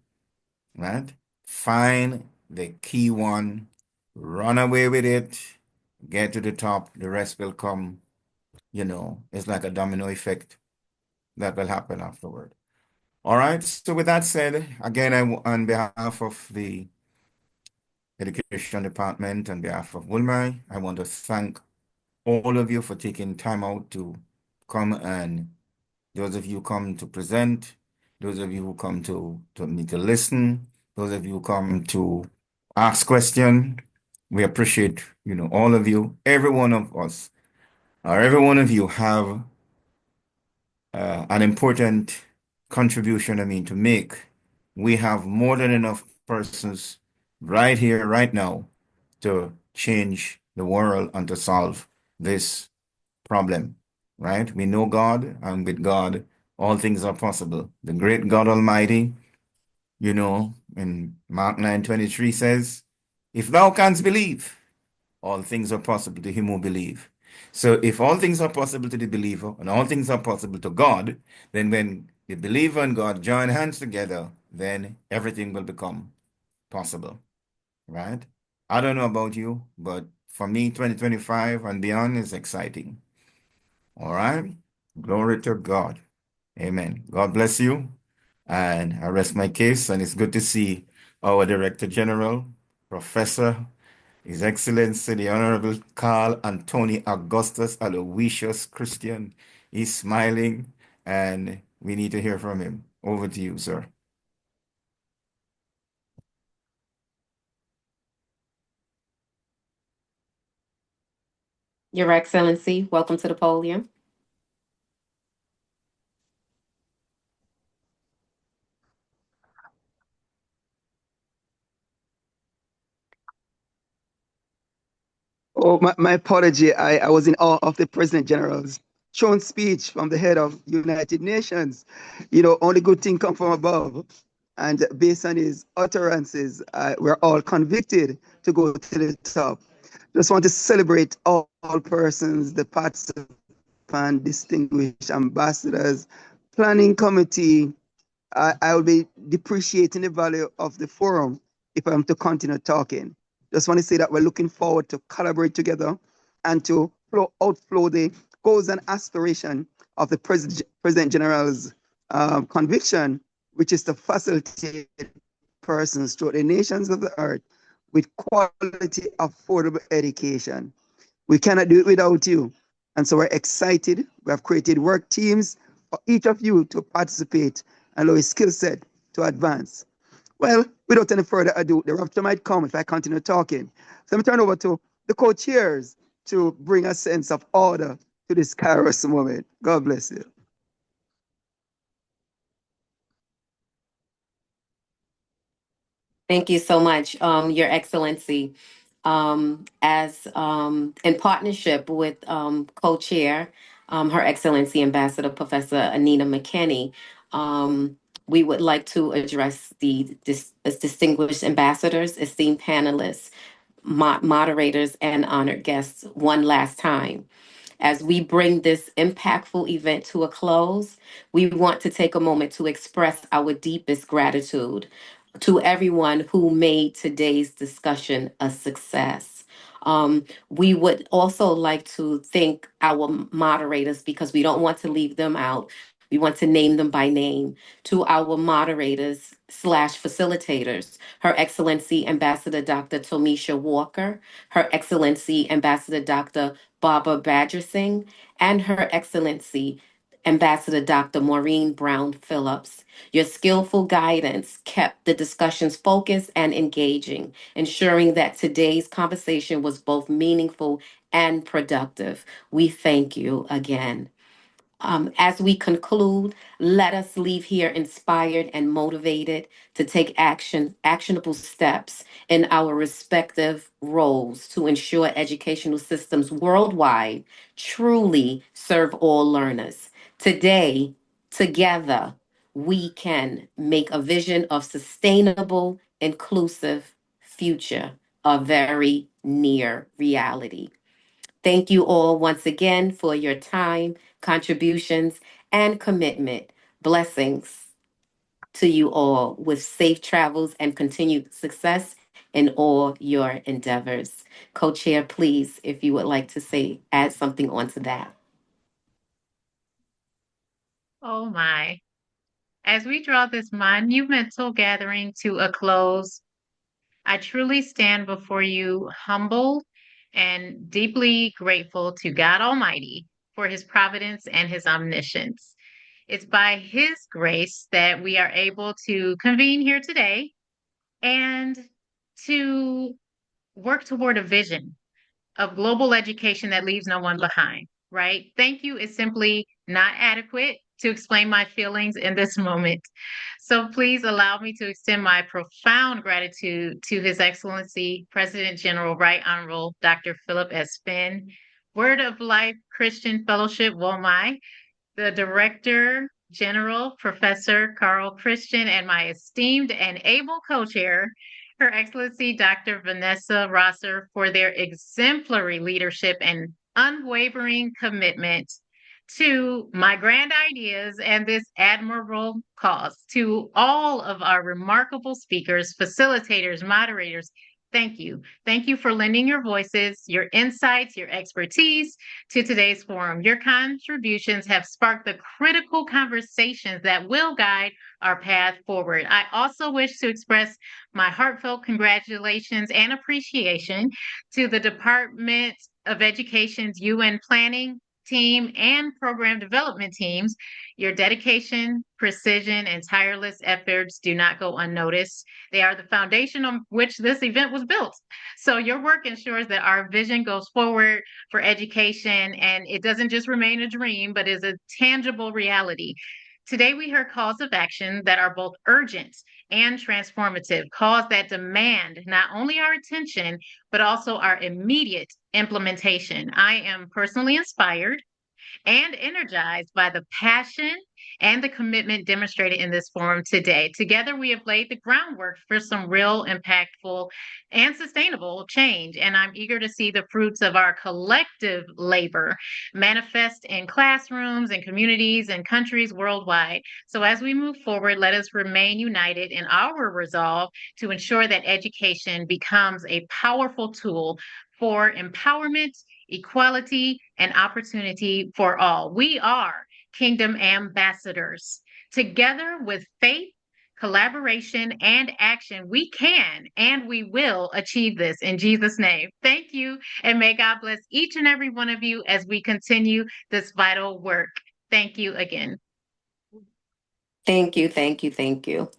right? Find the key one, run away with it, get to the top, the rest will come. It's like a domino effect that will happen afterward. All right. So with that said, again, on behalf of the Education Department, on behalf of WOLMI, I want to thank all of you for taking time out to come, and those of you who come to present, those of you who come to me to listen, those of you who come to ask questions. We appreciate, all of you. Every one of us, or every one of you have an important contribution, to make. We have more than enough persons right here, right now, to change the world and to solve this problem, right? We know God, and with God, all things are possible. The great God Almighty, in Mark 9:23 says, if thou canst believe, all things are possible to him who believe. So if all things are possible to the believer and all things are possible to God, then when the believer and God join hands together, then everything will become possible, right? I don't know about you, but for me, 2025 and beyond is exciting. All right? Glory to God. Amen. God bless you. And I rest my case, and it's good to see our Director General, Professor, His Excellency, the Honorable Carl Anthony Augustus Aloysius Christian. He's smiling, and we need to hear from him. Over to you, sir. Your Excellency, welcome to the podium. Oh, my apology. I was in awe of the President General's shown speech from the head of United Nations. Only good thing come from above. And based on his utterances, we're all convicted to go to the top. Just want to celebrate all persons, the participants, distinguished ambassadors, planning committee. I will be depreciating the value of the forum if I'm to continue talking. Just want to say that we're looking forward to collaborate together and to outflow the goals and aspiration of the President General's conviction, which is to facilitate persons throughout the nations of the earth with quality, affordable education. We cannot do it without you. And so we're excited. We have created work teams for each of you to participate and allow your skill set to advance. Well, without any further ado, the rapture might come if I continue talking. So let me turn over to the co-chairs to bring a sense of order to this Kairos moment. God bless you. Thank you so much, Your Excellency. As in partnership with co-chair, Her Excellency Ambassador Professor Anita McKinney, we would like to address the distinguished ambassadors, esteemed panelists, moderators, and honored guests one last time. As we bring this impactful event to a close, we want to take a moment to express our deepest gratitude to everyone who made today's discussion a success. We would also like to thank our moderators because we don't want to leave them out. We want to name them by name. To our moderators slash facilitators, Her Excellency Ambassador Dr. Tomisha Walker, Her Excellency Ambassador Dr. Barbara Badgersing, and Her Excellency Ambassador Dr. Maureen Brown Phillips. Your skillful guidance kept the discussions focused and engaging, ensuring that today's conversation was both meaningful and productive. We thank you again. As we conclude, let us leave here inspired and motivated to take actionable steps in our respective roles to ensure educational systems worldwide truly serve all learners. Today, together, we can make a vision of sustainable, inclusive future a very near reality. Thank you all once again for your time, contributions, and commitment. Blessings to you all with safe travels and continued success in all your endeavors. Co-chair, please, if you would like to add something onto that. Oh my. As we draw this monumental gathering to a close, I truly stand before you humbled and deeply grateful to God Almighty for his providence and his omniscience. It's by his grace that we are able to convene here today and to work toward a vision of global education that leaves no one behind, right? Thank you is simply not adequate to explain my feelings in this moment. So please allow me to extend my profound gratitude to His Excellency, President General Right Honorable Dr. Phillip S. Phinn, Word of Life Christian Fellowship, WOLMI, the Director General, Professor Carl Christian, and my esteemed and able co-chair, Her Excellency Dr. Vanessa Rosser, for their exemplary leadership and unwavering commitment to my grand ideas and this admirable cause. To all of our remarkable speakers, facilitators, moderators, thank you. Thank you for lending your voices, your insights, your expertise to today's forum. Your contributions have sparked the critical conversations that will guide our path forward. I also wish to express my heartfelt congratulations and appreciation to the Department of Education's UN Planning team and program development teams. Your dedication, precision, and tireless efforts do not go unnoticed. They are the foundation on which this event was built. So your work ensures that our vision goes forward for education, and it doesn't just remain a dream, but is a tangible reality. Today, we heard calls of action that are both urgent and transformative, calls that demand not only our attention, but also our immediate implementation. I am personally inspired and energized by the passion and the commitment demonstrated in this forum today. Together, we have laid the groundwork for some real impactful and sustainable change, and I'm eager to see the fruits of our collective labor manifest in classrooms and communities and countries worldwide. So as we move forward, let us remain united in our resolve to ensure that education becomes a powerful tool for empowerment, equality, and opportunity for all. We are kingdom ambassadors. Together with faith, collaboration, and action, we can and we will achieve this in Jesus' name. Thank you, and may God bless each and every one of you as we continue this vital work. Thank you again. Thank you, thank you, thank you.